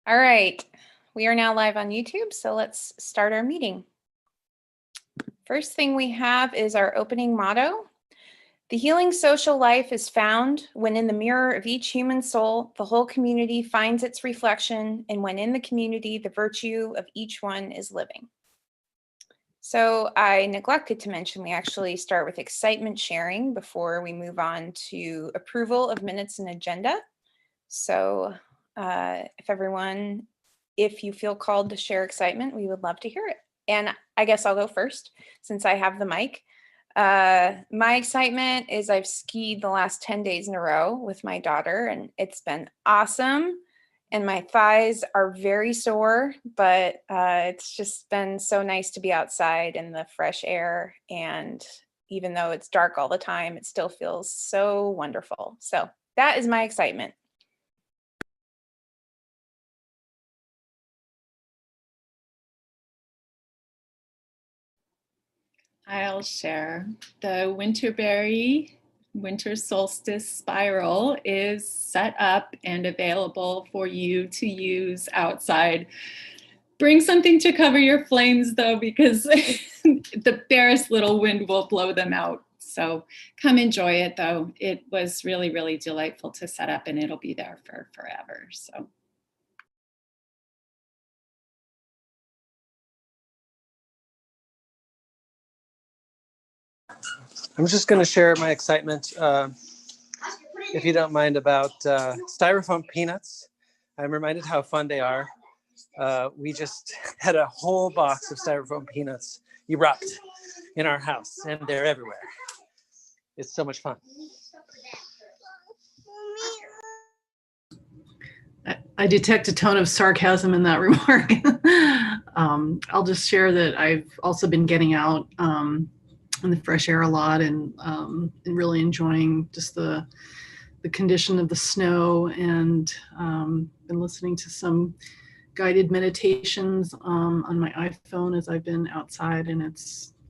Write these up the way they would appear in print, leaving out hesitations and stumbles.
All right, we are now live on YouTube, so let's start our meeting. First thing we have is our opening motto. The healing social life is found when in the mirror of each human soul, the whole community finds its reflection, and when in the community, the virtue of each one is living. So I neglected to mention, we actually start with excitement sharing before we move on to approval of minutes and agenda. So if you feel called to share excitement, we would love to hear it. And I guess I'll go first since I have the mic. My excitement is I've skied the last 10 days in a row with my daughter, and it's been awesome. And my thighs are very sore, but it's just been so nice to be outside in the fresh air. And even though it's dark all the time, it still feels so wonderful. So that is my excitement. I'll share. The Winterberry Winter Solstice Spiral is set up and available for you to use outside. Bring something to cover your flames though, because the barest little wind will blow them out. So come enjoy it though. It was really, really delightful to set up, and it'll be there for forever. So. I'm just going to share my excitement, if you don't mind, about styrofoam peanuts. I'm reminded how fun they are. We just had a whole box of styrofoam peanuts erupt in our house, and they're everywhere. It's so much fun. I detect a tone of sarcasm in that remark. I'll just share that I've also been getting out in the fresh air a lot, and really enjoying just the condition of the snow, and been listening to some guided meditations on my iPhone as I've been outside, and I'm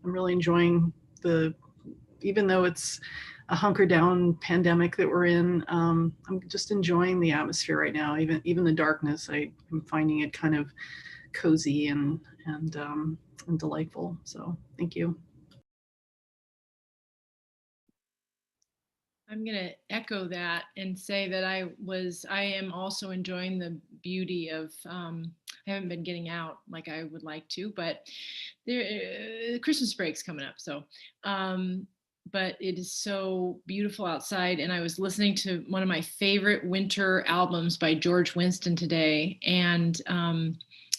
really enjoying even though it's a hunker down pandemic that we're in, I'm just enjoying the atmosphere right now. Even the darkness, I'm finding it kind of cozy and delightful. So thank you. I'm going to echo that and say that I am also enjoying the beauty of, I haven't been getting out like I would like to, but Christmas break's coming up. So, but it is so beautiful outside. And I was listening to one of my favorite winter albums by George Winston today. And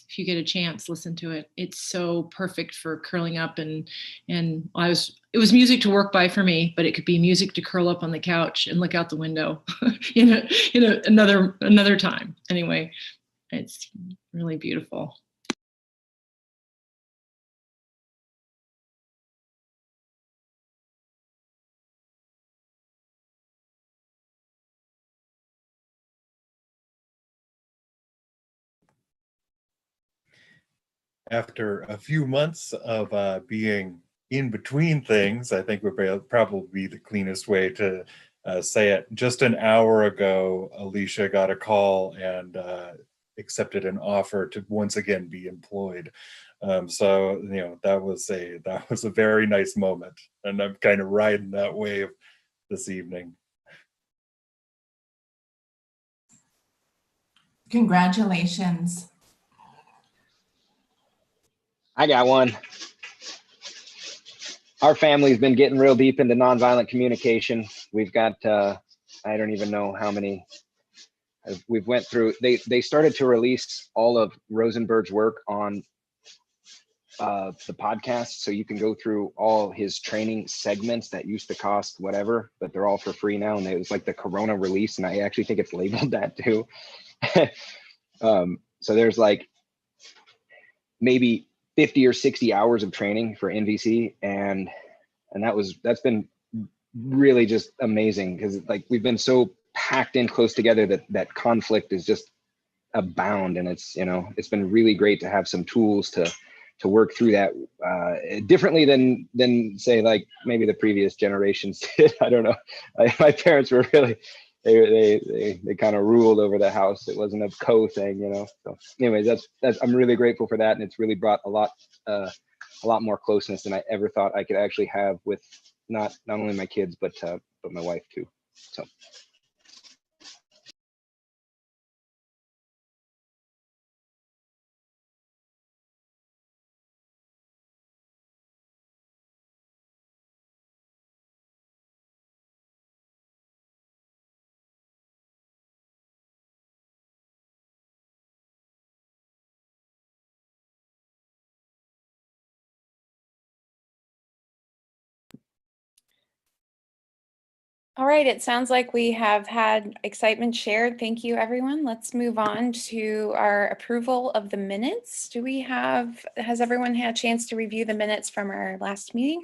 if you get a chance, listen to it. It's so perfect for curling up, and it was music to work by for me, but it could be music to curl up on the couch and look out the window another time. Anyway, it's really beautiful. After a few months of being in between things, I think would probably be the cleanest way to say it. Just an hour ago, Alicia got a call and accepted an offer to once again be employed. So that was a very nice moment, and I'm kind of riding that wave this evening. Congratulations. I got one. Our family's been getting real deep into nonviolent communication. We've got, I don't even know how many we've went through. They started to release all of Rosenberg's work on the podcast. So you can go through all his training segments that used to cost whatever, but they're all for free now. And it was like the Corona release. And I actually think it's labeled that too. So there's like maybe 50 or 60 hours of training for NVC, and that's been really just amazing, because like we've been so packed in close together that conflict is just abound, and it's been really great to have some tools to work through that differently than say like maybe the previous generations did. I don't know. My parents were really they kind of ruled over the house. It wasn't a co-thing, you know. So anyways, that's I'm really grateful for that, and it's really brought a lot more closeness than I ever thought I could actually have with not only my kids but my wife too. So. All right, it sounds like we have had excitement shared. Thank you, everyone. Let's move on to our approval of the minutes. Has everyone had a chance to review the minutes from our last meeting?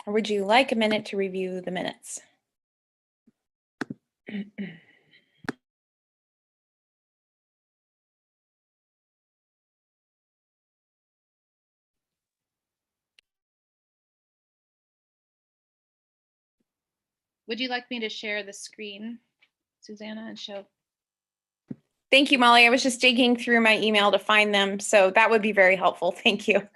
Or would you like a minute to review the minutes? Would you like me to share the screen, Susanna, and show? Thank you, Molly. I was just digging through my email to find them, so that would be very helpful. Thank you.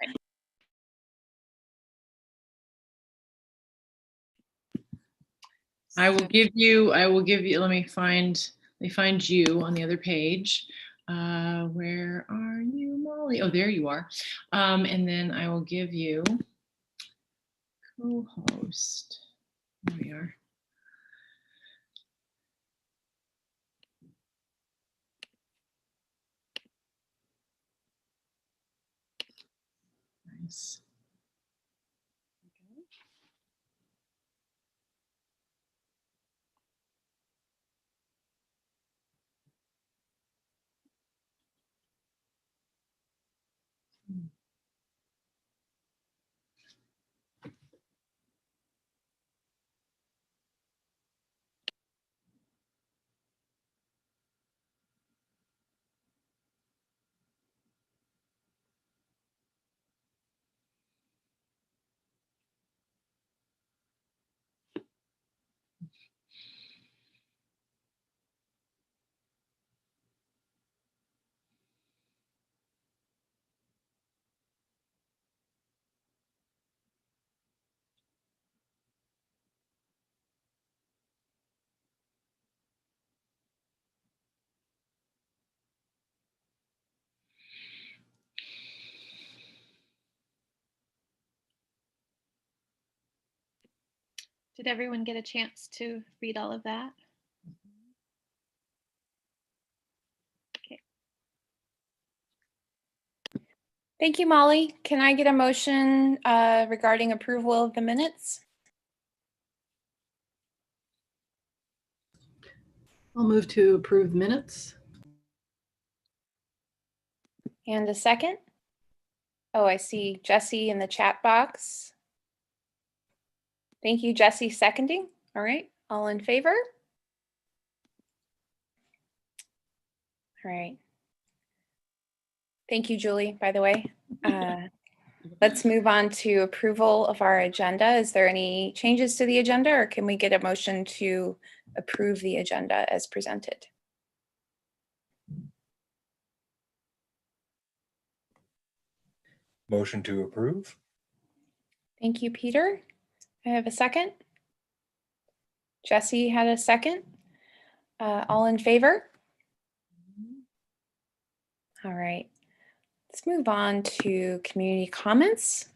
I will give you, let me find you on the other page. Where are you, Molly? Oh, there you are. And then I will give you co-host. There we are. Nice. Did everyone get a chance to read all of that? Okay. Thank you, Molly. Can I get a motion regarding approval of the minutes? I'll move to approve minutes. And a second? Oh, I see Jesse in the chat box. Thank you, Jesse, seconding. All right, all in favor? All right. Thank you, Julie, by the way. Let's move on to approval of our agenda. Is there any changes to the agenda, or can we get a motion to approve the agenda as presented? Motion to approve. Thank you, Peter. I have a second. Jesse had a second. All in favor? All right. Let's move on to community comments.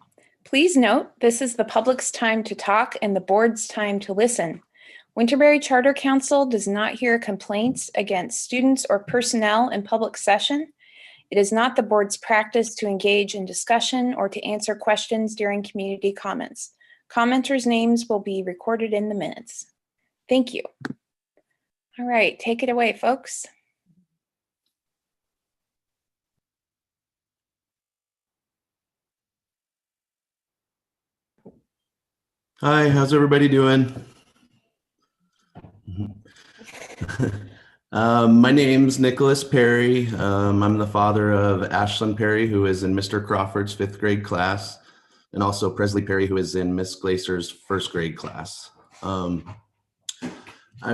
Please note, this is the public's time to talk and the board's time to listen. Winterberry Charter Council does not hear complaints against students or personnel in public session. It is not the board's practice to engage in discussion or to answer questions during community comments. Commenters' names will be recorded in the minutes. Thank you. All right, take it away, folks. Hi, how's everybody doing? My name's Nicholas Perry. I'm the father of Ashlyn Perry, who is in Mr. Crawford's 5th grade class, and also Presley Perry, who is in Miss Glacer's 1st grade class.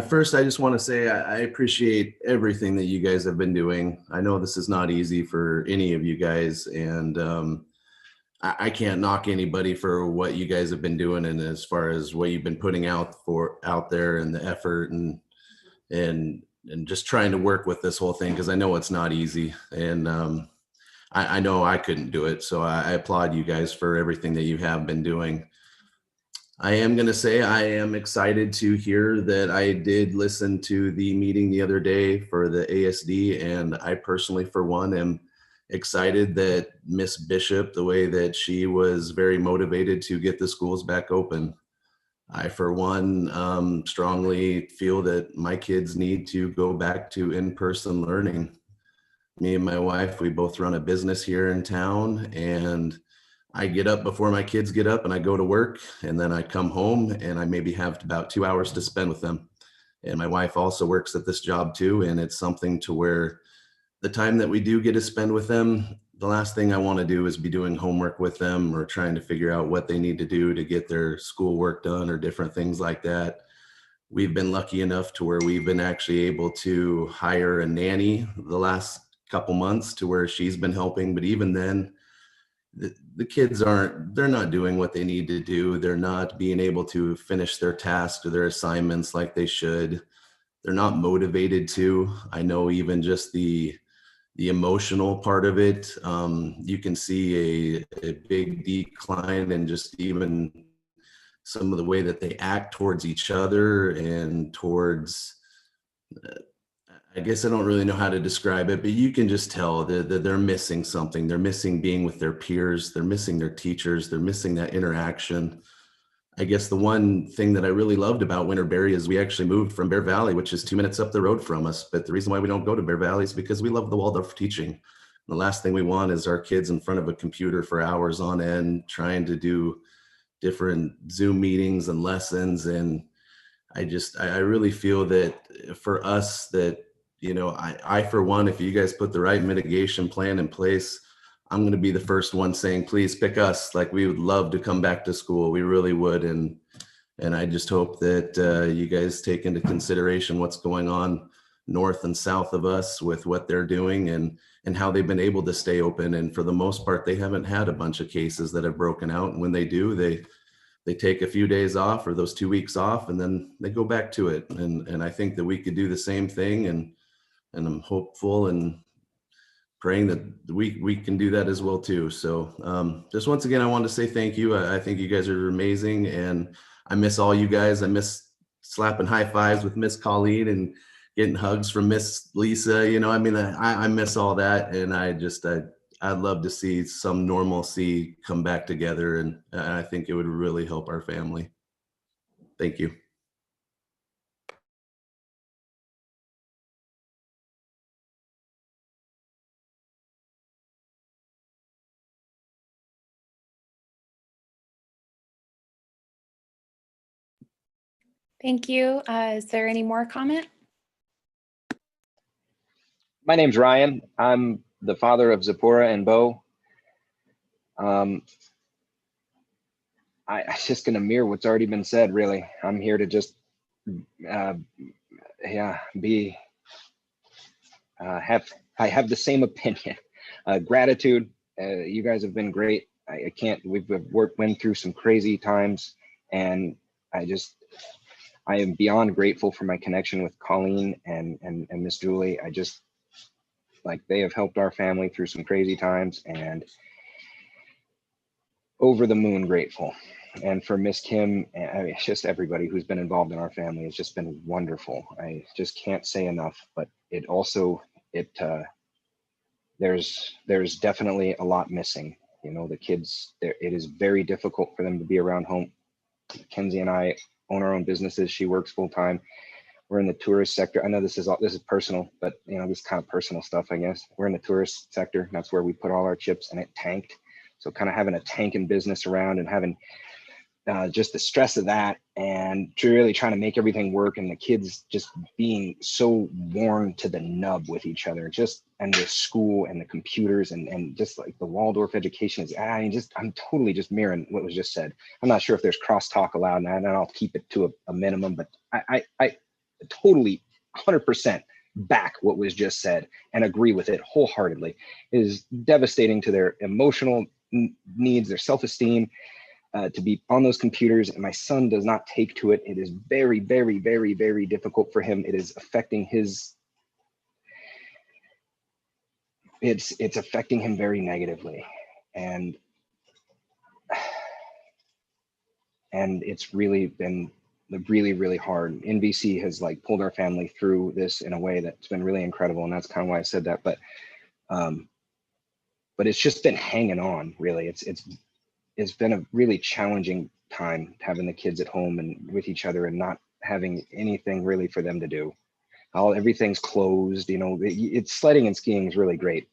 First, I just want to say I appreciate everything that you guys have been doing. I know this is not easy for any of you guys, and I can't knock anybody for what you guys have been doing, and as far as what you've been putting out there, and the effort, and just trying to work with this whole thing, because I know it's not easy, and I know I couldn't do it. So I applaud you guys for everything that you have been doing. I am going to say I am excited to hear that I did listen to the meeting the other day for the ASD, and I personally, for one, am excited that Miss Bishop, the way that she was very motivated to get the schools back open. I, for one, strongly feel that my kids need to go back to in-person learning. Me and my wife, we both run a business here in town, and I get up before my kids get up and I go to work, and then I come home and I maybe have about 2 hours to spend with them. And my wife also works at this job too. And it's something to where the time that we do get to spend with them, the last thing I want to do is be doing homework with them or trying to figure out what they need to do to get their schoolwork done or different things like that. We've been lucky enough to where we've been actually able to hire a nanny the last couple months to where she's been helping. But even then, the kids they're not doing what they need to do. They're not being able to finish their tasks or their assignments like they should. They're not motivated to. I know even just the emotional part of it, you can see a big decline in just even some of the way that they act towards each other and towards, I guess I don't really know how to describe it, but you can just tell that they're missing something. They're missing being with their peers. They're missing their teachers. They're missing that interaction. I guess the one thing that I really loved about Winterberry is we actually moved from Bear Valley, which is 2 minutes up the road from us. But the reason why we don't go to Bear Valley is because we love the Waldorf teaching. The last thing we want is our kids in front of a computer for hours on end, trying to do different Zoom meetings and lessons. And I really feel that for us that, I, for one, if you guys put the right mitigation plan in place, I'm going to be the first one saying, please pick us. Like, we would love to come back to school. We really would. And I just hope that you guys take into consideration what's going on north and south of us with what they're doing and how they've been able to stay open. And for the most part, they haven't had a bunch of cases that have broken out. And when they do, they take a few days off or those 2 weeks off, and then they go back to it. And I think that we could do the same thing. And I'm hopeful and praying that we can do that as well too. So just once again, I want to say thank you. I think you guys are amazing, and I miss all you guys. I miss slapping high fives with Miss Colleen and getting hugs from Miss Lisa. I miss all that, and I'd love to see some normalcy come back together, and I think it would really help our family. Thank you. Thank you. Is there any more comment? My name's Ryan. I'm the father of Zipporah and Bo. I'm just going to mirror what's already been said, really. I'm here to just, I have the same opinion. Gratitude. You guys have been great. We've went through some crazy times, and I am beyond grateful for my connection with Colleen and Miss Julie. They have helped our family through some crazy times, and over the moon grateful. And for Miss Kim, it's just everybody who's been involved in our family has just been wonderful. I just can't say enough, but there's definitely a lot missing. The kids, it is very difficult for them to be around home. Kenzie and I own our own businesses. She works full time. We're in the tourist sector. I know this is personal, but this is kind of personal stuff, I guess. We're in the tourist sector. That's where we put all our chips, and it tanked. So kind of having a tanking business around and having just the stress of that, and really trying to make everything work, and the kids just being so worn to the nub with each other, and with school and the computers and just like the Waldorf education is, I'm totally just mirroring what was just said. I'm not sure if there's crosstalk allowed, and I'll keep it to a minimum, but totally 100% back what was just said and agree with it wholeheartedly. It is devastating to their emotional needs, their self-esteem, to be on those computers. And my son does not take to it. It is very, very, very, very difficult for him. It is affecting his, it's affecting him very negatively. And it's really been really, really hard. NVC has like pulled our family through this in a way that's been really incredible. And that's kind of why I said that. But it's just been hanging on, really. It's been a really challenging time having the kids at home and with each other and not having anything really for them to do. Everything's closed, you know. It's sledding and skiing is really great.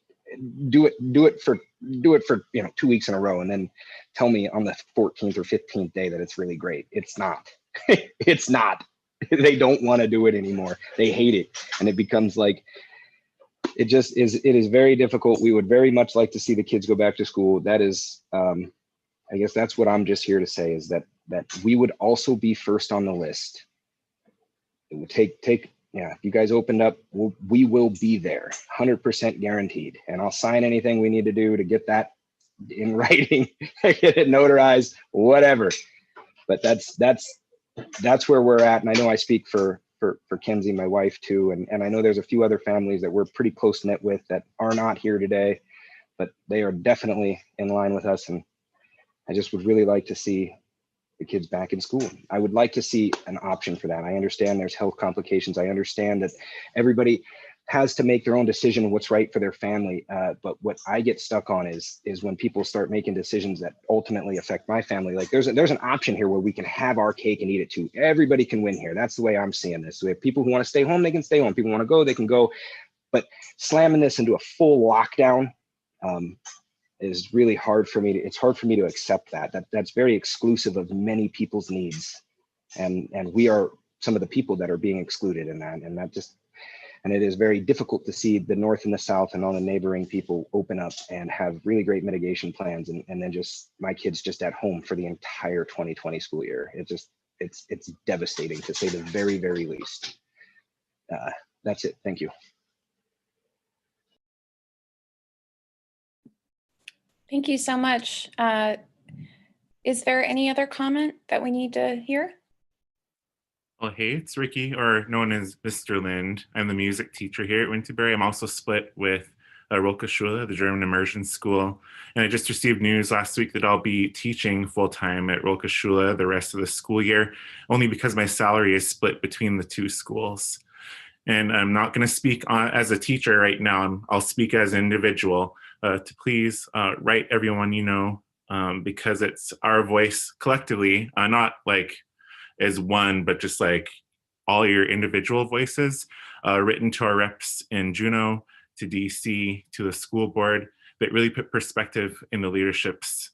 Do it for 2 weeks in a row and then tell me on the 14th or 15th day that it's really great. It's not. It's not. They don't want to do it anymore. They hate it. And it becomes like, it is very difficult. We would very much like to see the kids go back to school. That is, I guess that's what I'm just here to say, is that we would also be first on the list. It would take yeah, if you guys opened up, we will be there, 100% guaranteed. And I'll sign anything we need to do to get that in writing, get it notarized, whatever. But that's where we're at. And I know I speak for Kenzie, my wife too. And I know there's a few other families that we're pretty close knit with that are not here today, but they are definitely in line with us. And I just would really like to see the kids back in school. I would like to see an option for that. I understand there's health complications. I understand that everybody has to make their own decision of what's right for their family. But what I get stuck on is when people start making decisions that ultimately affect my family. Like there's an option here where we can have our cake and eat it too. Everybody can win here. That's the way I'm seeing this. So if people who want to stay home, they can stay home. People want to go, they can go. But slamming this into a full lockdown, is really hard for me to, it's hard for me to accept that's very exclusive of many people's needs. And we are some of the people that are being excluded in that. And it is very difficult to see the North and the South and all the neighboring people open up and have really great mitigation plans. And then just my kids just at home for the entire 2020 school year. It's devastating, to say the very, very least. That's it. Thank you. Thank you so much. Is there any other comment that we need to hear? Well, hey, it's Ricky, or known as Mr. Lind. I'm the music teacher here at Winterberry. I'm also split with Rolke-Schule, the German immersion school. And I just received news last week that I'll be teaching full-time at Rolke-Schule the rest of the school year, only because my salary is split between the two schools. And I'm not going to speak as a teacher right now. I'll speak as an individual. To please write everyone you know, because it's our voice collectively, not like as one, but just like all your individual voices, written to our reps in Juneau, to DC, to the school board, that really put perspective in the leadership's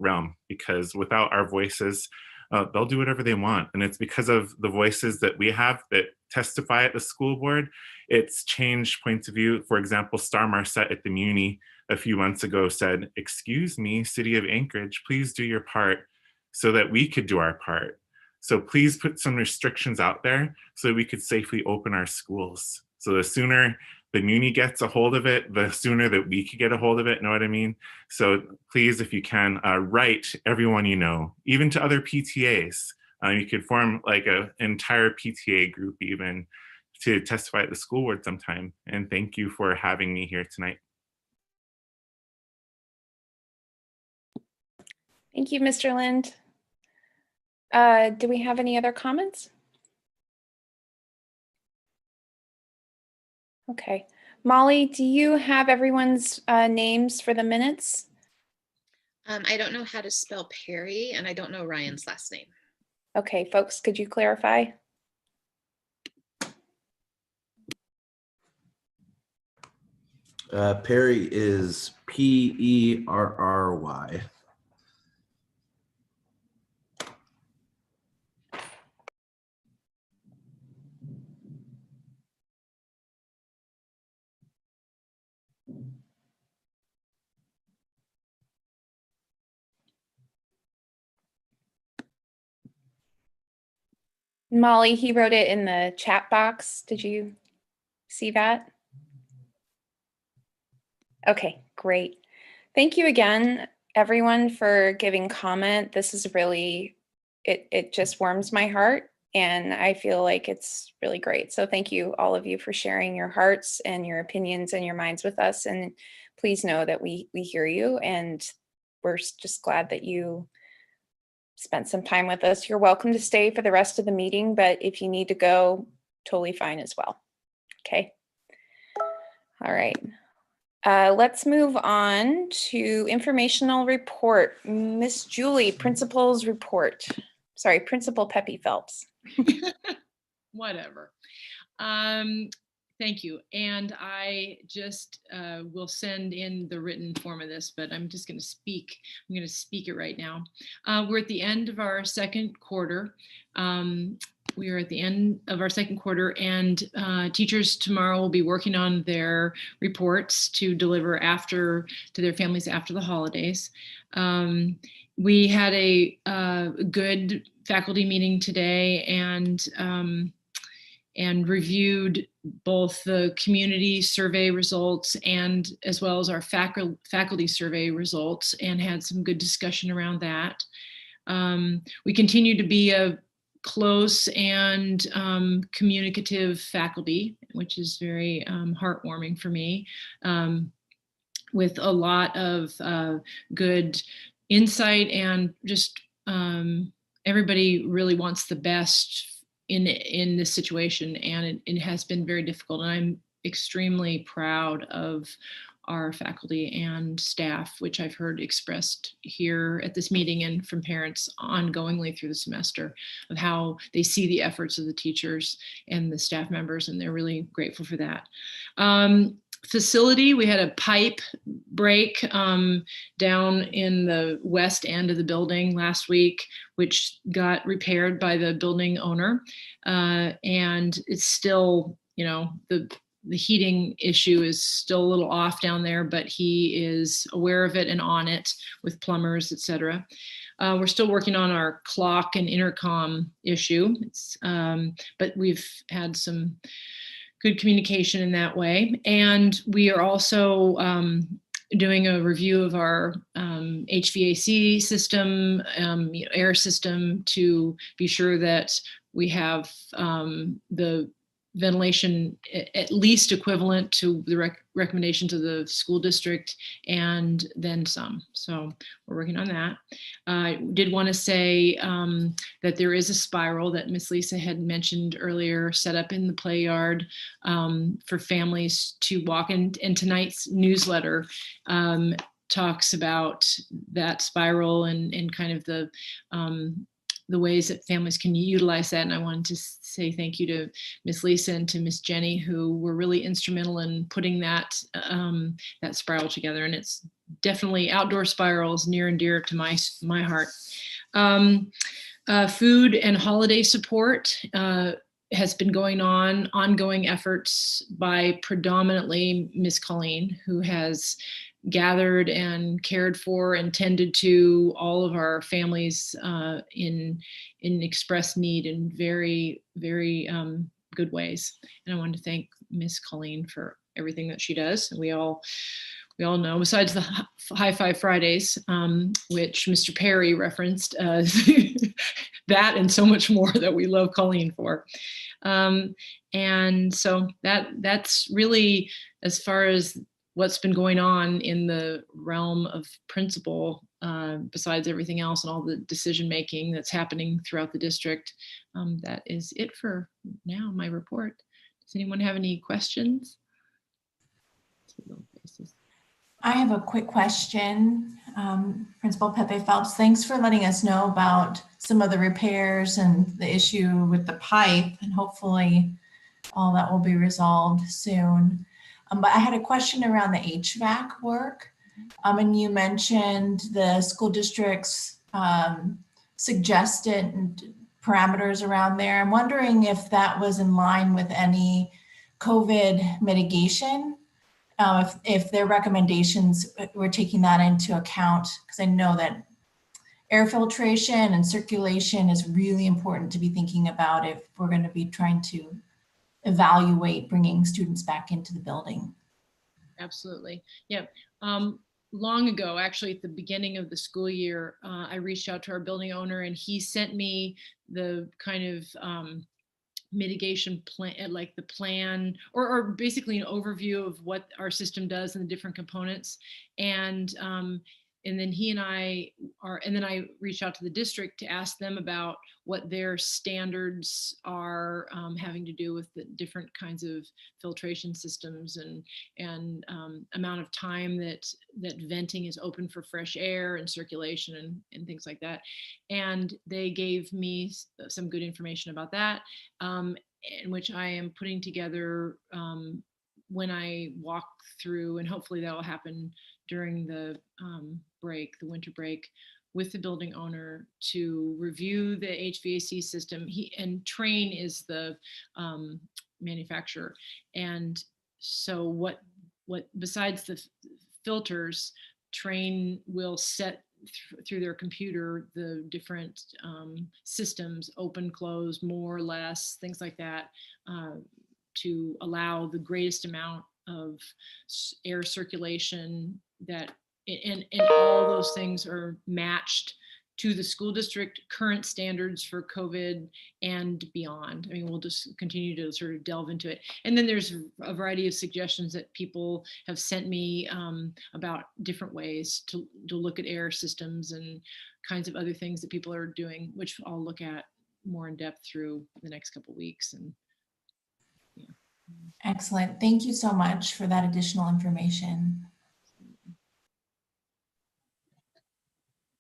realm. Because without our voices, they'll do whatever they want. And it's because of the voices that we have that testify at the school board, it's changed points of view. For example, Star Marset at the Muni a few months ago said, "Excuse me, City of Anchorage, please do your part," so that we could do our part. So please put some restrictions out there so that we could safely open our schools. So the sooner the Muni gets a hold of it, the sooner that we could get a hold of it, know what I mean? So please, if you can, write everyone you know, even to other PTAs. You could form like an entire PTA group even to testify at the school board sometime. And thank you for having me here tonight. Thank you, Mr. Lind. Do we have any other comments? Okay. Molly, do you have everyone's names for the minutes? I don't know how to spell Perry, and I don't know Ryan's last name. Okay, folks, could you clarify? Perry is Perry. Molly, he wrote it in the chat box. Did you see that? Okay, great. Thank you again, everyone, for giving comment. This is really, it just warms my heart, and I feel like it's really great. So thank you, all of you, for sharing your hearts and your opinions and your minds with us. And please know that we hear you, and we're just glad that you spent some time with us. You're welcome to stay for the rest of the meeting, but if you need to go, totally fine as well. Okay. All right. Let's move on to informational report. Miss Julie, principal's report. Sorry, Principal Peppy Phelps. Whatever. Thank you. And I just will send in the written form of this, but I'm just going to speak. I'm going to speak it right now. We're at the end of our second quarter. We are at the end of our second quarter, and teachers tomorrow will be working on their reports to deliver to their families after the holidays. We had a good faculty meeting today, and reviewed both the community survey results and as well as our faculty survey results, and had some good discussion around that. We continue to be a close and communicative faculty, which is very heartwarming for me, with a lot of good insight, and just everybody really wants the best in this situation, and it has been very difficult. And I'm extremely proud of our faculty and staff, which I've heard expressed here at this meeting and from parents ongoingly through the semester, of how they see the efforts of the teachers and the staff members, and they're really grateful for that. Facility, we had a pipe break down in the west end of the building last week, which got repaired by the building owner, and it's still, the heating issue is still a little off down there, but he is aware of it and on it with plumbers, etc. We're still working on our clock and intercom issue, but we've had some good communication in that way. And we are also doing a review of our HVAC system, air system, to be sure that we have the ventilation at least equivalent to the recommendations of the school district, and then some. So we're working on that. I did want to say that there is a spiral that Miss Lisa had mentioned earlier, set up in the play yard for families to walk in. And tonight's newsletter talks about that spiral and kind of the ways that families can utilize that. And I wanted to say thank you to Miss Lisa and to Miss Jenny, who were really instrumental in putting that spiral together. And it's definitely outdoor spirals, near and dear to my heart. Food and holiday support has been going on, ongoing efforts by predominantly Miss Colleen, who has gathered and cared for and tended to all of our families in express need in very, very good ways. And I wanted to thank Miss Colleen for everything that she does. And we all know, besides the High Five Fridays, which Mr. Perry referenced, that and so much more that we love Colleen for. And so that's really, as far as what's been going on in the realm of principal, besides everything else and all the decision making that's happening throughout the district. That is it for now, my report. Does anyone have any questions? I have a quick question. Principal Pepe Phelps, thanks for letting us know about some of the repairs and the issue with the pipe, and hopefully all that will be resolved soon. But I had a question around the HVAC work. And you mentioned the school district's suggested parameters around there. I'm wondering if that was in line with any COVID mitigation, if their recommendations were taking that into account, because I know that air filtration and circulation is really important to be thinking about if we're going to be trying to evaluate bringing students back into the building. Absolutely. Yeah. Long ago, actually at the beginning of the school year, I reached out to our building owner and he sent me the kind of mitigation plan, like the plan, or basically an overview of what our system does and the different components. And then then I reached out to the district to ask them about what their standards are, having to do with the different kinds of filtration systems and amount of time that venting is open for fresh air and circulation and things like that. And they gave me some good information about that, in which I am putting together when I walk through, and hopefully that will happen during the break, the winter break, with the building owner to review the HVAC system. Train is the manufacturer. And so what besides the filters, Train will set through their computer the different systems, open, close, more, less, things like that, to allow the greatest amount of air circulation, that and all those things are matched to the school district current standards for COVID and beyond. I mean, we'll just continue to sort of delve into it. And then there's a variety of suggestions that people have sent me about different ways to look at air systems and kinds of other things that people are doing, which I'll look at more in depth through the next couple of weeks. And yeah. Excellent. Thank you so much for that additional information.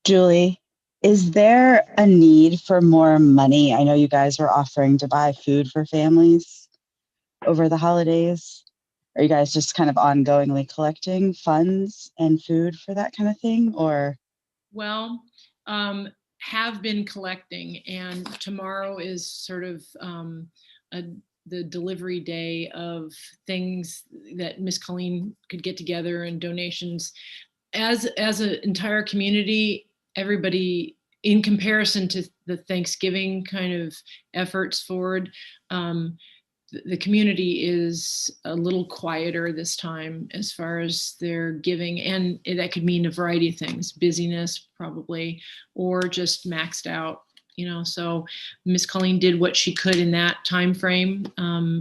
Julie, is there a need for more money? I know you guys were offering to buy food for families over the holidays. Are you guys just kind of ongoingly collecting funds and food for that kind of thing, or? Well, have been collecting, and tomorrow is sort of the delivery day of things that Miss Colleen could get together and donations. As an entire community, everybody, in comparison to the Thanksgiving kind of efforts forward, the community is a little quieter this time as far as their giving, and that could mean a variety of things: busyness probably, or just maxed out. So Miss Colleen did what she could in that time frame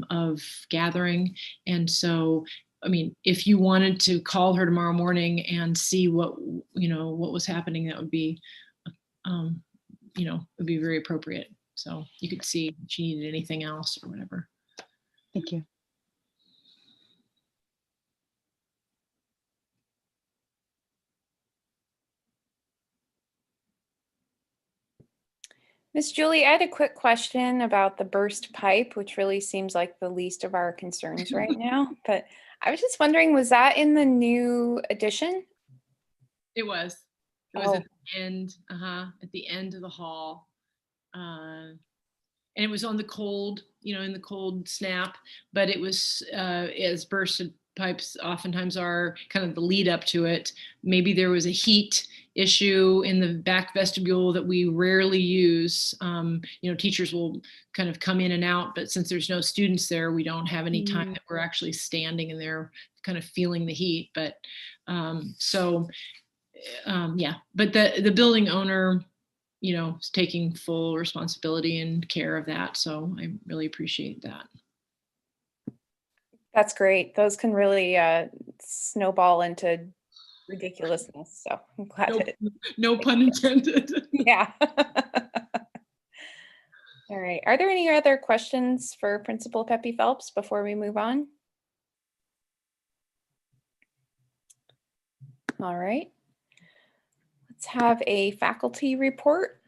of gathering. And so, I mean, if you wanted to call her tomorrow morning and see what was happening, that would be, would be very appropriate. So you could see if she needed anything else or whatever. Thank you. Miss Julie, I had a quick question about the burst pipe, which really seems like the least of our concerns right now. But I was just wondering, was that in the new edition? It was. It was at the end, at the end of the hall. And it was on the cold, in the cold snap, but it was, as bursted pipes oftentimes are, kind of the lead up to it. Maybe there was a heat issue in the back vestibule that we rarely use. Teachers will kind of come in and out, but since there's no students there, we don't have any time that we're actually standing in there kind of feeling the heat. But but the building owner, is taking full responsibility and care of that. So I really appreciate that. That's great. Those can really snowball into ridiculousness. So I'm glad. No pun intended. Yeah. All right. Are there any other questions for Principal Pepe Phelps before we move on? All right. Let's have a faculty report.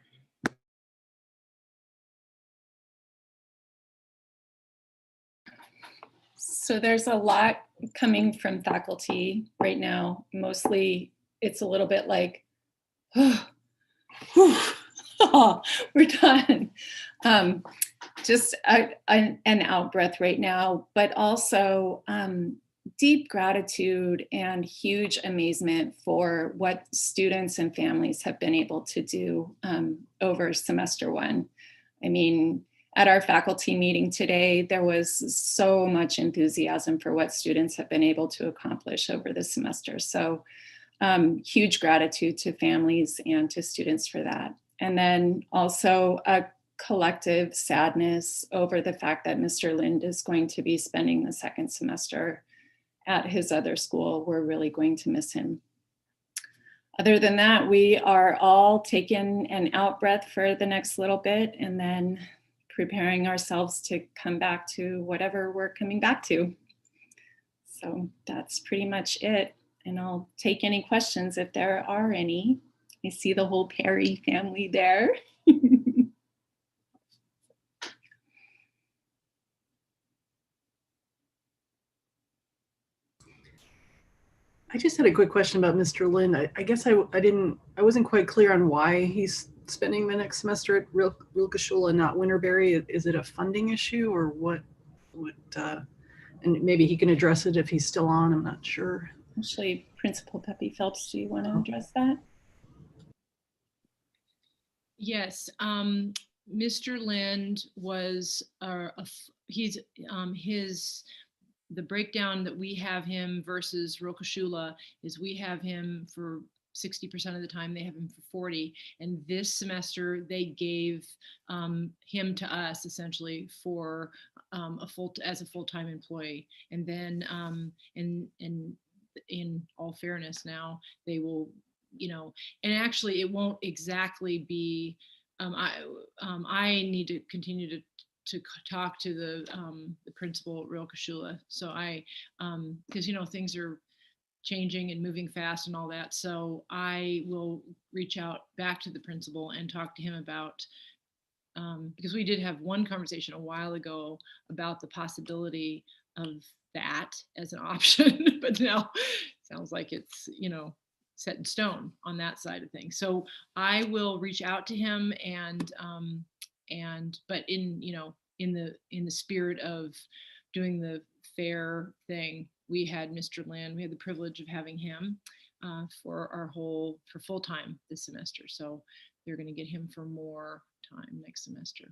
So there's a lot coming from faculty right now. Mostly it's a little bit like, we're done. Just an out breath right now, but also deep gratitude and huge amazement for what students and families have been able to do over semester one. I mean, at our faculty meeting today, there was so much enthusiasm for what students have been able to accomplish over the semester. So huge gratitude to families and to students for that. And then also a collective sadness over the fact that Mr. Lind is going to be spending the second semester at his other school. We're really going to miss him. Other than that, we are all taking an out breath for the next little bit and then preparing ourselves to come back to whatever we're coming back to. So that's pretty much it. And I'll take any questions if there are any. I see the whole Perry family there. I just had a quick question about Mr. Lin. I guess I wasn't quite clear on why he's spending the next semester at Rilke and not Winterberry. Is it a funding issue or what? And maybe he can address it if he's still on. I'm not sure. Actually, Principal Pepe Phelps, do you want to address that? Yes, Mr. Lind was the breakdown that we have him versus Rokashula is we have him for 60% of the time, they have him for 40. And this semester they gave him to us essentially for as a full-time employee. And then in all fairness now, they will, and actually it won't exactly be, I need to continue to talk to the principal at Real Kashula. So because things are changing and moving fast and all that. So I will reach out back to the principal and talk to him about, because we did have one conversation a while ago about the possibility of that as an option, but now it sounds like it's, set in stone on that side of things. So I will reach out to him but in the spirit of doing the fair thing, we had Mr. Land, we had the privilege of having him for full-time this semester. So they're going to get him for more time next semester.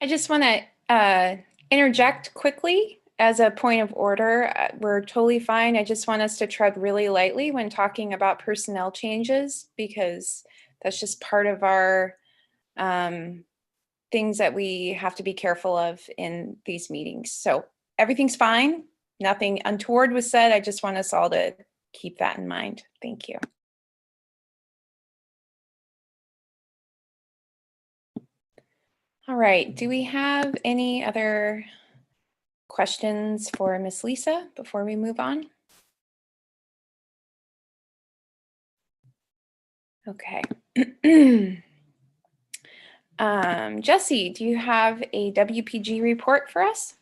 I just want to interject quickly as a point of order. We're totally fine. I just want us to tread really lightly when talking about personnel changes, because that's just part of our things that we have to be careful of in these meetings. So everything's fine. Nothing untoward was said. I just want us all to keep that in mind. Thank you. All right. Do we have any other questions for Miss Lisa before we move on? Okay. Jesse, do you have a WPG report for us?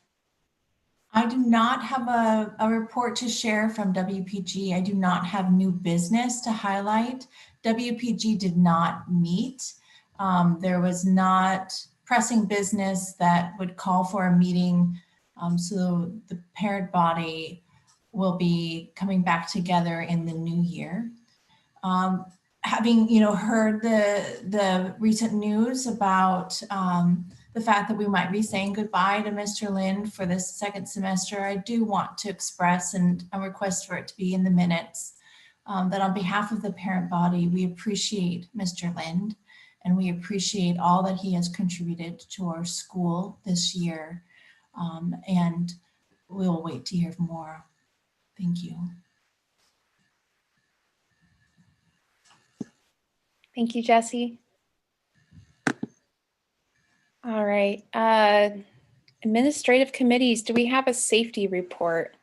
I do not have a report to share from WPG. I do not have new business to highlight. WPG did not meet. There was not pressing business that would call for a meeting. So the parent body will be coming back together in the new year. Having heard the recent news about the fact that we might be saying goodbye to Mr. Lind for this second semester, I do want to express and request for it to be in the minutes that on behalf of the parent body, we appreciate Mr. Lind and we appreciate all that he has contributed to our school this year. And we'll wait to hear more. Thank you. Thank you, Jesse. All right. Administrative committees, do we have a safety report?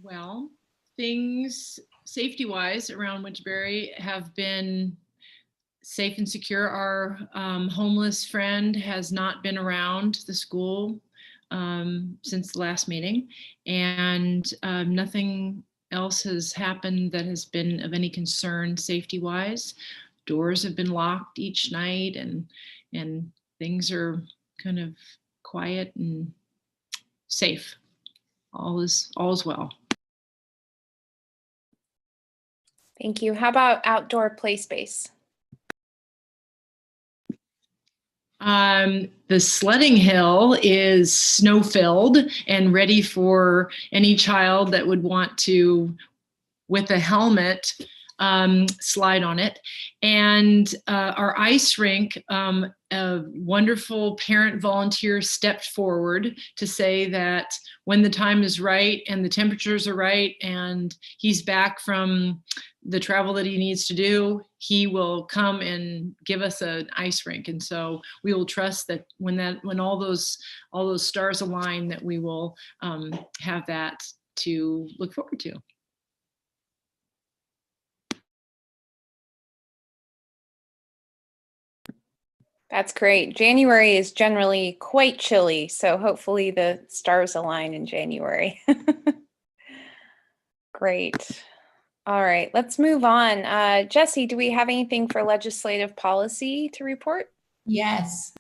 Well, things safety-wise around Winterberry have been safe and secure. Our homeless friend has not been around the school since the last meeting, and nothing else has happened that has been of any concern safety-wise. doors have been locked each night, and things are kind of quiet and safe. All is well. Thank you. How about outdoor play space? The sledding hill is snow filled and ready for any child that would want to, with a helmet, slide on it. And our ice rink, a wonderful parent volunteer stepped forward to say that when the time is right and the temperatures are right and he's back from the travel that he needs to do, he will come and give us an ice rink. And so we will trust that when all those stars align, that we will have that to look forward to. That's great. January is generally quite chilly, so hopefully the stars align in January. Great. All right, let's move on. Jesse, do we have anything for legislative policy to report? Yes.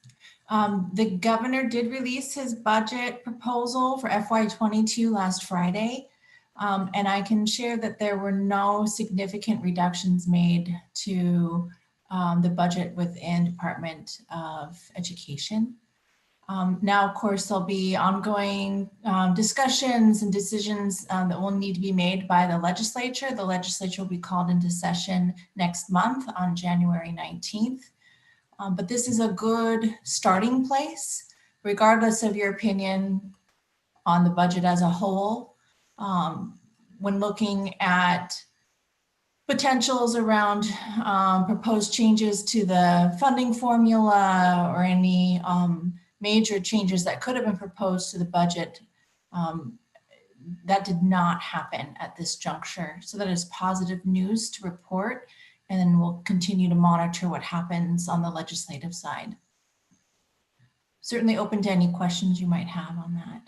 The governor did release his budget proposal for FY22 last Friday. And I can share that there were no significant reductions made to the budget within Department of Education. Now, of course, there'll be ongoing discussions and decisions that will need to be made by the legislature. The legislature will be called into session next month on January 19th. But this is a good starting place, regardless of your opinion on the budget as a whole. When looking at potentials around proposed changes to the funding formula or any major changes that could have been proposed to the budget, that did not happen at this juncture. So that is positive news to report, and then we'll continue to monitor what happens on the legislative side. Certainly open to any questions you might have on that.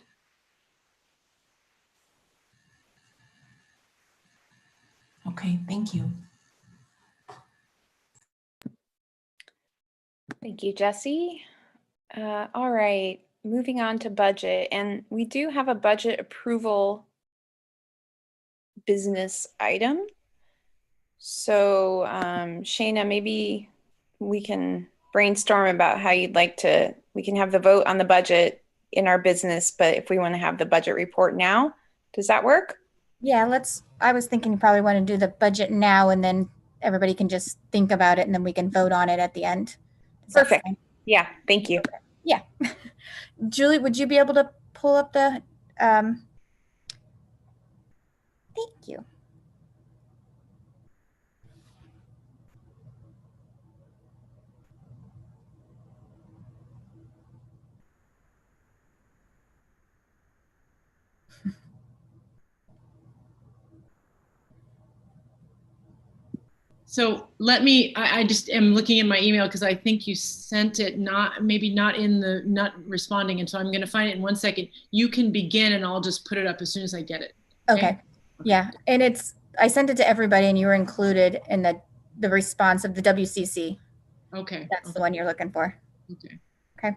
Okay, thank you. Thank you, Jesse. All right, moving on to budget. And we do have a budget approval business item. So Shayna, maybe we can brainstorm about how you'd like to, we can have the vote on the budget in our business, but if we want to have the budget report now, does that work? Yeah, I was thinking you probably want to do the budget now and then everybody can just think about it and then we can vote on it at the end. Perfect. Yeah, thank you. Yeah. Julie, would you be able to pull up the, thank you. So let me, I just am looking in my email because I think you sent it, maybe not responding. And so I'm going to find it in 1 second. You can begin and I'll just put it up as soon as I get it. Okay. Yeah. And I sent it to everybody and you were included in the response of the WCC. Okay. That's the one you're looking for. Okay. Okay.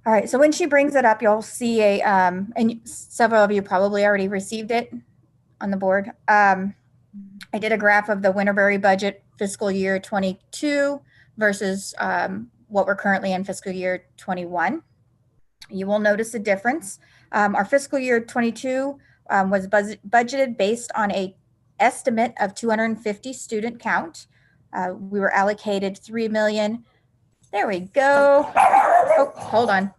All right. So when she brings it up, you'll see and several of you probably already received it on the board. I did a graph of the Winterberry budget fiscal year 22 versus what we're currently in fiscal year 21. You will notice a difference. Our fiscal year 22 was budgeted based on a estimate of 250 student count. We were allocated 3 million. There we go. Oh, hold on.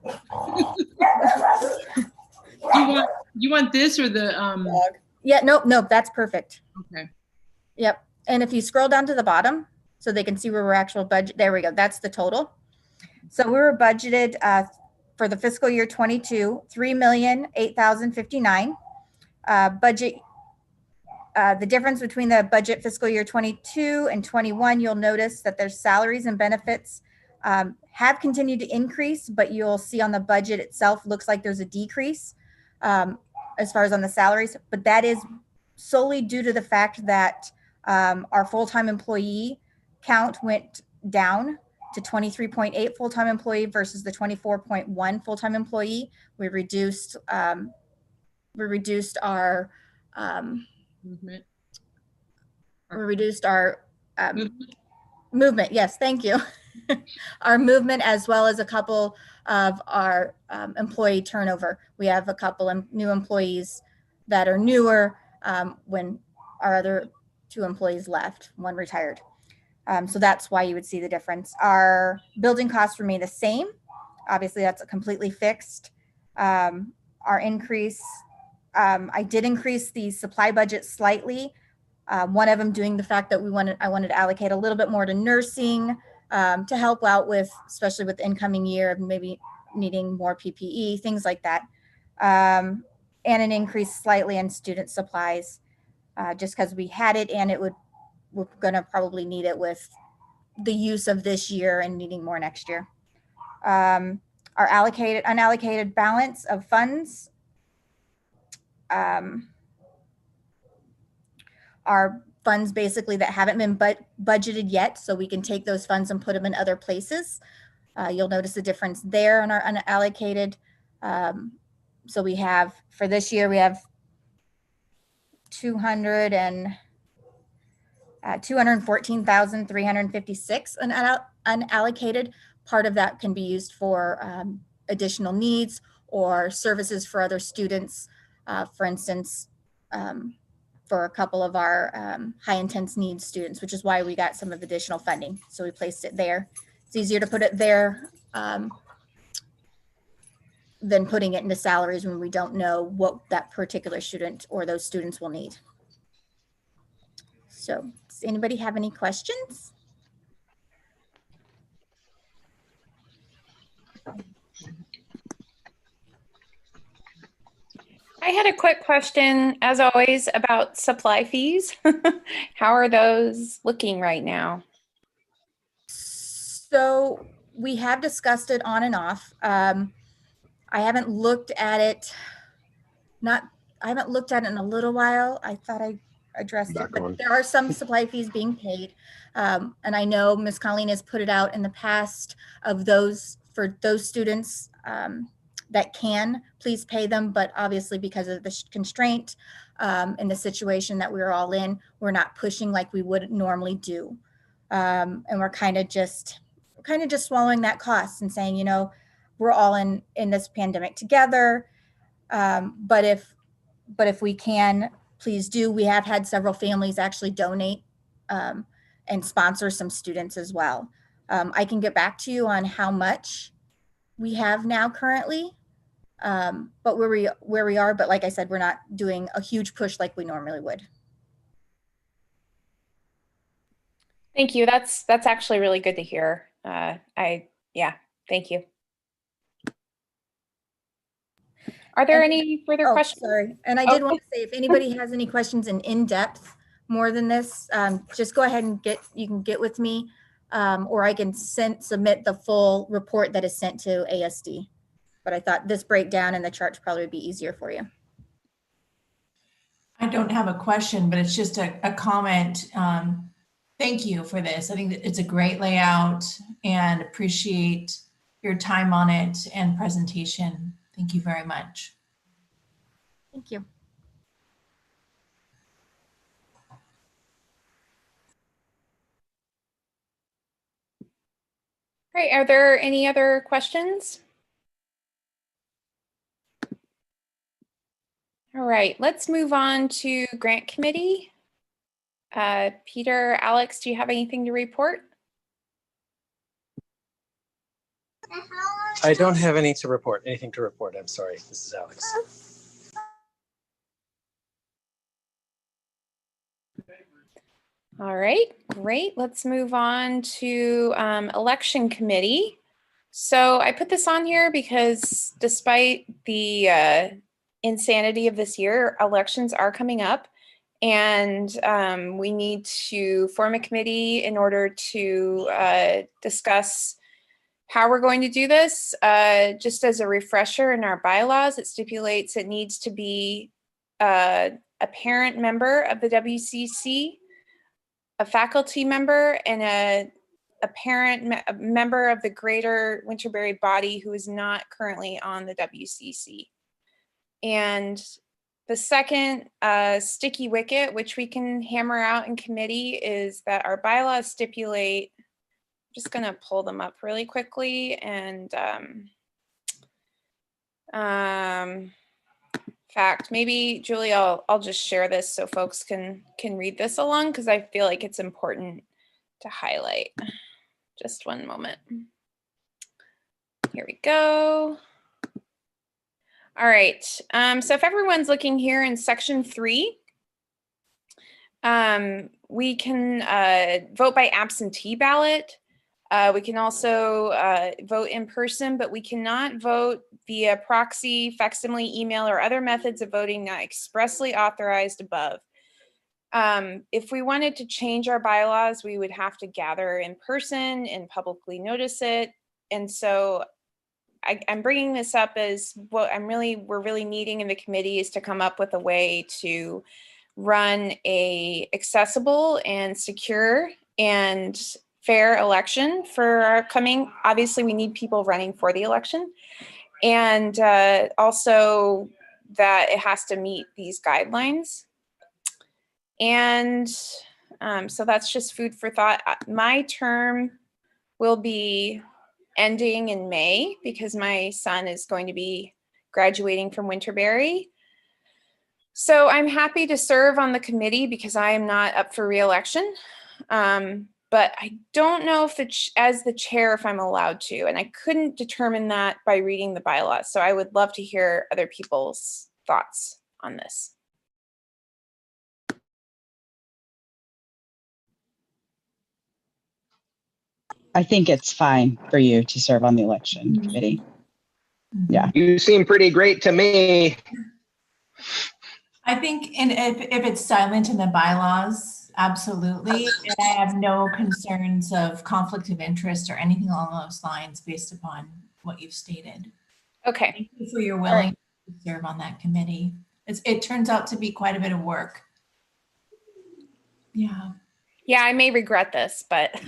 You want this or the Yeah, nope, that's perfect. Okay. Yep. And if you scroll down to the bottom so they can see where we're actual budget, there we go. That's the total. So we were budgeted for the fiscal year 22, 3,008,059. Budget, the difference between the budget fiscal year 22 and 21, you'll notice that there's salaries and benefits have continued to increase, but you'll see on the budget itself looks like there's a decrease as far as on the salaries, but that is solely due to the fact that our full-time employee count went down to 23.8 full-time employee versus the 24.1 full-time employee. We reduced our Movement. movement. Yes, thank you. Our movement, as well as a couple of our employee turnover. We have a couple of new employees that are newer when our other 2 employees left, 1 retired. So that's why you would see the difference. Our building costs remain the same. Obviously, that's completely fixed. Our increase, I did increase the supply budget slightly. One of them doing the fact that I wanted to allocate a little bit more to nursing to help out with, especially with the incoming year of maybe needing more PPE, things like that. And an increase slightly in student supplies, just because we had it and we're gonna probably need it with the use of this year and needing more next year. Our unallocated balance of funds are funds basically that haven't been budgeted yet, so we can take those funds and put them in other places. You'll notice the difference there in our unallocated. So we have, for this year, we have 214,356 unallocated. Part of that can be used for additional needs or services for other students. For instance, for a couple of our high intense needs students, which is why we got some of additional funding. So we placed it there. It's easier to put it there than putting it into salaries when we don't know what that particular student or those students will need. So does anybody have any questions? I had a quick question, as always, about supply fees. How are those looking right now? So we have discussed it on and off. I haven't looked at it. I haven't looked at it in a little while. I thought I addressed it, but there are some supply fees being paid. And I know Ms. Colleen has put it out in the past of those, for those students that can, please pay them. But obviously because of the constraint and the situation that we're all in, we're not pushing like we would normally do. And we're kind of just swallowing that cost and saying, you know, we're all in this pandemic together. But if we can, please do. We have had several families actually donate and sponsor some students as well. I can get back to you on how much we have now currently, but where we are. But like I said, we're not doing a huge push like we normally would. Thank you. That's actually really good to hear. Yeah, thank you. Are there any further questions? Sorry. And I did want to say, if anybody has any questions in depth more than this, just go ahead and you can get with me, or I can submit the full report that is sent to ASD. But I thought this breakdown and the charts probably would be easier for you. I don't have a question, but it's just a comment. Thank you for this. I think that it's a great layout and appreciate your time on it and presentation. Thank you very much. Thank you. Great. Are there any other questions? All right, let's move on to grant committee. Peter, Alex, do you have anything to report? I don't have anything to report. I'm sorry. This is Alex. All right, great. Let's move on to election committee. So I put this on here because despite the insanity of this year, elections are coming up, and we need to form a committee in order to discuss how we're going to do this. Just as a refresher, in our bylaws, it stipulates it needs to be a parent member of the WCC a faculty member, and a a member of the greater Winterberry body who is not currently on the WCC. And the second sticky wicket, which we can hammer out in committee, is that our bylaws stipulate, I'm just going to pull them up really quickly, and fact, maybe Julie, I'll just share this so folks can read this along, because I feel like it's important to highlight. Just one moment. Here we go. All right, so if everyone's looking here in section 3, we can vote by absentee ballot. We can also vote in person, but we cannot vote via proxy, facsimile, email, or other methods of voting not expressly authorized above. If we wanted to change our bylaws, we would have to gather in person and publicly notice it. And so I'm bringing this up as what we're really needing in the committee is to come up with a way to run a accessible and secure and fair election for our coming. Obviously, we need people running for the election, and also that it has to meet these guidelines. And so that's just food for thought. My term will be ending in May because my son is going to be graduating from Winterberry. So I'm happy to serve on the committee because I am not up for re-election. But I don't know if as the chair, if I'm allowed to, and I couldn't determine that by reading the bylaws. So I would love to hear other people's thoughts on this. I think it's fine for you to serve on the election committee. Yeah. You seem pretty great to me. I think, and if it's silent in the bylaws, absolutely. And I have no concerns of conflict of interest or anything along those lines based upon what you've stated. Okay. Thank you for your willingness to serve on that committee. It turns out to be quite a bit of work. Yeah. Yeah, I may regret this, but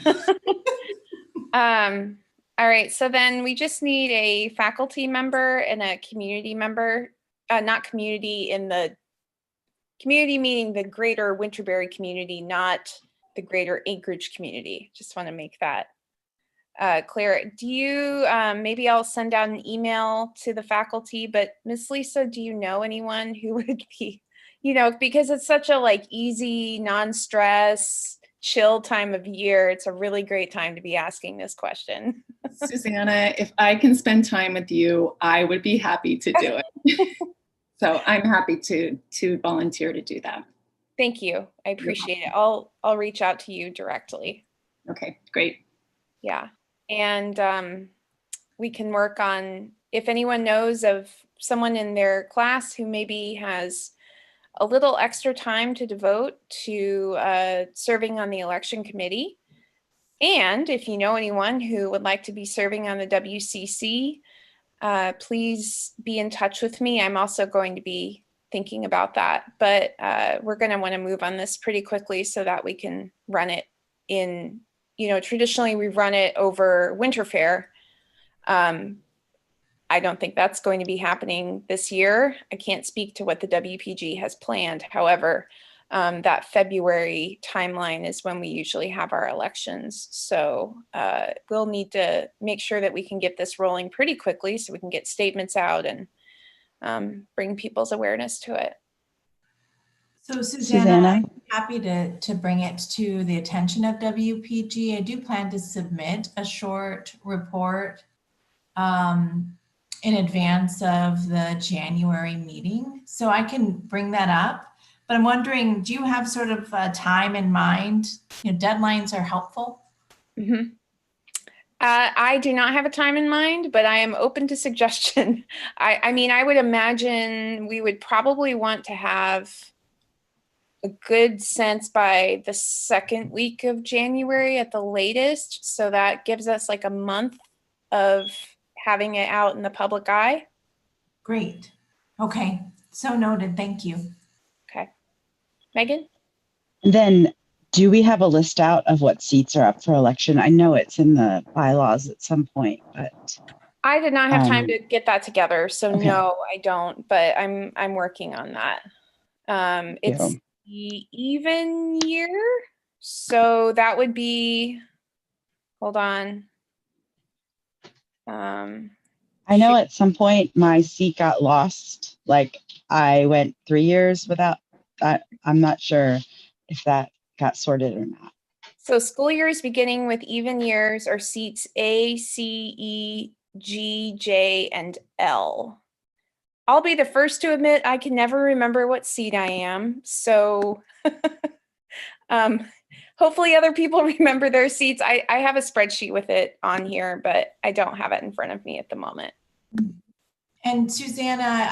all right. So then we just need a faculty member and a community member, not community in the community meaning the greater Winterberry community, not the greater Anchorage community. Just want to make that clear. Do you, maybe I'll send out an email to the faculty, but Miss Lisa, do you know anyone who would be, because it's such a easy, non-stress, chill time of year. It's a really great time to be asking this question. Susanna, if I can spend time with you, I would be happy to do it. So I'm happy to volunteer to do that. Thank you. I appreciate it. I'll reach out to you directly. Okay, great. Yeah. And we can work on, if anyone knows of someone in their class who maybe has a little extra time to devote to serving on the election committee. And if you know anyone who would like to be serving on the WCC, please be in touch with me. I'm also going to be thinking about that, but we're going to want to move on this pretty quickly so that we can run it in, traditionally we run it over Winter Fair. I don't think that's going to be happening this year. I can't speak to what the WPG has planned. However, that February timeline is when we usually have our elections. So we'll need to make sure that we can get this rolling pretty quickly so we can get statements out and bring people's awareness to it. So Susanna, I'm happy to bring it to the attention of WPG. I do plan to submit a short report in advance of the January meeting. So I can bring that up. But I'm wondering, do you have sort of a time in mind? Deadlines are helpful. Mm-hmm. I do not have a time in mind, but I am open to suggestion. I mean, I would imagine we would probably want to have a good sense by the second week of January at the latest. So that gives us like a month of having it out in the public eye. Great. Okay. So noted. Thank you. Okay. Megan? And then do we have a list out of what seats are up for election? I know it's in the bylaws at some point, but I did not have time to get that together, so okay. no, I don't. But I'm working on that. It's the even year, so that would be. Hold on. I know at some point my seat got lost. Like I went 3 years without that. I'm not sure if that got sorted or not. So school years beginning with even years are seats A, C, E, G, J, and L. I'll be the first to admit I can never remember what seat I am. So hopefully other people remember their seats. I have a spreadsheet with it on here, but I don't have it in front of me at the moment. And Susanna,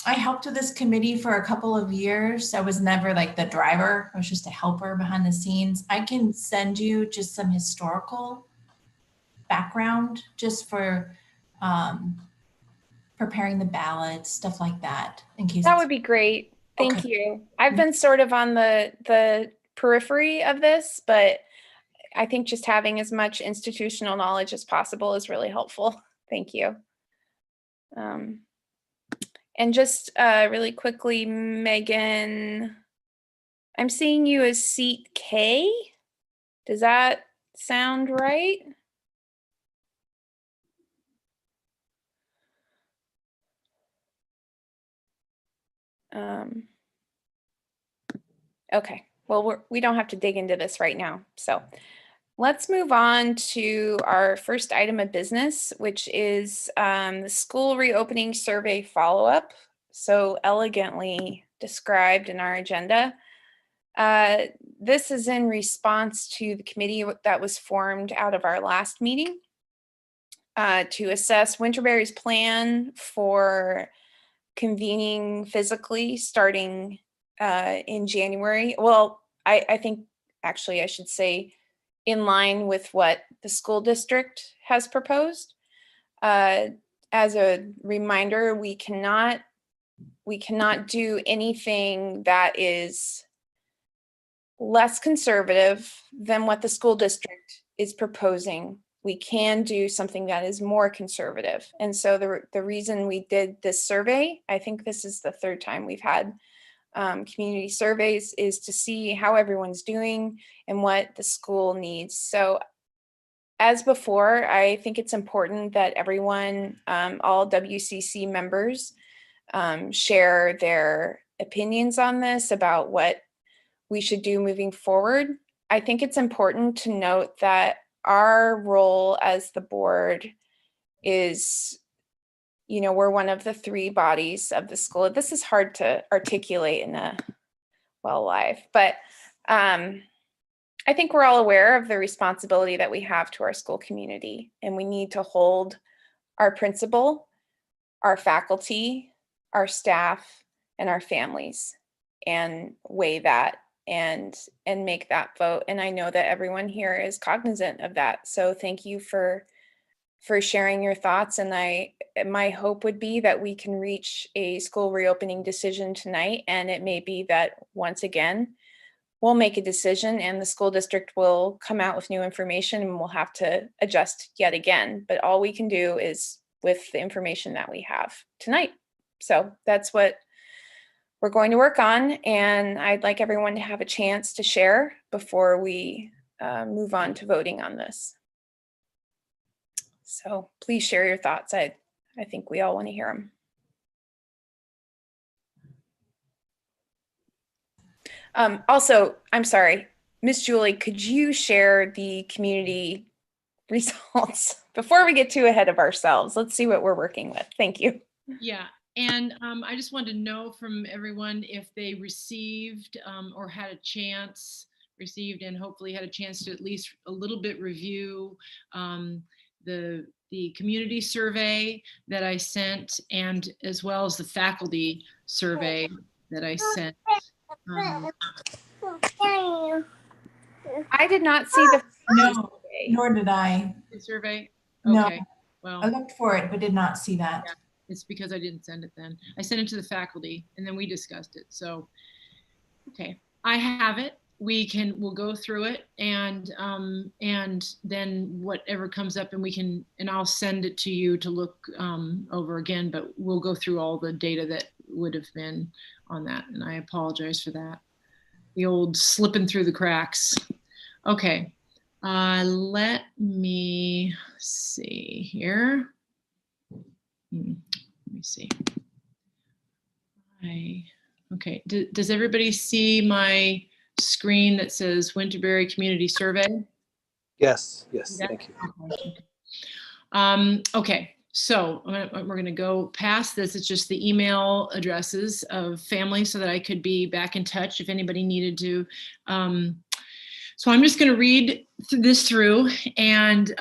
I helped with this committee for a couple of years. I was never like the driver. I was just a helper behind the scenes. I can send you just some historical background just for preparing the ballots, stuff like that, in case. That would be great. Thank you. I've been sort of on the periphery of this, but I think just having as much institutional knowledge as possible is really helpful. Thank you. And just really quickly, Megan, I'm seeing you as seat K. Does that sound right? Okay, well, we don't have to dig into this right now. So let's move on to our first item of business, which is the school reopening survey follow-up, so elegantly described in our agenda. This is in response to the committee that was formed out of our last meeting to assess Winterberry's plan for convening physically starting in January. Well, I think actually I should say in line with what the school district has proposed. As a reminder, we cannot do anything that is less conservative than what the school district is proposing. We can do something that is more conservative. And so the reason we did this survey, I think this is the third time we've had community surveys, is to see how everyone's doing and what the school needs. So as before, I think it's important that everyone, all WCC members, share their opinions on this about what we should do moving forward. I think it's important to note that our role as the board is, we're one of the three bodies of the school. This is hard to articulate in a live, but I think we're all aware of the responsibility that we have to our school community, and we need to hold our principal, our faculty, our staff, and our families and weigh that and make that vote. And I know that everyone here is cognizant of that. So thank you for sharing your thoughts. And my hope would be that we can reach a school reopening decision tonight. And it may be that once again, we'll make a decision and the school district will come out with new information and we'll have to adjust yet again. But all we can do is with the information that we have tonight. So that's what we're going to work on. And I'd like everyone to have a chance to share before we move on to voting on this. So please share your thoughts. I think we all want to hear them. Also, I'm sorry, Miss Julie, could you share the community results before we get too ahead of ourselves? Let's see what we're working with. Thank you. Yeah, and I just wanted to know from everyone if they received or had a chance, received and hopefully had a chance to at least a little bit review the community survey that I sent, and as well as the faculty survey that I sent. I did not see the survey. Nor did I. The survey? Okay. No. Well, I looked for it, but did not see that. Yeah, it's because I didn't send it then. I sent it to the faculty and then we discussed it. So, okay, I have it. we'll go through it, and then whatever comes up, and I'll send it to you to look over again, but we'll go through all the data that would have been on that, and I apologize for that. The old slipping through the cracks. Okay, let me see here. Let me see. Okay, does everybody see my screen that says Winterberry Community Survey? Yes, yes, thank you. Okay, so we're going to go past this. It's just the email addresses of families so that I could be back in touch if anybody needed to. So I'm just going to read this through, and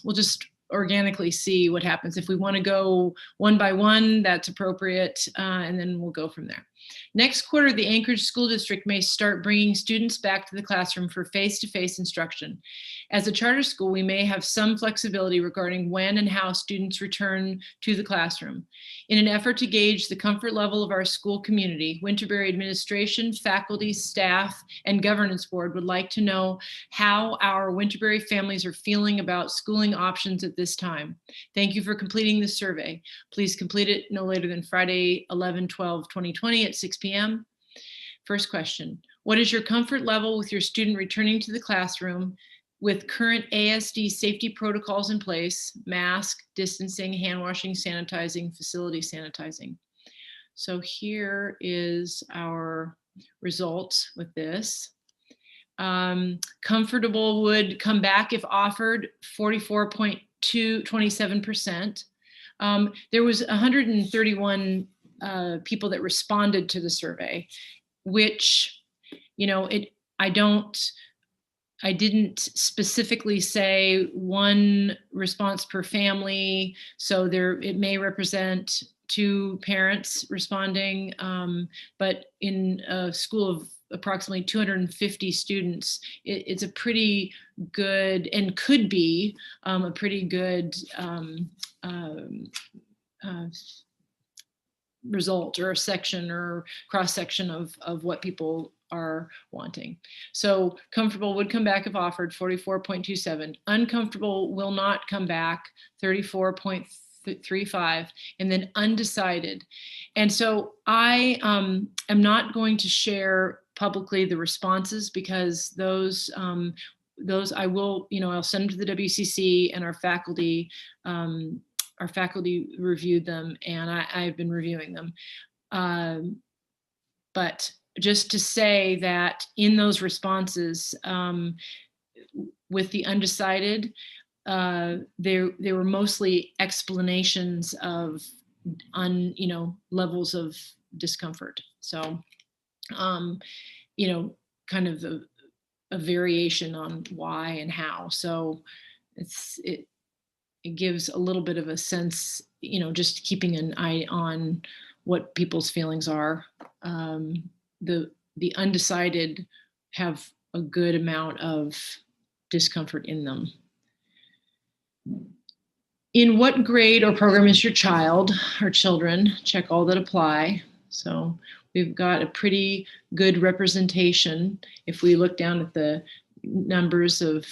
we'll just organically see what happens. If we want to go one by one, that's appropriate, and then we'll go from there. Next quarter, the Anchorage School District may start bringing students back to the classroom for face-to-face instruction. As a charter school, we may have some flexibility regarding when and how students return to the classroom. In an effort to gauge the comfort level of our school community, Winterberry administration, faculty, staff, and governance board would like to know how our Winterberry families are feeling about schooling options at this time. Thank you for completing this survey. Please complete it no later than Friday, 11/12/2020 at 6 p.m. First question, what is your comfort level with your student returning to the classroom with current ASD safety protocols in place, mask, distancing, hand washing, sanitizing, facility sanitizing? So here is our results with this. Comfortable would come back if offered, 44.27%. There was 131 people that responded to the survey, which, you know, I didn't specifically say one response per family, so it may represent 2 parents responding, but in a school of approximately 250 students, it's a pretty good, and could be a pretty good result, or a section or cross section of what people are wanting. So comfortable would come back if offered, 44.27. Uncomfortable will not come back, 34.35, and then undecided. And so I am not going to share publicly the responses, because those I will, I'll send them to the WCC, and our faculty reviewed them, and I've been reviewing them. But just to say that in those responses, with the undecided, there were mostly explanations of levels of discomfort. So, kind of a variation on why and how. So it gives a little bit of a sense, just keeping an eye on what people's feelings are. The undecided have a good amount of discomfort in them. In what grade or program is your child or children? Check all that apply. So we've got a pretty good representation. If we look down at the numbers of,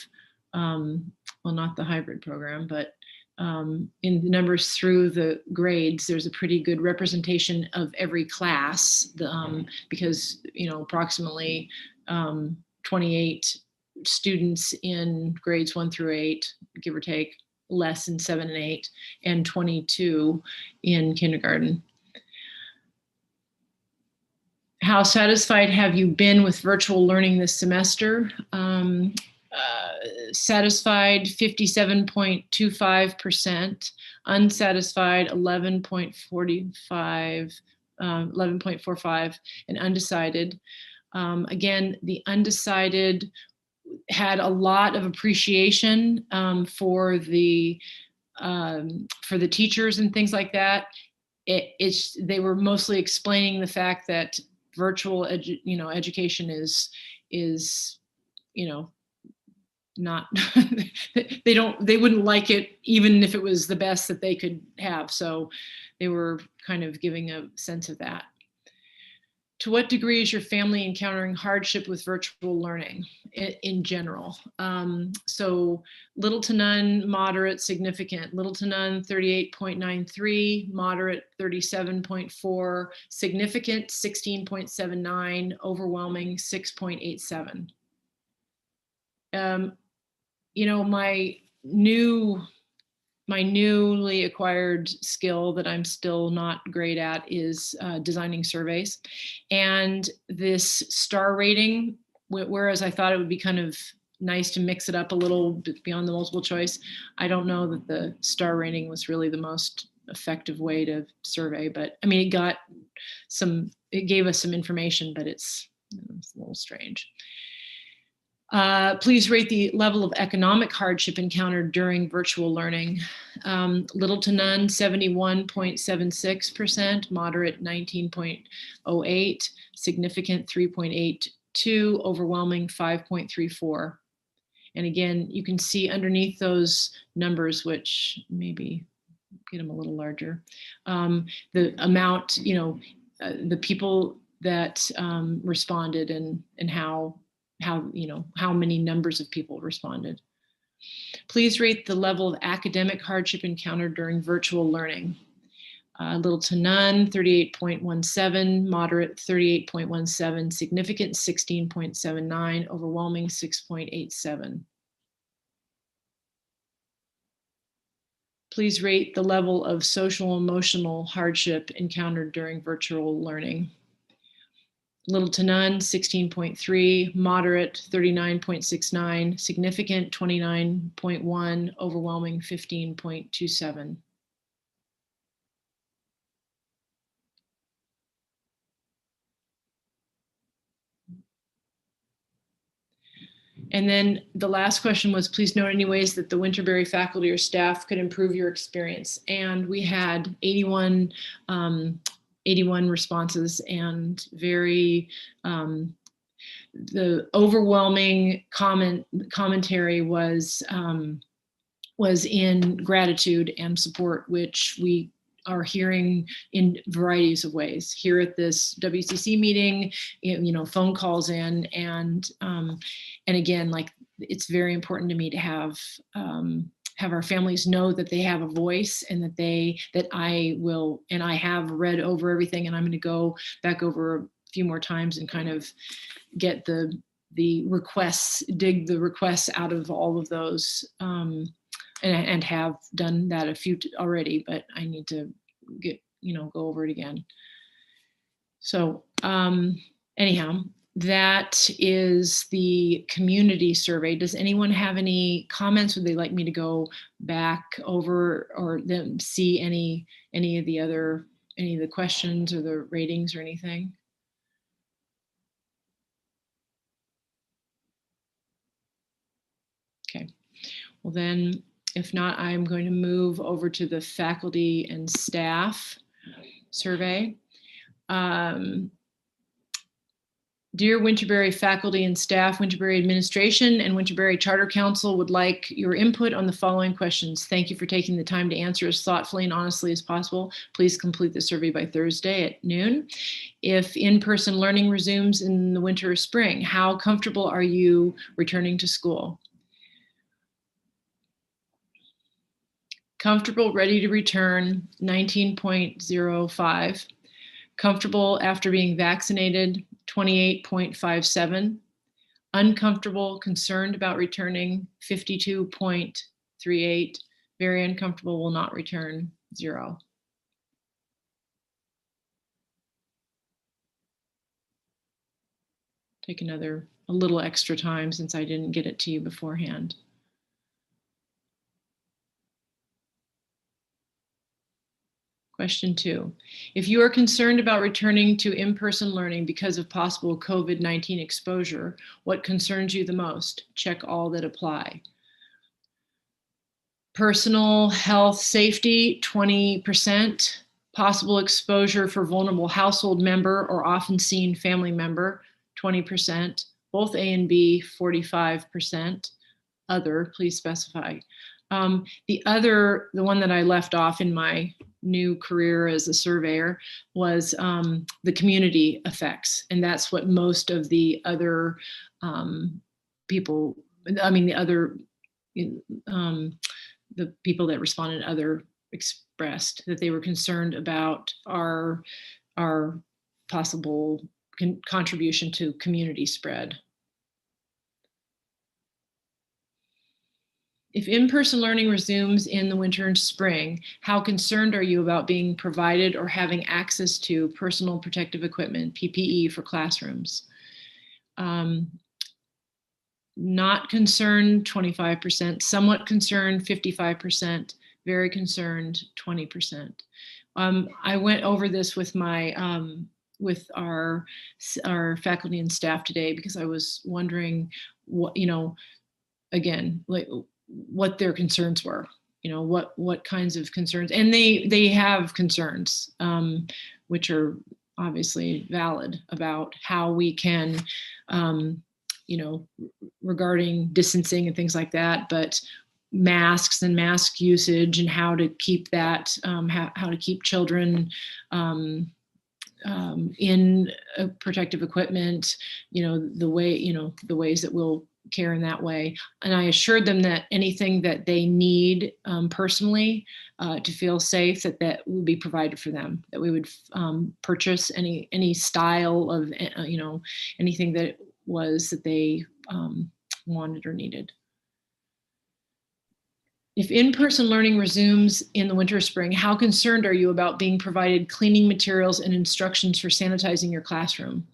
well, not the hybrid program, but in the numbers through the grades, there's a pretty good representation of every class, because, approximately 28 students in grades 1 through 8, give or take, less in 7 and 8, and 22 in kindergarten. How satisfied have you been with virtual learning this semester? Satisfied 57.25%, unsatisfied 11.45, and undecided. Again, the undecided had a lot of appreciation for the teachers and things like that. They were mostly explaining the fact that virtual education is not they wouldn't like it even if it was the best that they could have. So they were kind of giving a sense of that. To what degree is your family encountering hardship with virtual learning in general? So little to none, moderate, significant. Little to none, 38.93, moderate, 37.4, significant, 16.79, overwhelming, 6.87. You know, my newly acquired skill that I'm still not great at is designing surveys. And this star rating, whereas I thought it would be kind of nice to mix it up a little bit beyond the multiple choice, I don't know that the star rating was really the most effective way to survey. But I mean, it gave us some information, but it's a little strange. Please rate the level of economic hardship encountered during virtual learning. Little to none, 71.76%, moderate, 19.08, significant, 3.82, overwhelming, 5.34. And again, you can see underneath those numbers, which maybe get them a little larger, the amount, the people that responded and how many numbers of people responded. Please rate the level of academic hardship encountered during virtual learning. Little to none, 38.17, moderate, 38.17, significant, 16.79, overwhelming, 6.87. Please rate the level of social emotional hardship encountered during virtual learning. Little to none, 16.3, moderate, 39.69, significant, 29.1, overwhelming, 15.27. And then the last question was, please note any ways that the Winterberry faculty or staff could improve your experience. And we had 81 responses, and very, the overwhelming commentary was in gratitude and support, which we are hearing in varieties of ways here at this WCC meeting, phone calls in, and again, like, it's very important to me to have our families know that they have a voice, and that I have read over everything, and I'm going to go back over a few more times and kind of get the requests, dig the requests out of all of those, and have done that a few already, but I need to go over it again. So anyhow, that is the community survey. Does anyone have any comments? Would they like me to go back over or them see any of the questions or the ratings or anything? Okay, well then, if not, I'm going to move over to the faculty and staff survey. Dear Winterberry faculty and staff, Winterberry administration, and Winterberry Charter Council would like your input on the following questions. Thank you for taking the time to answer as thoughtfully and honestly as possible. Please complete the survey by Thursday at noon. If in-person learning resumes in the winter or spring, how comfortable are you returning to school? Comfortable, ready to return, 19.05. Comfortable after being vaccinated, 28.57. Uncomfortable, concerned about returning, 52.38. Very uncomfortable, will not return, 0. Take a little extra time since I didn't get it to you beforehand. Question 2, if you are concerned about returning to in-person learning because of possible COVID-19 exposure, what concerns you the most? Check all that apply. Personal health safety, 20%. Possible exposure for vulnerable household member or often seen family member, 20%. Both A and B, 45%. Other, please specify. The one that I left off in my new career as a surveyor was the community effects. And that's what most of the other people, the people that responded expressed that they were concerned about our possible contribution to community spread. If in-person learning resumes in the winter and spring, how concerned are you about being provided or having access to personal protective equipment, PPE, for classrooms? Not concerned, 25%, somewhat concerned, 55%, very concerned, 20%. I went over this with my with our faculty and staff today, because I was wondering what, again, like what their concerns were, what kinds of concerns, and they have concerns, which are obviously valid, about how we can, regarding distancing and things like that, but masks and mask usage and how to keep that, how to keep children in protective equipment, the ways that we'll care in that way. And I assured them that anything that they need personally to feel safe, that would be provided for them, that we would purchase any style of, anything that was that they wanted or needed. If in-person learning resumes in the winter or spring, how concerned are you about being provided cleaning materials and instructions for sanitizing your classroom?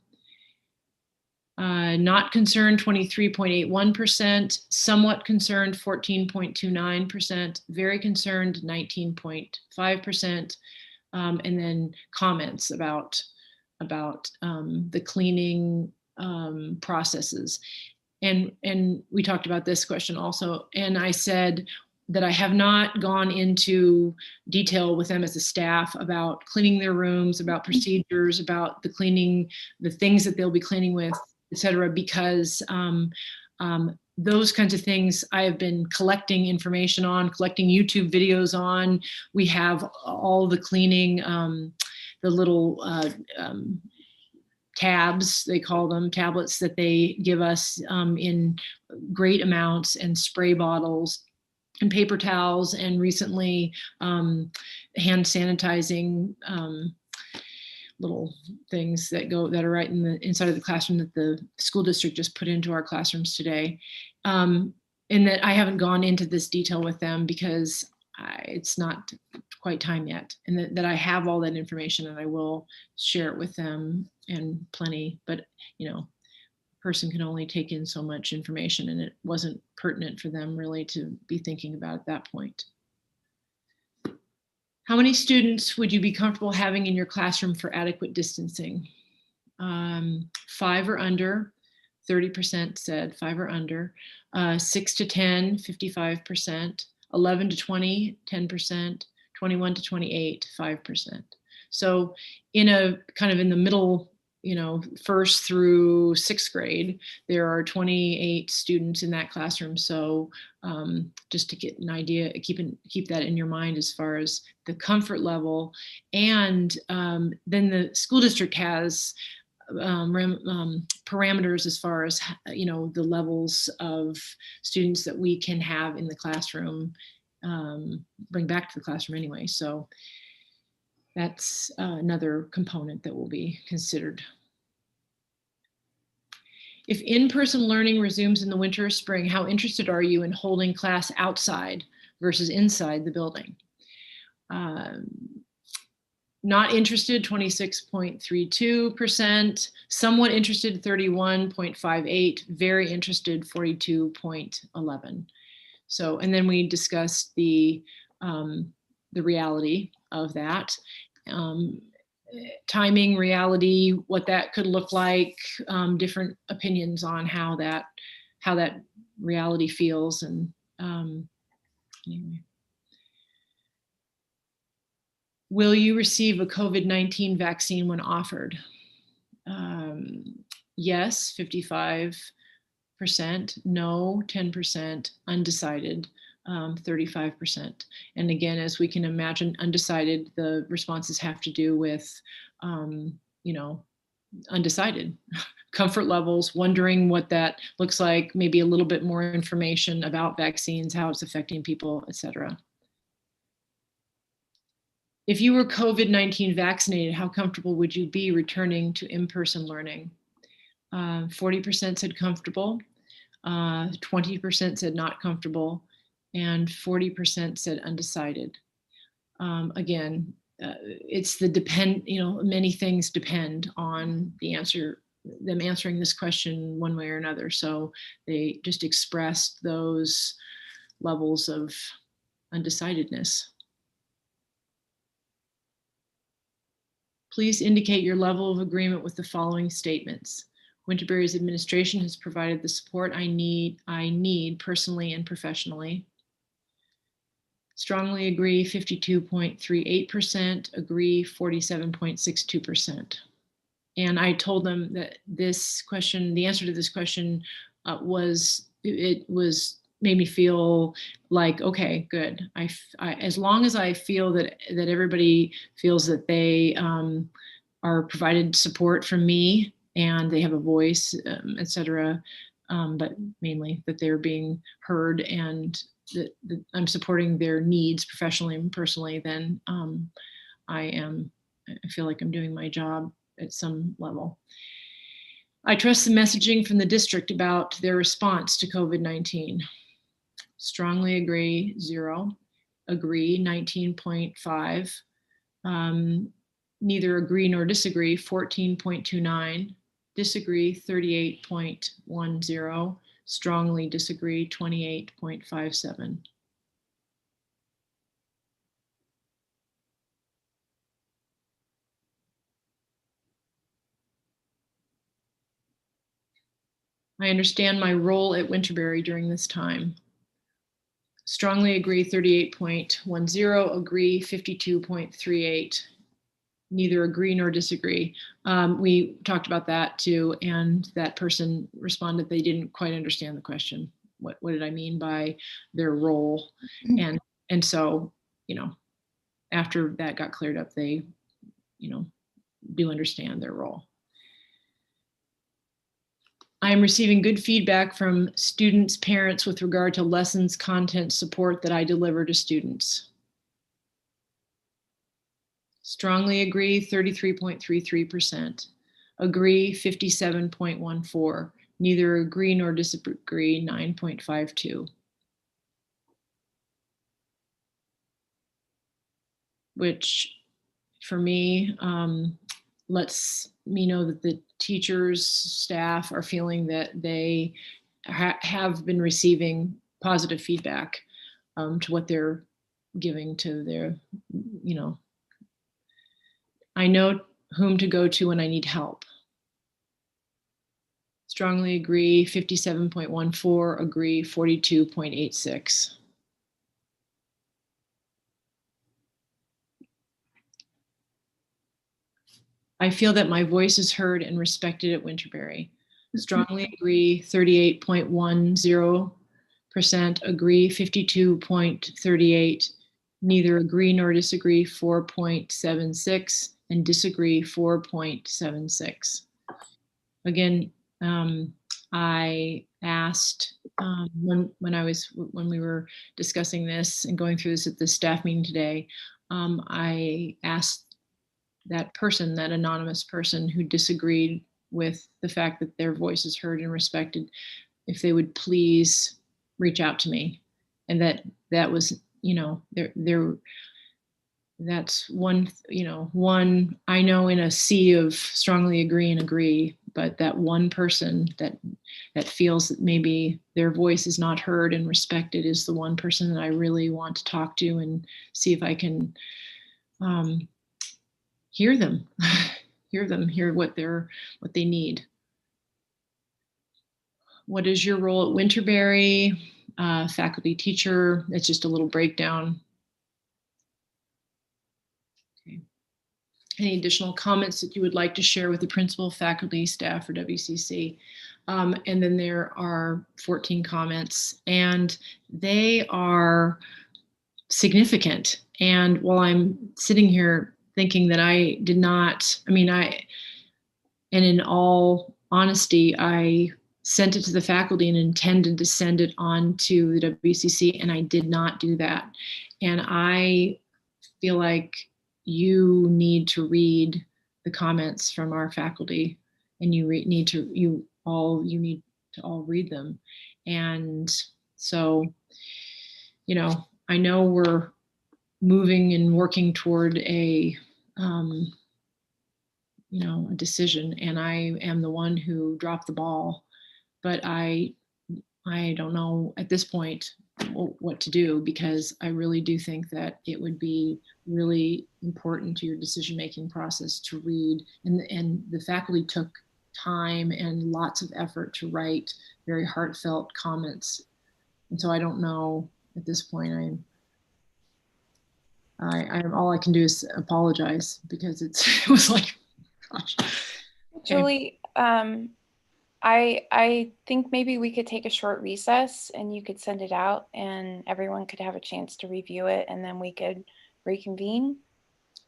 Not concerned, 23.81%, somewhat concerned, 14.29%, very concerned, 19.5%, and then comments about the cleaning processes. And we talked about this question also, and I said that I have not gone into detail with them as a staff about cleaning their rooms, about procedures, about the cleaning, the things that they'll be cleaning with, et cetera, because those kinds of things I have been collecting information on, collecting YouTube videos on. We have all the cleaning, the little tabs, they call them, tablets that they give us in great amounts, and spray bottles and paper towels, and recently hand sanitizing little things that are right in the inside of the classroom that the school district just put into our classrooms today. And that I haven't gone into this detail with them because it's not quite time yet, and that I have all that information and I will share it with them, and plenty, but person can only take in so much information, and it wasn't pertinent for them really to be thinking about at that point. How many students would you be comfortable having in your classroom for adequate distancing? 5 or under, 30% said 5 or under. 6 to 10, 55%. 11 to 20, 10%. 21 to 28, 5%. So in a kind of in the middle, first through 6th grade, there are 28 students in that classroom. So just to get an idea, keep that in your mind as far as the comfort level. And then the school district has parameters as far as, the levels of students that we can have in the classroom, bring back to the classroom anyway. So that's another component that will be considered. If in-person learning resumes in the winter or spring, how interested are you in holding class outside versus inside the building? Not interested, 26.32%, somewhat interested, 31.58%, very interested, 42.11%. So, and then we discussed the reality of that. Timing, reality, what that could look like, different opinions on how that reality feels. And anyway. Will you receive a COVID-19 vaccine when offered? Yes, 55%, no, 10%, undecided, 35%. And again, as we can imagine, undecided, the responses have to do with, you know, undecided comfort levels, wondering what that looks like, maybe a little bit more information about vaccines, how it's affecting people, etc. If you were COVID-19 vaccinated, how comfortable would you be returning to in-person learning? 40% said comfortable, 20% said not comfortable, and 40% said undecided. Again, it's the many things depend on the answer, them answering this question one way or another. So they just expressed those levels of undecidedness. Please indicate your level of agreement with the following statements. Winterberry's administration has provided the support I need personally and professionally. Strongly agree 52.38%, agree 47.62%. And I told them that this question, the answer to this question made me feel like, okay, good. As long as I feel that everybody feels that they are provided support from me and they have a voice, etc., but mainly that they're being heard and that I'm supporting their needs professionally and personally, then I feel like I'm doing my job at some level. I trust the messaging from the district about their response to COVID-19. Strongly agree, 0. Agree, 19.5. Neither agree nor disagree, 14.29. Disagree, 38.10. Strongly disagree, 28.57. I understand my role at Winterberry during this time. Strongly agree, 38.10. Agree, 52.38. Neither agree nor disagree. We talked about that too, and that person responded they didn't quite understand the question. What did I mean by their role? And so, you know, after that got cleared up, they, you know, do understand their role. I am receiving good feedback from students, parents with regard to lessons, content, support that I deliver to students. Strongly agree, 33.33%. Agree, 57.14. Neither agree nor disagree, 9.52. Which for me lets me know that the teachers, staff are feeling that they have been receiving positive feedback to what they're giving to their, you know, I know whom to go to when I need help. Strongly agree, 57.14, agree, 42.86. I feel that my voice is heard and respected at Winterberry. Strongly agree, 38.10%, agree, 52.38, neither agree nor disagree, 4.76, and disagree, 4.76. Again, I asked when we were discussing this and going through this at the staff meeting today, I asked that person, that anonymous person who disagreed with the fact that their voice is heard and respected, if they would please reach out to me. And that was, you know, that's one, you know, one, I know in a sea of strongly agree and agree, but that one person that feels that maybe their voice is not heard and respected is the one person that I really want to talk to and see if I can hear them, hear what they need. What is your role at Winterberry? Faculty teacher. It's just a little breakdown. Okay. any additional comments that you would like to share with the principal, faculty, staff, or WCC. And then there are 14 comments, and they are significant. And while I'm sitting here thinking that I did not, I mean, and in all honesty, I sent it to the faculty and intended to send it on to the WCC, and I did not do that. And I feel like you need to read the comments from our faculty, and you need to all read them. And so, you know, I know we're moving and working toward a you know, a decision, and I am the one who dropped the ball, but I don't know at this point what to do, because I really do think that it would be really important to your decision-making process to read, and the faculty took time and lots of effort to write very heartfelt comments. And so I don't know at this point. I all I can do is apologize, because it was like, gosh. Julie, I think maybe we could take a short recess and you could send it out and everyone could have a chance to review it, and then we could reconvene.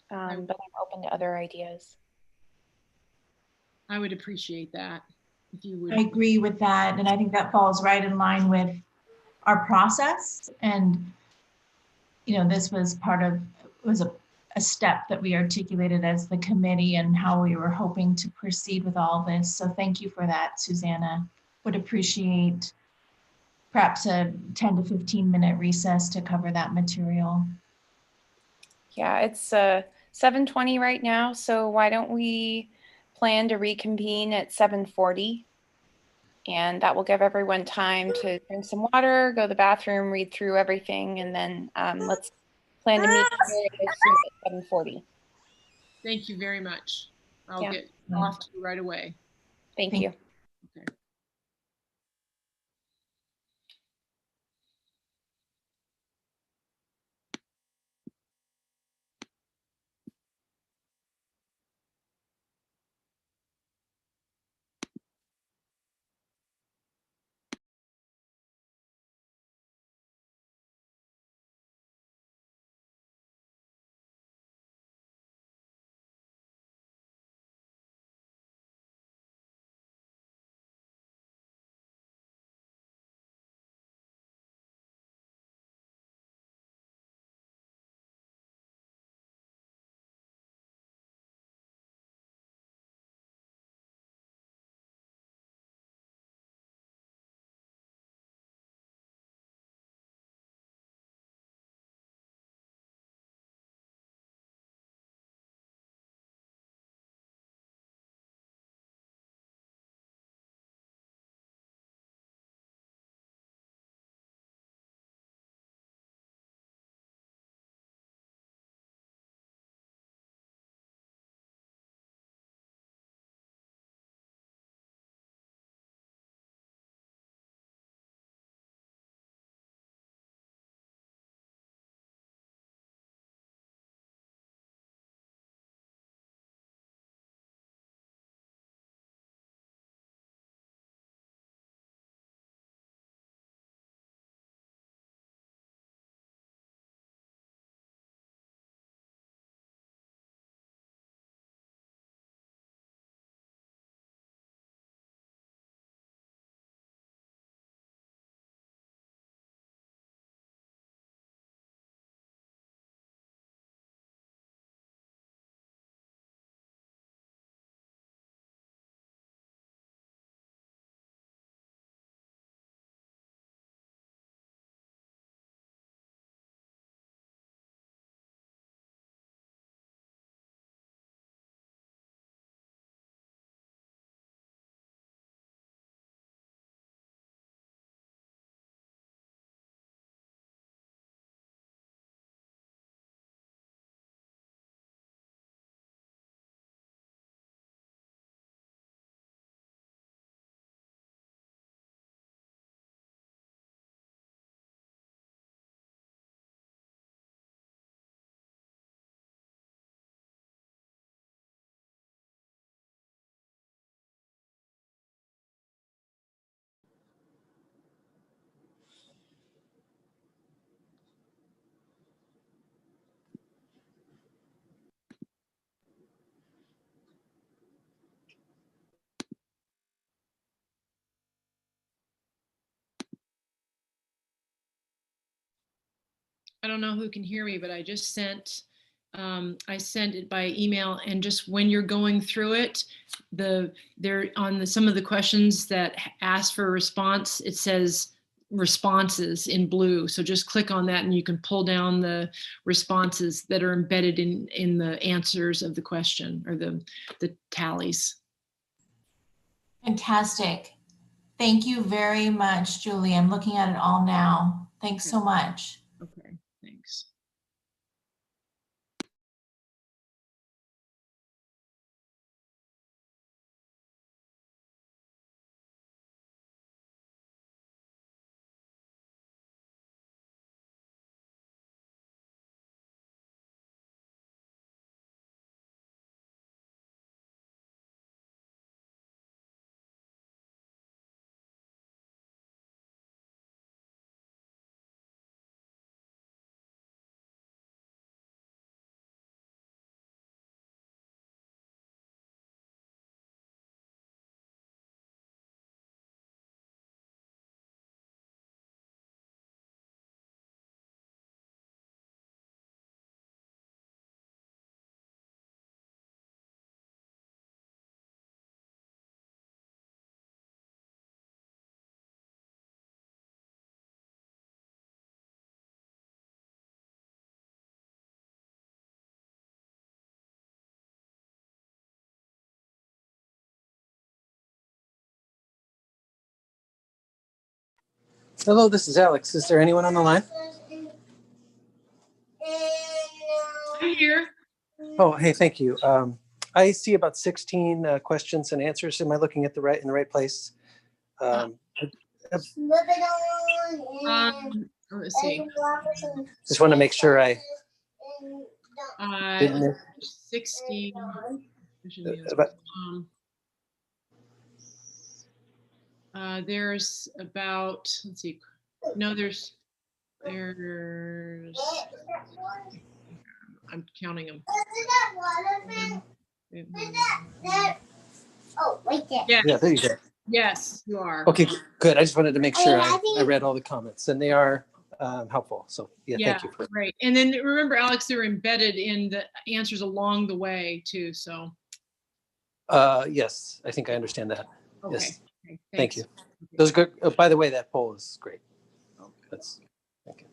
But I'm open to other ideas. I would appreciate that if you would. I agree with that. And I think that falls right in line with our process. And, you know, this was a step that we articulated as the committee and how we were hoping to proceed with all this. So thank you for that, Susanna. Would appreciate perhaps a 10 to 15 minute recess to cover that material. Yeah, it's 7:20 right now, so why don't we plan to reconvene at 7:40? And that will give everyone time to drink some water, go to the bathroom, read through everything, and then let's plan to meet here at 7:40. Thank you very much. I'll Yeah. get off to you right away. Thank you. Okay. don't know who can hear me, but I just sent, I sent it by email, and just when you're going through it, there on some of the questions that ask for a response, it says responses in blue. So just click on that and you can pull down the responses that are embedded in the answers of the question, or the tallies. Fantastic. Thank you very much, Julie. I'm looking at it all now. Thanks so much. Okay, thanks. Hello, this is Alex. Is there anyone on the line? I'm here. Oh, hey, thank you. I see about 16 questions and answers. Am I looking at in the right place? Let's see. Just want to make sure I 16. There's about, let's see. No, there's, I'm counting them. Oh, right there. Yeah, there you go. Yes, you are. Okay, good. I just wanted to make sure I read all the comments, and they are helpful. So yeah, thank you. Right. And then remember, Alex, they're embedded in the answers along the way too. So. Yes, I think I understand that. Okay. Yes. Okay, thank you. Okay. Those good. Oh, by the way, that poll is great. That's. Thank you.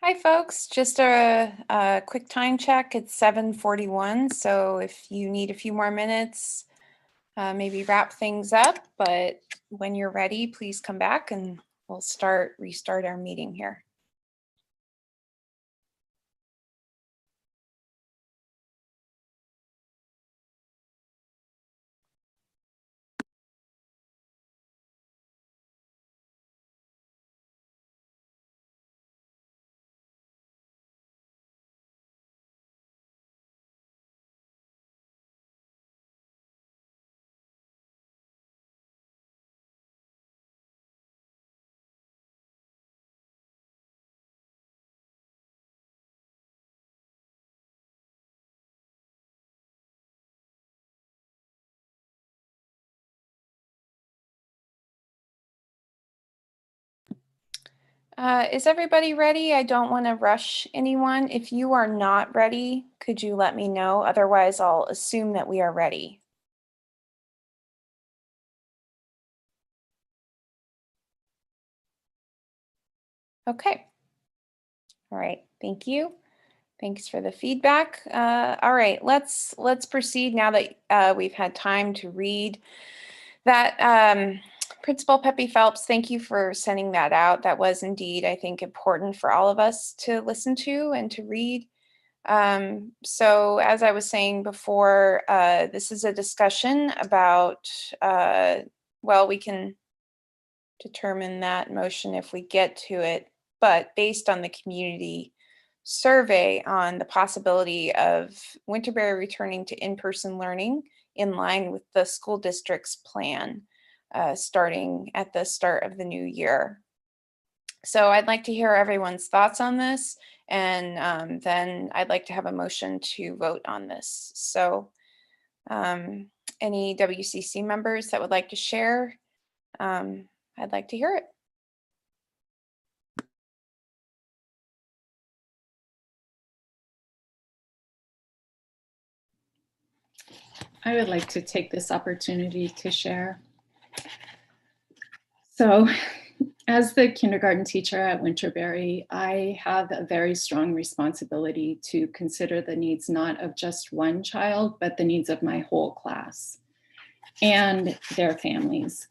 Hi, folks. Just a quick time check. It's 7:41. So if you need a few more minutes, maybe wrap things up. But when you're ready, please come back and we'll restart our meeting here. Is everybody ready? I don't want to rush anyone. If you are not ready, could you let me know? Otherwise, I'll assume that we are ready. Okay. All right. Thank you. Thanks for the feedback. All right, let's proceed now that we've had time to read that. Principal Pepe Phelps, thank you for sending that out. That was indeed, I think, important for all of us to listen to and to read. So as I was saying before, this is a discussion about, well, we can determine that motion if we get to it, but based on the community survey on the possibility of Winterberry returning to in-person learning in line with the school district's plan, starting at the start of the new year. So I'd like to hear everyone's thoughts on this, and then I'd like to have a motion to vote on this. So any WCC members that would like to share, I'd like to hear it. I would like to take this opportunity to share. So, as the kindergarten teacher at Winterberry, I have a very strong responsibility to consider the needs not of just one child, but the needs of my whole class and their families.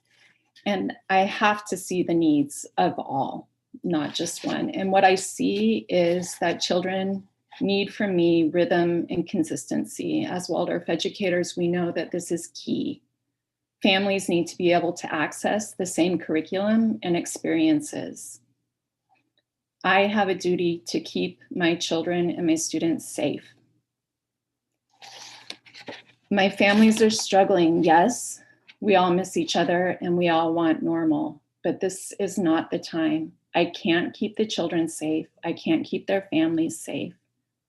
And I have to see the needs of all, not just one. And what I see is that children need from me rhythm and consistency. As Waldorf educators, we know that this is key. Families need to be able to access the same curriculum and experiences. I have a duty to keep my children and my students safe. My families are struggling, yes. We all miss each other and we all want normal, but this is not the time. I can't keep the children safe. I can't keep their families safe.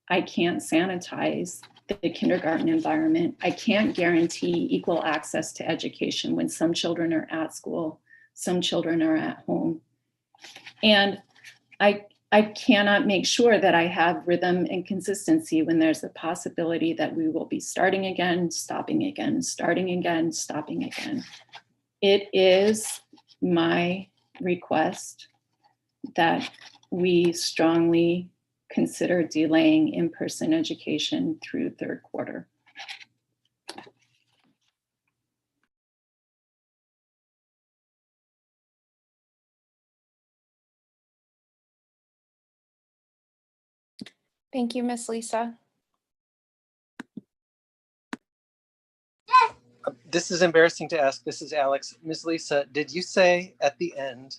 I can't sanitize the kindergarten environment. I can't guarantee equal access to education when some children are at school, some children are at home. And I cannot make sure that I have rhythm and consistency when there's a possibility that we will be starting again, stopping again, starting again, stopping again. It is my request that we strongly consider delaying in-person education through third quarter. Thank you, Miss Lisa. This is embarrassing to ask. This is Alex. Ms. Lisa, did you say at the end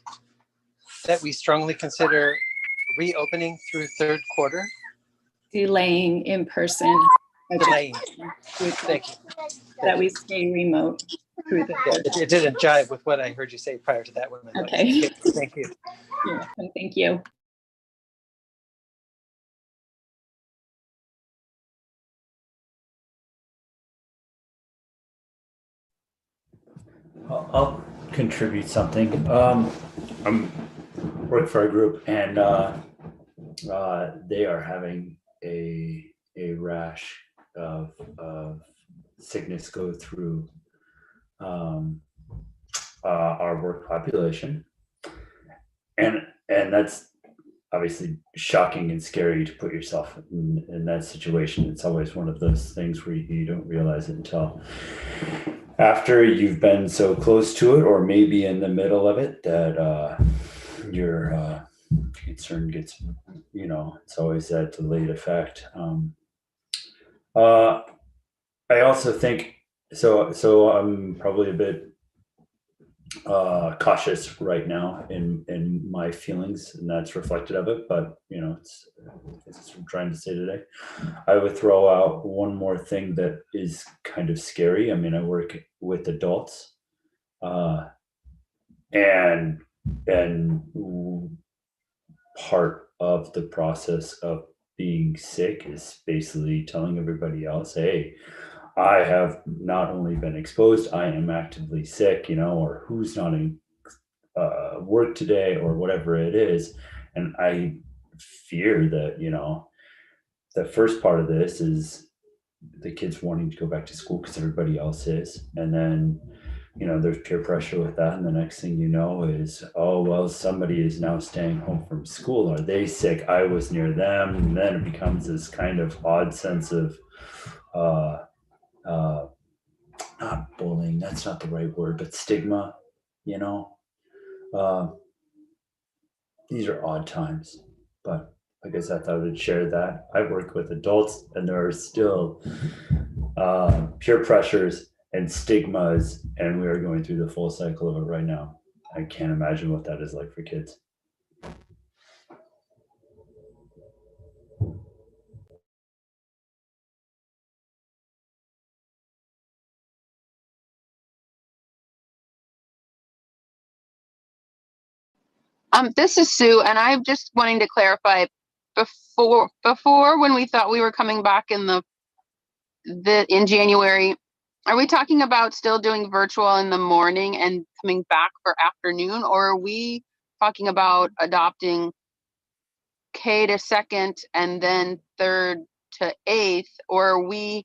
that we strongly consider reopening through third quarter? Delaying in-person Delaying. education. Thank you. That we stay remote through the Yeah, it didn't jive with what I heard you say prior to that one. Okay. Thank you. You're welcome. Thank you. I'll contribute something. I'm work for a group, and they are having a rash of sickness go through our work population, and that's obviously shocking and scary to put yourself in that situation. It's always one of those things where you don't realize it until after you've been so close to it, or maybe in the middle of it, that your concern gets, it's always that delayed effect. I also think so I'm probably a bit cautious right now in my feelings, and that's reflected of it, but it's what I'm trying to say today. I would throw out one more thing that is kind of scary. I mean, I work with adults, and part of the process of being sick is basically telling everybody else, hey, I have not only been exposed, I am actively sick, or who's not in work today, or whatever it is. And I fear that, the first part of this is the kids wanting to go back to school because everybody else is. And then, there's peer pressure with that. And the next thing you know is, oh, well, somebody is now staying home from school. Are they sick? I was near them. And then it becomes this kind of odd sense of, not bullying, that's not the right word, but stigma, these are odd times. But I guess I thought I would share that. I work with adults, and there are still peer pressures and stigmas, and we are going through the full cycle of it right now. I can't imagine what that is like for kids. This is Sue, and I'm just wanting to clarify, before when we thought we were coming back in January, are we talking about still doing virtual in the morning and coming back for afternoon, or are we talking about adopting K to second and then third to eighth, or are we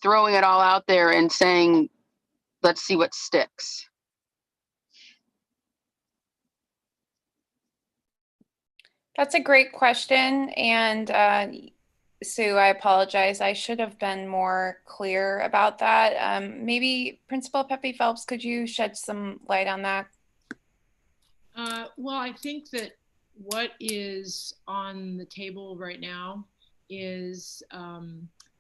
throwing it all out there and saying, let's see what sticks? That's a great question. And Sue, I apologize. I should have been more clear about that. Maybe Principal Pepe Phelps, could you shed some light on that? Well, I think that what is on the table right now is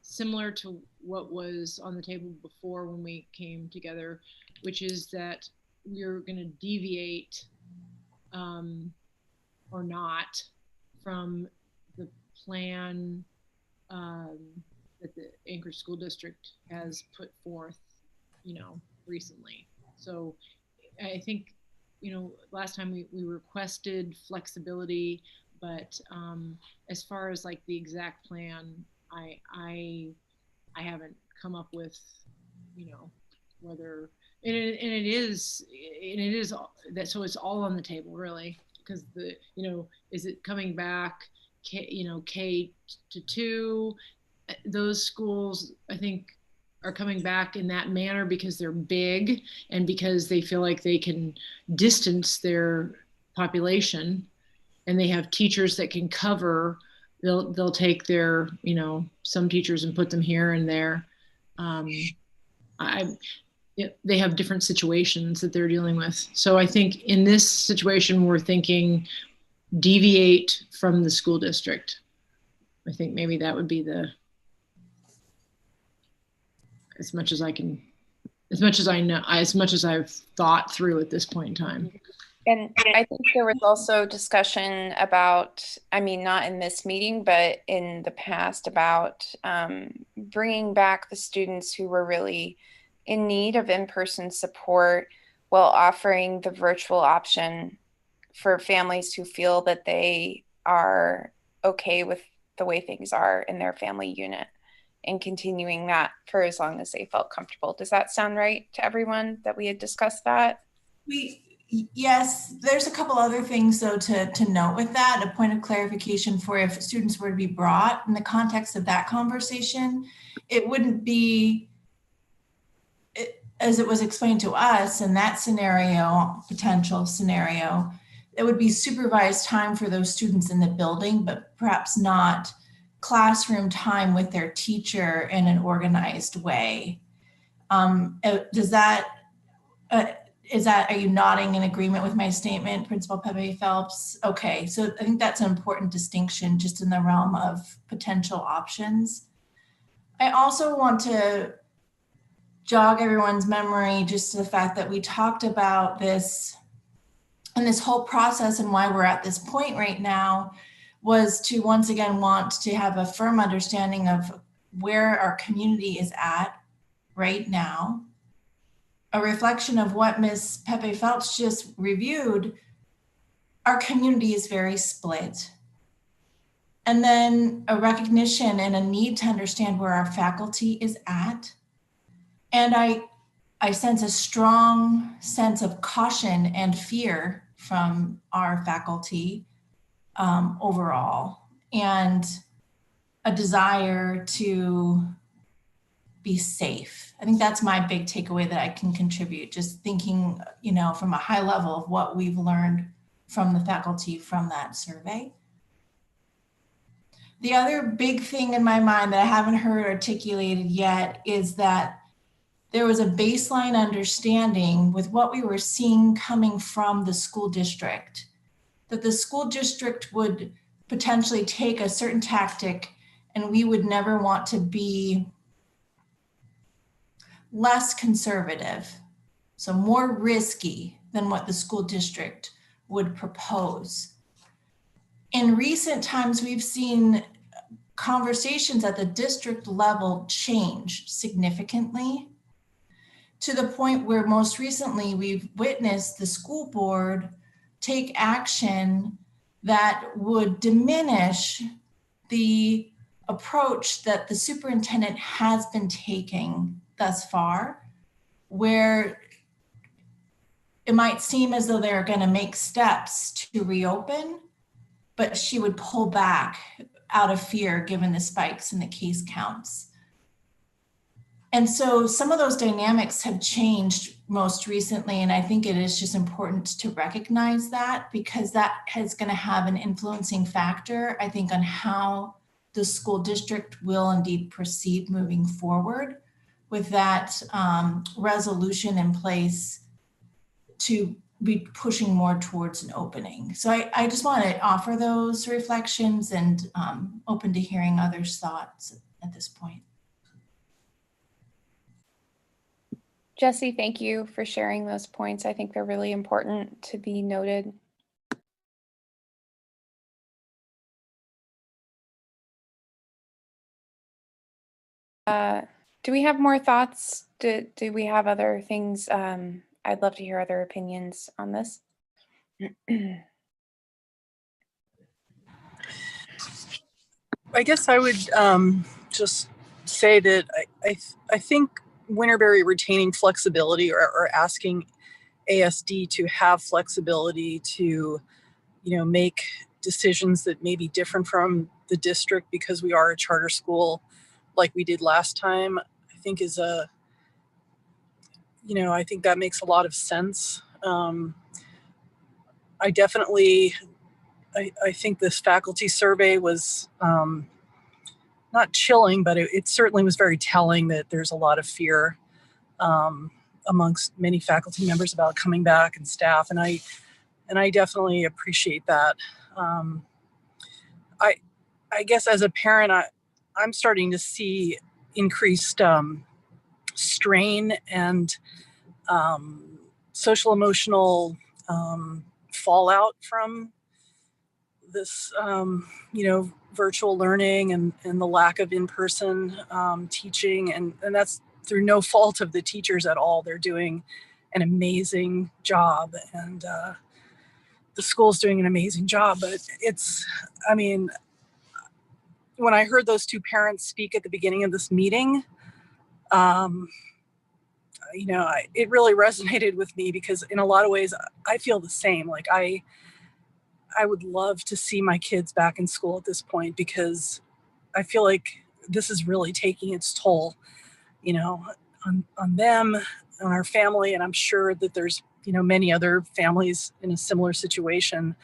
similar to what was on the table before when we came together, which is that we're going to deviate or not from the plan that the Anchorage School District has put forth, recently. So I think, last time we requested flexibility, but as far as like the exact plan, I haven't come up with, whether it is that, so it's all on the table really, because is it coming back K to 2? Those schools I think are coming back in that manner because they're big and because they feel like they can distance their population, and they have teachers that can cover. They'll take their some teachers and put them here and there. They have different situations that they're dealing with. So I think in this situation, we're thinking deviate from the school district. I think maybe that would be as much as I've thought through at this point in time. And I think there was also discussion about, not in this meeting, but in the past, about bringing back the students who were really in need of in-person support while offering the virtual option for families who feel that they are okay with the way things are in their family unit, and continuing that for as long as they felt comfortable. Does that sound right to everyone that we had discussed that? Yes, there's a couple other things though to note with that. A point of clarification for if students were to be brought in the context of that conversation, it wouldn't be, as it was explained to us in that scenario, potential scenario, it would be supervised time for those students in the building, but perhaps not classroom time with their teacher in an organized way. Does that, are you nodding in agreement with my statement, Principal Pepe Phelps? Okay, so I think that's an important distinction just in the realm of potential options. I also want to jog everyone's memory just to the fact that we talked about this and this whole process, and why we're at this point right now was to once again want to have a firm understanding of where our community is at right now, a reflection of what Ms. Pepe Phelps just reviewed. Our community is very split. And then a recognition and a need to understand where our faculty is at. And I sense a strong sense of caution and fear from our faculty overall, and a desire to be safe. I think that's my big takeaway that I can contribute, just thinking, you know, from a high level of what we've learned from the faculty from that survey. The other big thing in my mind that I haven't heard articulated yet is that there was a baseline understanding with what we were seeing coming from the school district, that the school district would potentially take a certain tactic and we would never want to be less conservative, so more risky than what the school district would propose. In recent times, we've seen conversations at the district level change significantly, to the point where most recently we've witnessed the school board take action that would diminish the approach that the superintendent has been taking thus far, where it might seem as though they're going to make steps to reopen, but she would pull back out of fear given the spikes in the case counts. And so some of those dynamics have changed most recently, and I think it is just important to recognize that, because that is going to have an influencing factor, I think, on how the school district will indeed proceed moving forward with that resolution in place to be pushing more towards an opening. So I just want to offer those reflections, and open to hearing others' thoughts at this point. Jesse, thank you for sharing those points. I think they're really important to be noted. Do we have more thoughts? Do we have other things? I'd love to hear other opinions on this. I guess I would just say that I think Winterberry retaining flexibility, or asking ASD to have flexibility to, you know, make decisions that may be different from the district because we are a charter school like we did last time, I think is a, you know, I think that makes a lot of sense. I definitely, I think this faculty survey was not chilling, but it certainly was very telling that there's a lot of fear amongst many faculty members about coming back, and staff, and I definitely appreciate that. I guess as a parent, I'm starting to see increased strain and social emotional fallout from this, you know, virtual learning and the lack of in-person teaching. And that's through no fault of the teachers at all. They're doing an amazing job, and the school's doing an amazing job. But it's, I mean, when I heard those two parents speak at the beginning of this meeting, you know, it really resonated with me, because in a lot of ways I feel the same. Like I would love to see my kids back in school at this point, because I feel like this is really taking its toll, you know, on them, on our family. And I'm sure that there's many other families in a similar situation.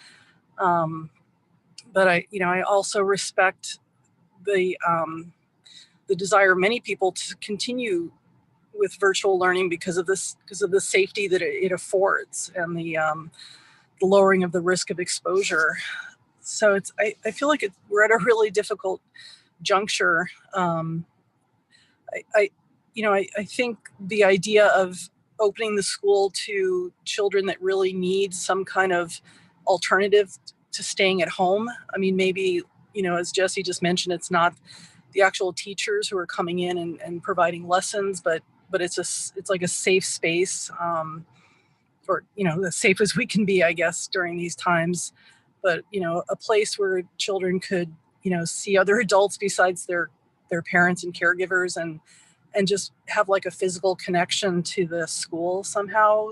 But I also respect the desire of many people to continue with virtual learning because of the safety that it affords and the lowering of the risk of exposure. So I feel like we're at a really difficult juncture. I think the idea of opening the school to children that really need some kind of alternative to staying at home. I mean, maybe, as Jesse just mentioned, it's not the actual teachers who are coming in and providing lessons, but it's like a safe space, or, as safe as we can be, I guess, during these times. But, a place where children could, see other adults besides their parents and caregivers, and just have like a physical connection to the school somehow.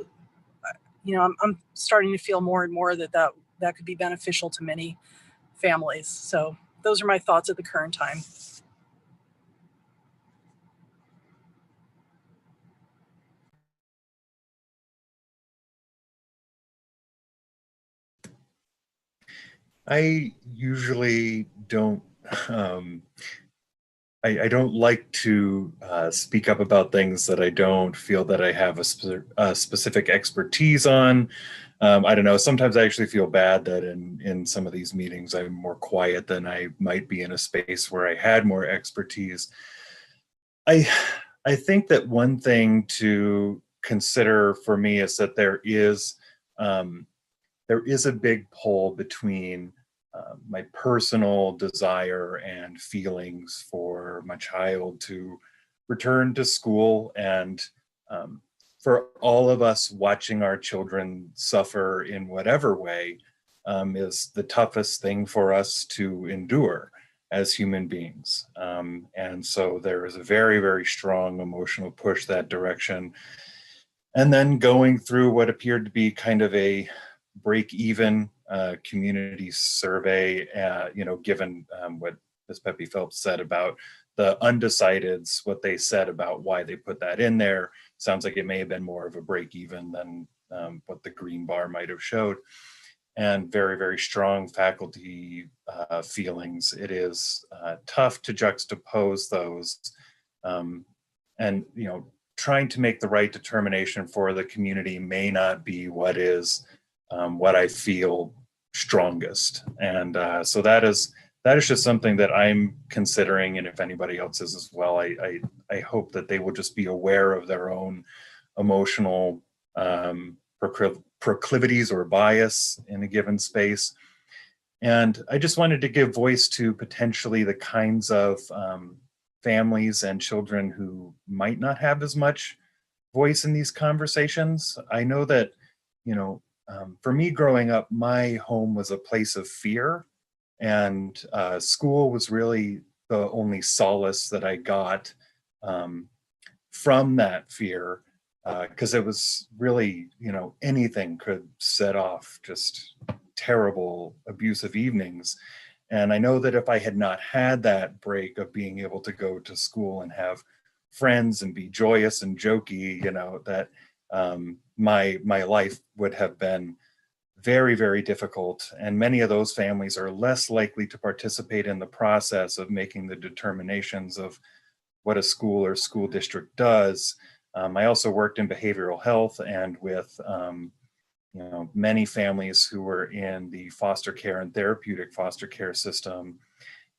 I'm starting to feel more and more that could be beneficial to many families. So those are my thoughts at the current time. I usually don't. I don't like to speak up about things that I don't feel that I have a specific expertise on. I don't know. Sometimes I actually feel bad that in some of these meetings I'm more quiet than I might be in a space where I had more expertise. I think that one thing to consider for me is that there is a big pull between my personal desire and feelings for my child to return to school, and for all of us watching our children suffer in whatever way is the toughest thing for us to endure as human beings. And so there is a very, very strong emotional push that direction. And then going through what appeared to be kind of a break-even community survey, given what Ms. Pepe Phelps said about the undecideds, what they said about why they put that in there, sounds like it may have been more of a break-even than what the green bar might have showed. And very, very strong faculty feelings. It is tough to juxtapose those, and trying to make the right determination for the community may not be what is what I feel strongest. And so that is just something that I'm considering, and if anybody else is as well, I hope that they will just be aware of their own emotional proclivities or bias in a given space. And I just wanted to give voice to potentially the kinds of families and children who might not have as much voice in these conversations. I know that, for me growing up, my home was a place of fear, and school was really the only solace that I got from that fear, because it was really, anything could set off just terrible abusive evenings. And I know that if I had not had that break of being able to go to school and have friends and be joyous and jokey, that my life would have been very, very difficult. And many of those families are less likely to participate in the process of making the determinations of what a school or school district does. I also worked in behavioral health and with many families who were in the foster care and therapeutic foster care system.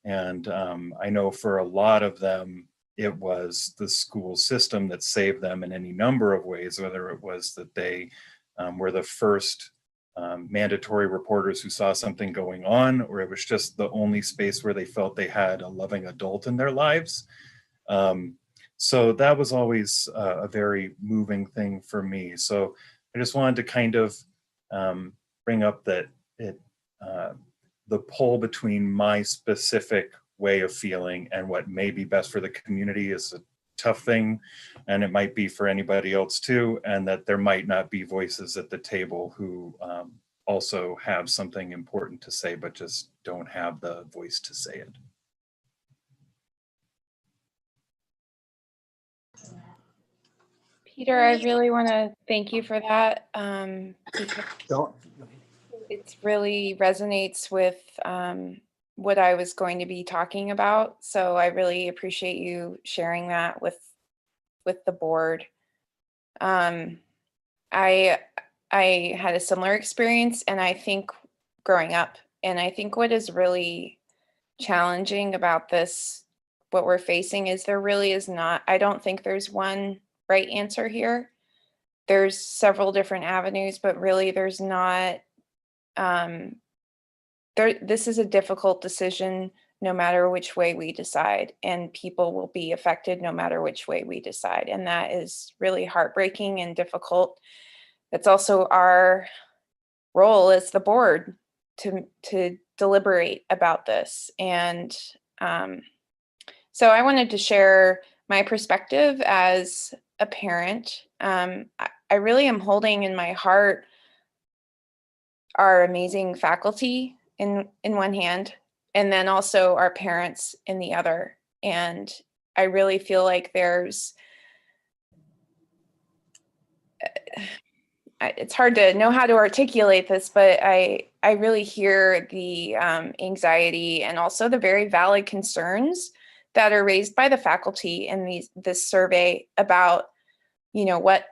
And I know for a lot of them, it was the school system that saved them in any number of ways, whether it was that they were the first mandatory reporters who saw something going on, or it was just the only space where they felt they had a loving adult in their lives. So that was always a very moving thing for me. So I just wanted to kind of bring up that the pull between my specific way of feeling and what may be best for the community is a tough thing, and it might be for anybody else too, and that there might not be voices at the table who also have something important to say, but just don't have the voice to say it. Peter, I really want to thank you for that. Because it really resonates with what I was going to be talking about. So I really appreciate you sharing that with the board. I had a similar experience, and I think growing up, and I think what is really challenging about this, what we're facing, is there really is not, I don't think there's one right answer here. There's several different avenues, but really there's not, this is a difficult decision no matter which way we decide, and people will be affected no matter which way we decide. And that is really heartbreaking and difficult. That's also our role as the board to deliberate about this. And so I wanted to share my perspective as a parent. I really am holding in my heart our amazing faculty in one hand, and then also our parents in the other. And I really feel like there's, it's hard to know how to articulate this, but I really hear the anxiety and also the very valid concerns that are raised by the faculty in this survey about, you know, what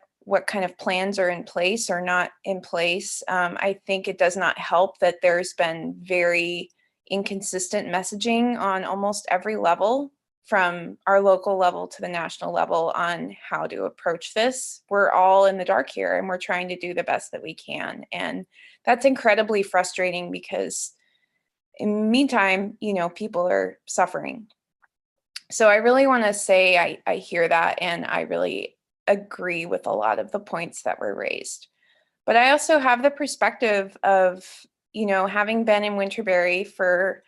kind of plans are in place or not in place. I think it does not help that there's been very inconsistent messaging on almost every level, from our local level to the national level, on how to approach this. We're all in the dark here, and we're trying to do the best that we can. And that's incredibly frustrating because in the meantime, you know, people are suffering. So I really want to say I hear that, and I really agree with a lot of the points that were raised. But I also have the perspective of, you know, having been in Winterberry for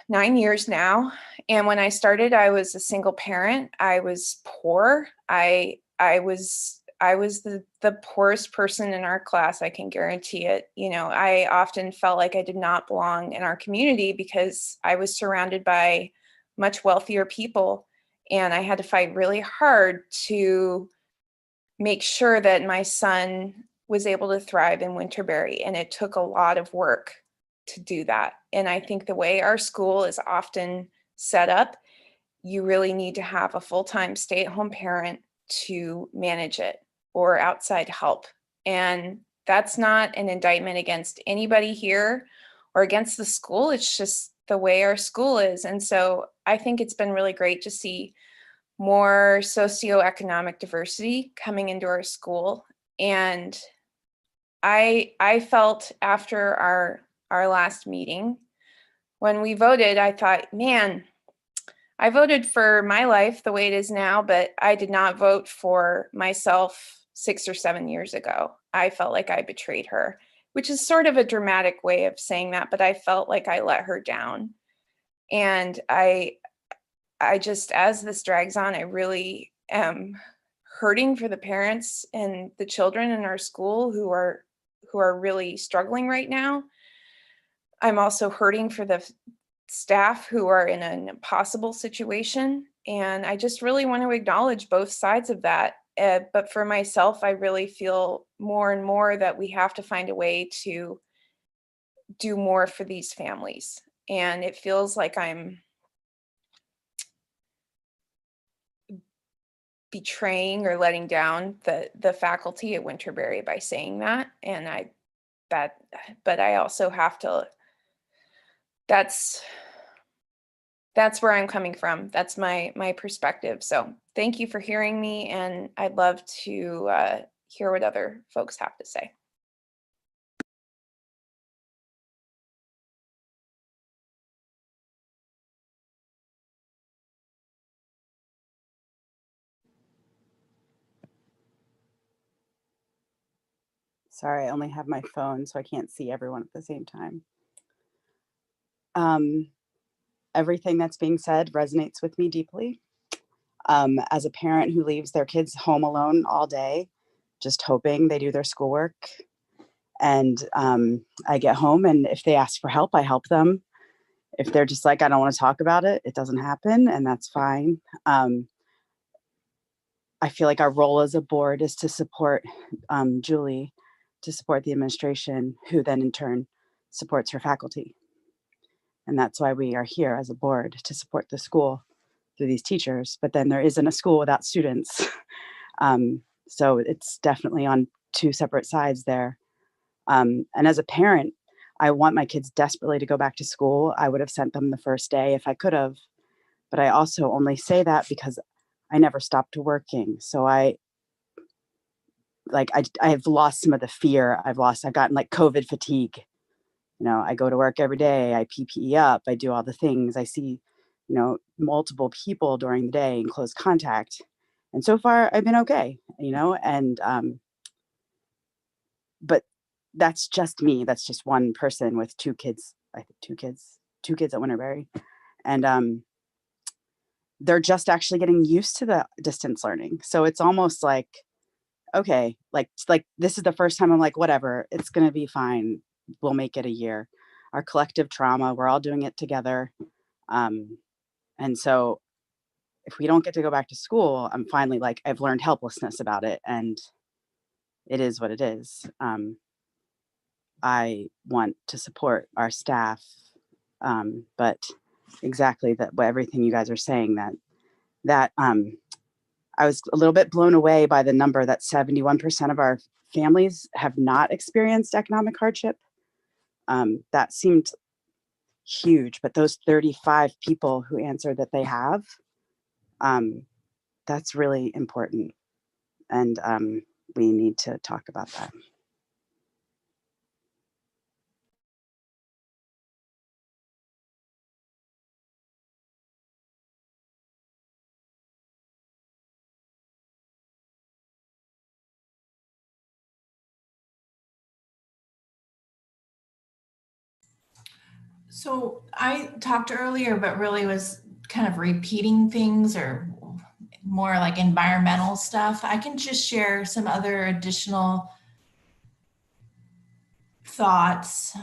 9 years now. And when I started, I was a single parent. I was poor. I was the poorest person in our class. I can guarantee it. You know, I often felt like I did not belong in our community because I was surrounded by much wealthier people. And I had to fight really hard to make sure that my son was able to thrive in Winterberry. And it took a lot of work to do that. And I think the way our school is often set up, you really need to have a full-time stay-at-home parent to manage it, or outside help. And that's not an indictment against anybody here or against the school. It's just the way our school is. And so I think it's been really great to see more socioeconomic diversity coming into our school. And I felt after our last meeting, when we voted, I thought, man, I voted for my life the way it is now, but I did not vote for myself 6 or 7 years ago. I felt like I betrayed her, which is sort of a dramatic way of saying that, but I felt like I let her down. And I just, as this drags on, I really am hurting for the parents and the children in our school who are really struggling right now. I'm also hurting for the staff who are in an impossible situation. And I just really want to acknowledge both sides of that. But for myself, I really feel more and more that we have to find a way to do more for these families. And it feels like I'm betraying or letting down the faculty at Winterberry by saying that. And but I also have to, that's where I'm coming from. That's my perspective. So thank you for hearing me, and I'd love to hear what other folks have to say. Sorry, I only have my phone, so I can't see everyone at the same time. Everything that's being said resonates with me deeply. As a parent who leaves their kids home alone all day, just hoping they do their schoolwork, and I get home, and if they ask for help, I help them. If they're just like, I don't want to talk about it, it doesn't happen, and that's fine. I feel like our role as a board is to support Julie, to support the administration, who then in turn supports her faculty. And that's why we are here as a board, to support the school through these teachers. But then there isn't a school without students. So it's definitely on two separate sides there. And as a parent, I want my kids desperately to go back to school. I would have sent them the first day if I could have. But I also only say that because I never stopped working. So I have lost some of the fear I've gotten like COVID fatigue. You know, I go to work every day, I PPE up, I do all the things. I see, you know, multiple people during the day in close contact. And so far I've been okay, you know, and but that's just me. That's just one person with two kids. I think two kids at Winterberry. And they're just actually getting used to the distance learning. So it's almost like, okay, like this is the first time I'm like, whatever, it's gonna be fine. We'll make it a year. Our collective trauma, we're all doing it together. And so if we don't get to go back to school, I'm finally like, I've learned helplessness about it, and it is what it is. I want to support our staff, but exactly that, everything you guys are saying, that I was a little bit blown away by the number that 71% of our families have not experienced economic hardship. That seemed huge, but those 35 people who answered that they have, that's really important. And we need to talk about that. So I talked earlier, but really was kind of repeating things or more like environmental stuff. I can just share some other additional thoughts,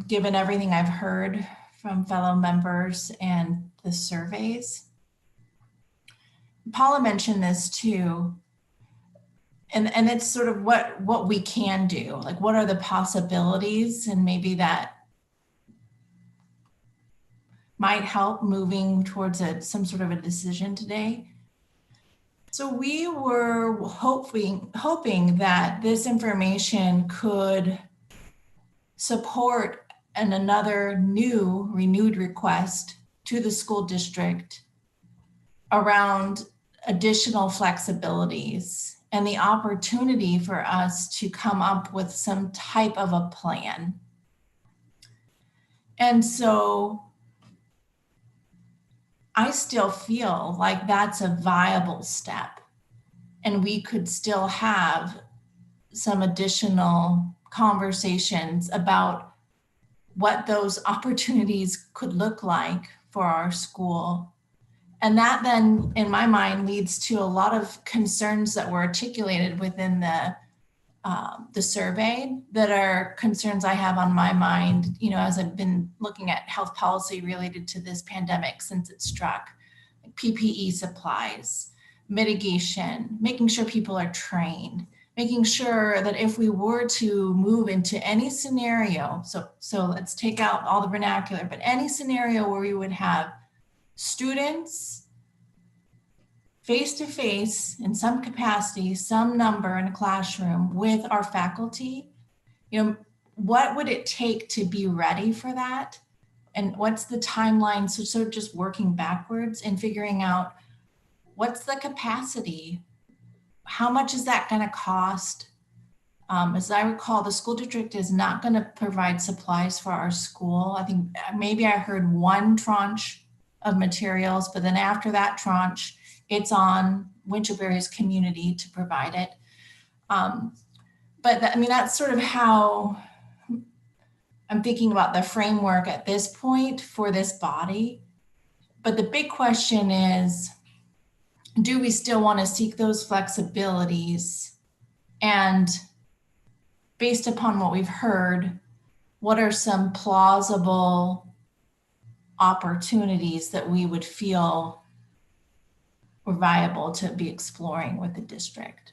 given everything I've heard from fellow members and the surveys. Paula mentioned this too. And it's sort of what we can do, like what are the possibilities, and maybe that might help moving towards some sort of a decision today. So we were hoping that this information could support another renewed request to the school district around additional flexibilities and the opportunity for us to come up with some type of a plan. And so I still feel like that's a viable step, and we could still have some additional conversations about what those opportunities could look like for our school. And that then, in my mind, leads to a lot of concerns that were articulated within the survey that are concerns I have on my mind, you know, as I've been looking at health policy related to this pandemic since it struck, like PPE supplies, mitigation, making sure people are trained, making sure that if we were to move into any scenario, so let's take out all the vernacular, but any scenario where we would have students face-to-face in some capacity, some number in a classroom with our faculty, you know, what would it take to be ready for that? And what's the timeline? So sort of just working backwards and figuring out what's the capacity? How much is that going to cost? As I recall, the school district is not going to provide supplies for our school. I think maybe I heard one tranche of materials, but then after that tranche, it's on Winterberry's community to provide it. But I mean, that's sort of how I'm thinking about the framework at this point for this body. But the big question is, do we still want to seek those flexibilities? And based upon what we've heard, what are some plausible opportunities that we would feel or viable to be exploring with the district.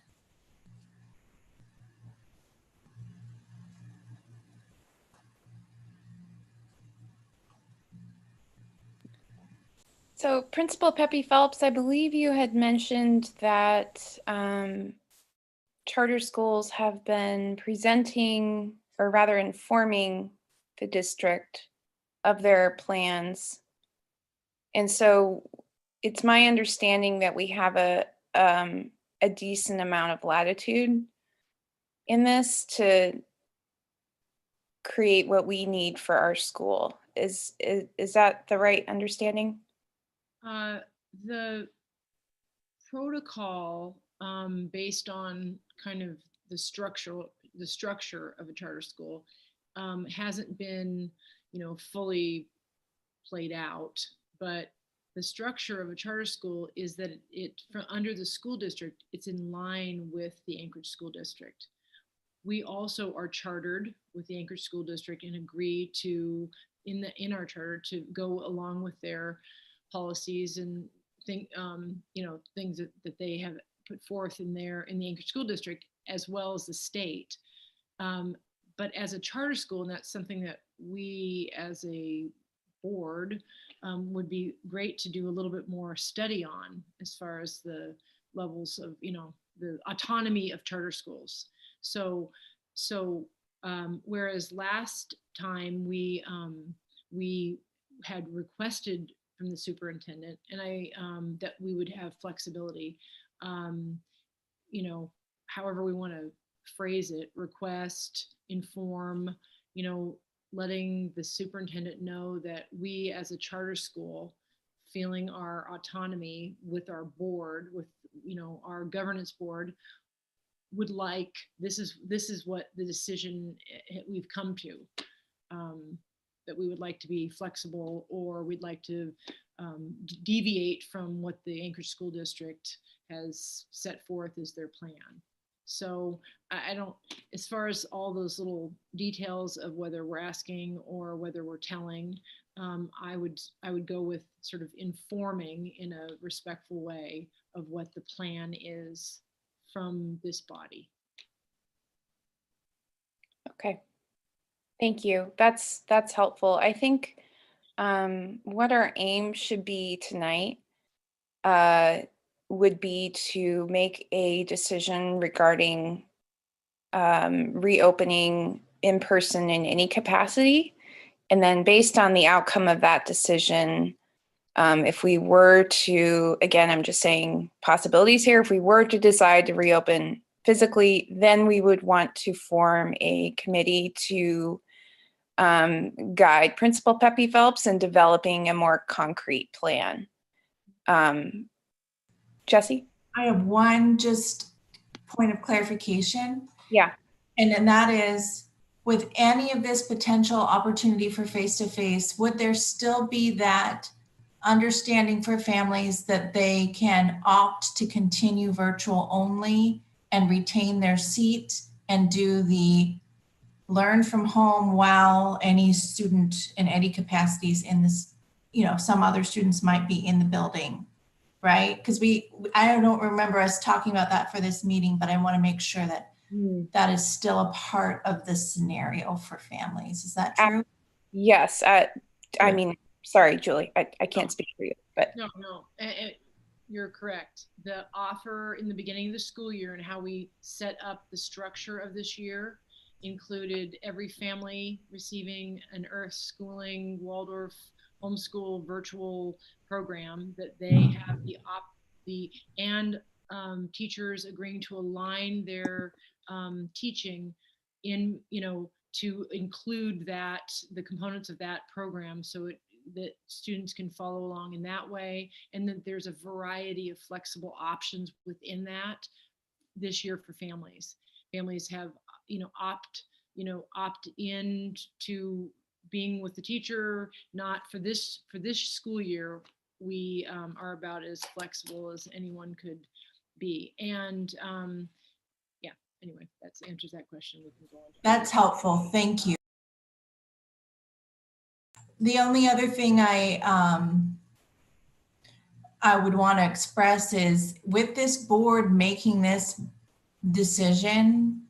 So Principal Pepe Phelps, I believe you had mentioned that charter schools have been presenting, or rather informing the district of their plans. And so it's my understanding that we have a decent amount of latitude in this to create what we need for our school. Is that the right understanding? The protocol, based on kind of the structure of a charter school, hasn't been, fully played out. But the structure of a charter school is that from under the school district, it's in line with the Anchorage School District. We also are chartered with the Anchorage School District and agree to, in our charter, to go along with their policies and things that they have put forth in the Anchorage School District, as well as the state. But as a charter school, and that's something that we as a board would be great to do a little bit more study on, as far as the levels of, the autonomy of charter schools. So whereas last time we had requested from the superintendent, and that we would have flexibility, however we want to phrase it, request, inform, letting the superintendent know that we as a charter school, feeling our autonomy with our board, with our governance board, would like, this is what the decision we've come to, that we would like to be flexible, or we'd like to deviate from what the Anchorage School District has set forth as their plan. So I don't, as far as all those little details of whether we're asking or whether we're telling, I would go with sort of informing in a respectful way of what the plan is from this body. Okay, thank you. That's helpful. I think what our aim should be tonight would be to make a decision regarding reopening in person in any capacity. And then based on the outcome of that decision, if we were to, again, I'm just saying possibilities here, if we were to decide to reopen physically, then we would want to form a committee to guide Principal Pepe Phelps in developing a more concrete plan. Jessie? I have one just point of clarification. Yeah. And then that is, with any of this potential opportunity for face-to-face, would there still be that understanding for families that they can opt to continue virtual only and retain their seat and do the learn from home while any student in any capacities in this, some other students might be in the building, right? Because I don't remember us talking about that for this meeting, but I want to make sure that that is still a part of the scenario for families. Is that true? Yes. I mean, sorry, Julie, I can't speak for you, but. No, you're correct. The offer in the beginning of the school year and how we set up the structure of this year included every family receiving an Earth Schooling Waldorf homeschool virtual program, that they have and teachers agreeing to align their teaching in, to include the components of that program, so that students can follow along in that way. And then there's a variety of flexible options within that this year for families. Families have, opt in to being with the teacher. Not for this school year, we are about as flexible as anyone could be. And anyway, that answers that question. We can go on. That's helpful. Thank you. The only other thing I I would want to express is with this board making this decision,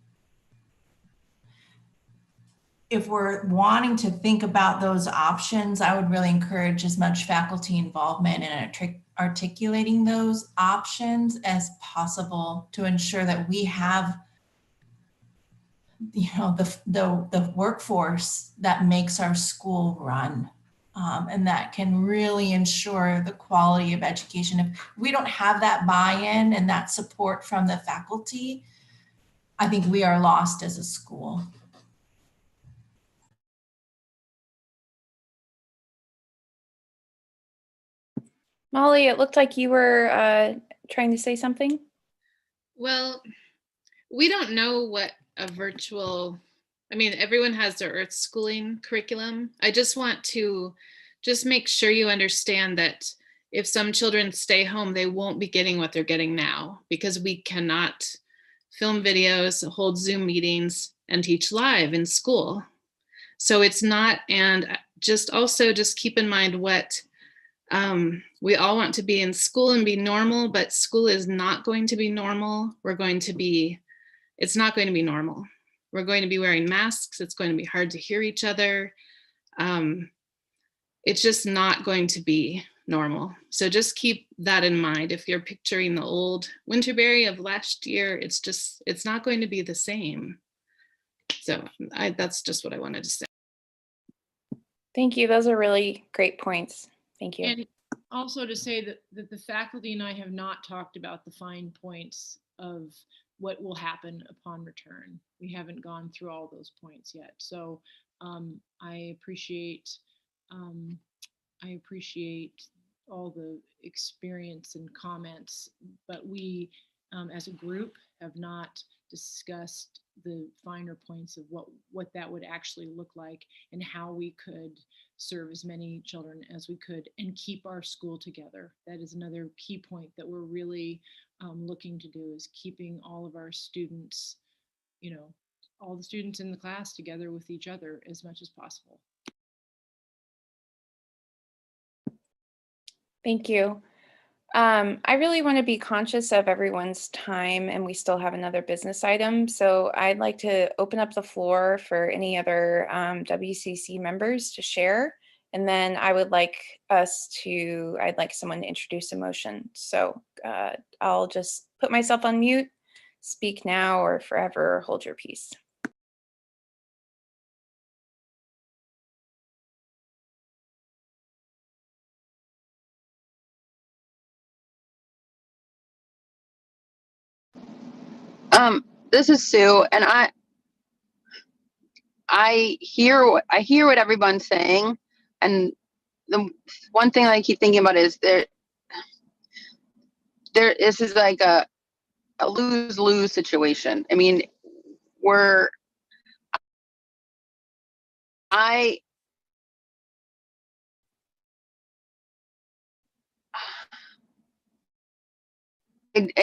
if we're wanting to think about those options, I would really encourage as much faculty involvement in articulating those options as possible to ensure that we have, you know, the workforce that makes our school run. And that can really ensure the quality of education. If we don't have that buy-in and that support from the faculty, I think we are lost as a school. Molly, it looked like you were trying to say something. Well, we don't know what a virtual, I mean, everyone has their Earth schooling curriculum. I just want to just make sure you understand that if some children stay home, they won't be getting what they're getting now because we cannot film videos, hold Zoom meetings, and teach live in school. So it's not, and just also just keep in mind what we all want to be in school and be normal, but school is not going to be normal. It's not going to be normal. We're going to be wearing masks. It's going to be hard to hear each other. It's just not going to be normal. So just keep that in mind. If you're picturing the old Winterberry of last year, it's not going to be the same. So that's just what I wanted to say. Thank you. Those are really great points. Thank you. And also to say that the faculty and I have not talked about the fine points of what will happen upon return. We haven't gone through all those points yet. So I appreciate all the experience and comments, but we as a group have not discussed the finer points of what that would actually look like and how we could serve as many children as we could and keep our school together. That is another key point that we're really looking to do, is keeping all of our students, you know, all the students in the class together with each other as much as possible. Thank you. I really want to be conscious of everyone's time, and we still have another business item. So I'd like to open up the floor for any other WCC members to share. And then I'd like someone to introduce a motion. So I'll just put myself on mute, speak now or forever hold your peace. This is Sue, and I hear what everyone's saying, and the one thing I keep thinking about is this is like a lose-lose situation. I mean, I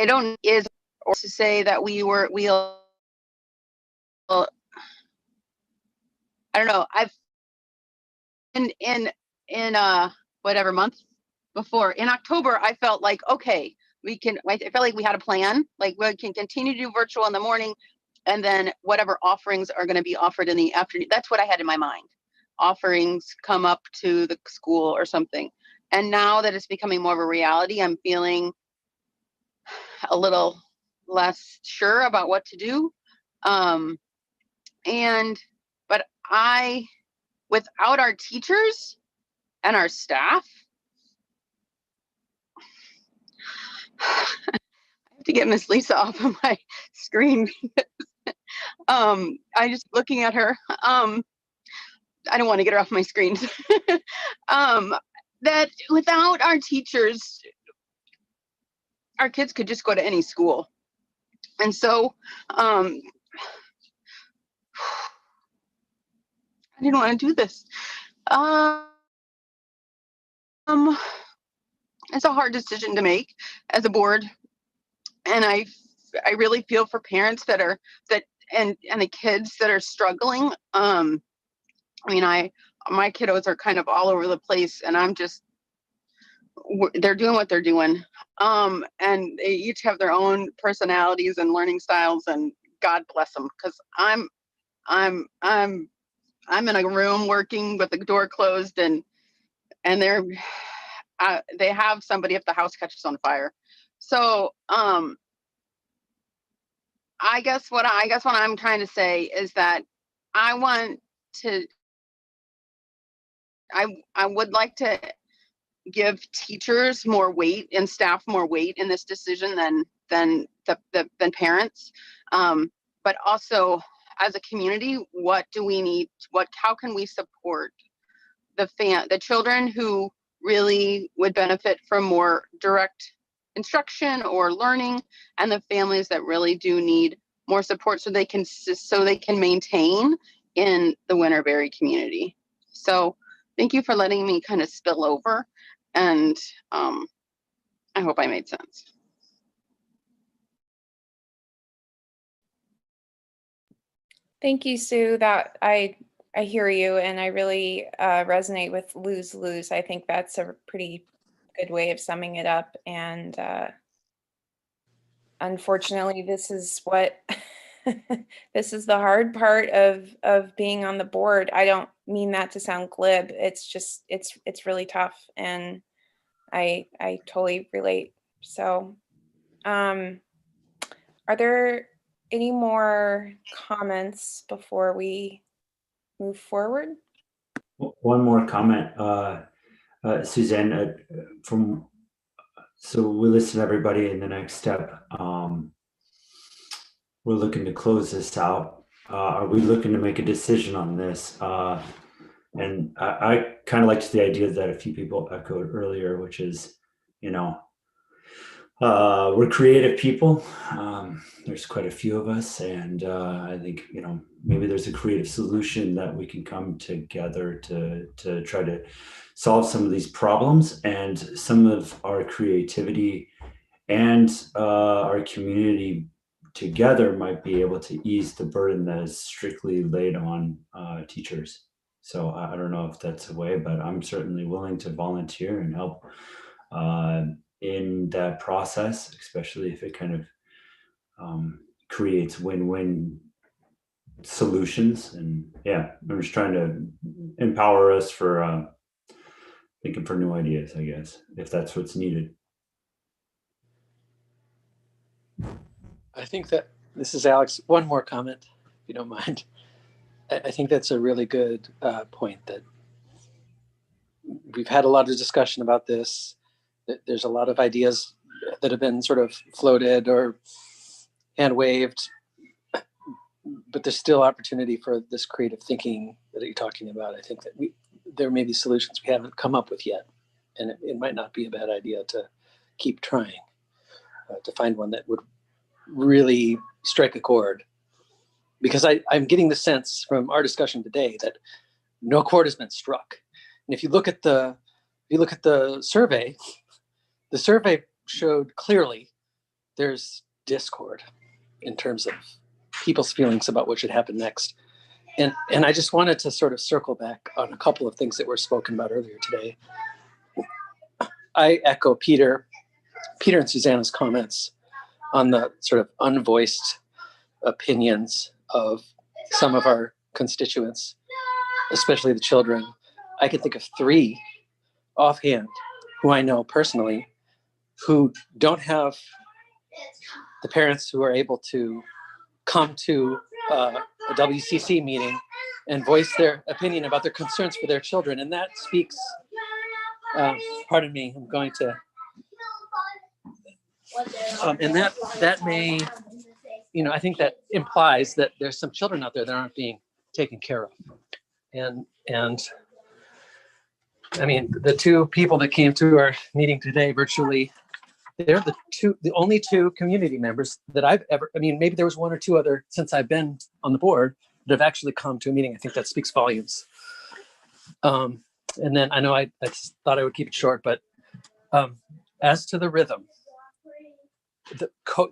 don't is or to say that we'll I don't know. I've in whatever month before in October, I felt like, okay, I felt like we had a plan, like we can continue to do virtual in the morning and then whatever offerings are going to be offered in the afternoon. That's what I had in my mind. Offerings come up to the school or something. And now that it's becoming more of a reality, I'm feeling a little less sure about what to do. But without our teachers and our staff, I have to get Miss Lisa off of my screen. I just looking at her. I don't want to get her off my screen. That without our teachers, our kids could just go to any school. And so I didn't want to do this. It's a hard decision to make as a board. And I really feel for parents and the kids that are struggling. I mean, my kiddos are kind of all over the place, and I'm just they're doing what they're doing. And they each have their own personalities and learning styles, and God bless them. Cause I'm in a room working with the door closed, and they're, they have somebody if the house catches on fire. So, I guess what I'm trying to say is that I want to, I would like to give teachers more weight and staff more weight in this decision than parents. But also as a community, what do we need? How can we support the children who really would benefit from more direct instruction or learning, and the families that really do need more support so they can maintain in the Winterberry community. So thank you for letting me kind of spill over, and I hope I made sense. Thank you, Sue. That I hear you, and I really resonate with lose-lose. I think that's a pretty good way of summing it up. And unfortunately, this is what this is the hard part of being on the board. I don't mean that to sound glib. It's just it's really tough, and I totally relate. So, are there any more comments before we move forward? One more comment, Suzanne, so we listen to everybody in the next step. We're looking to close this out. Are we looking to make a decision on this? And I kind of liked the idea that a few people echoed earlier, which is, we're creative people. There's quite a few of us, and I think maybe there's a creative solution that we can come together to try to solve some of these problems, and some of our creativity and our community together might be able to ease the burden that is strictly laid on teachers. So I don't know if that's a way, but I'm certainly willing to volunteer and help in that process, especially if it kind of creates win-win solutions. And yeah, I'm just trying to empower us for thinking for new ideas, I guess, if that's what's needed. I think that this is Alex. One more comment, if you don't mind. I think that's a really good point, that we've had a lot of discussion about this. There's a lot of ideas that have been sort of floated or hand waved, but there's still opportunity for this creative thinking that you're talking about. I think that there may be solutions we haven't come up with yet, and it might not be a bad idea to keep trying to find one that would really strike a chord. Because I'm getting the sense from our discussion today that no chord has been struck. And if you look at the survey, the survey showed clearly there's discord in terms of people's feelings about what should happen next. And I just wanted to sort of circle back on a couple of things that were spoken about earlier today. I echo Peter and Susanna's comments on the sort of unvoiced opinions of some of our constituents, especially the children. I can think of 3 offhand who I know personally who don't have the parents who are able to come to a WCC meeting and voice their opinion about their concerns for their children. And that speaks, pardon me, I'm going to, and that may, I think that implies that there's some children out there that aren't being taken care of. And I mean, the 2 people that came to our meeting today virtually, they're the only 2 community members that I've ever, maybe there was 1 or 2 other since I've been on the board that have actually come to a meeting. I think that speaks volumes. And then I know I thought I would keep it short, but as to the rhythm,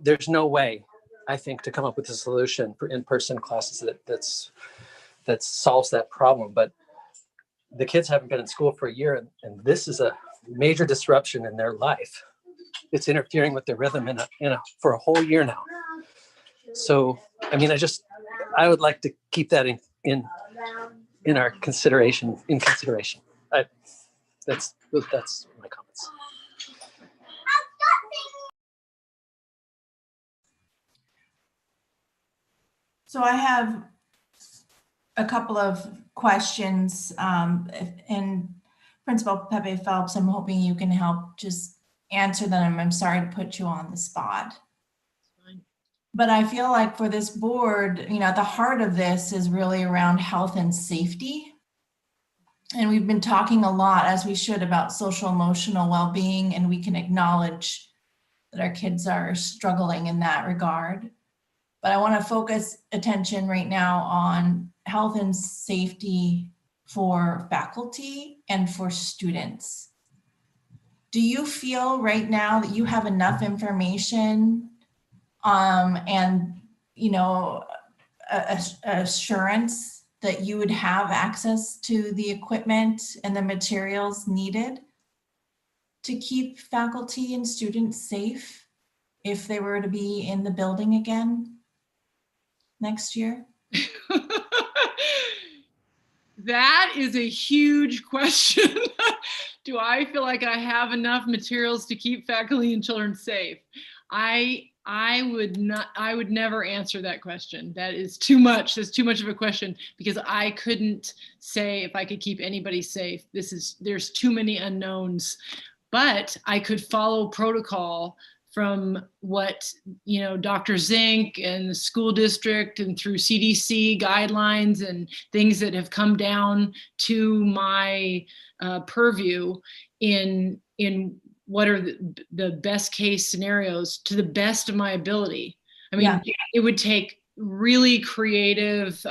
there's no way, I think, to come up with a solution for in-person classes that solves that problem. But the kids haven't been in school for a year, and this is major disruption in their life. It's interfering with their rhythm for a whole year now. So, I mean, I would like to keep that in our consideration. That's my comments. So I have a couple of questions, and Principal Pepe Phelps, I'm hoping you can help just answer them. I'm sorry to put you on the spot. But I feel like for this board, the heart of this is really around health and safety. And we've been talking a lot, as we should, about social emotional well-being, and we can acknowledge that our kids are struggling in that regard. But I want to focus attention right now on health and safety for faculty and for students. Do you feel right now that you have enough information and assurance that you would have access to the equipment and the materials needed to keep faculty and students safe if they were to be in the building again next year? That is a huge question. Do I feel like I have enough materials to keep faculty and children safe? I would never answer that question. That is too much. That's too much of a question, because I couldn't say if I could keep anybody safe. There's too many unknowns, but I could follow protocol from what, Dr. Zink and the school district and through CDC guidelines and things that have come down to my purview in what are the best case scenarios to the best of my ability. I mean, It would take really creative,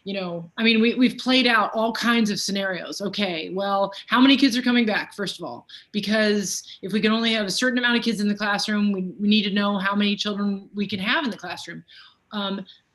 we've played out all kinds of scenarios. Okay, well, how many kids are coming back, first of all? Because if we can only have a certain amount of kids in the classroom, we need to know how many children we can have in the classroom.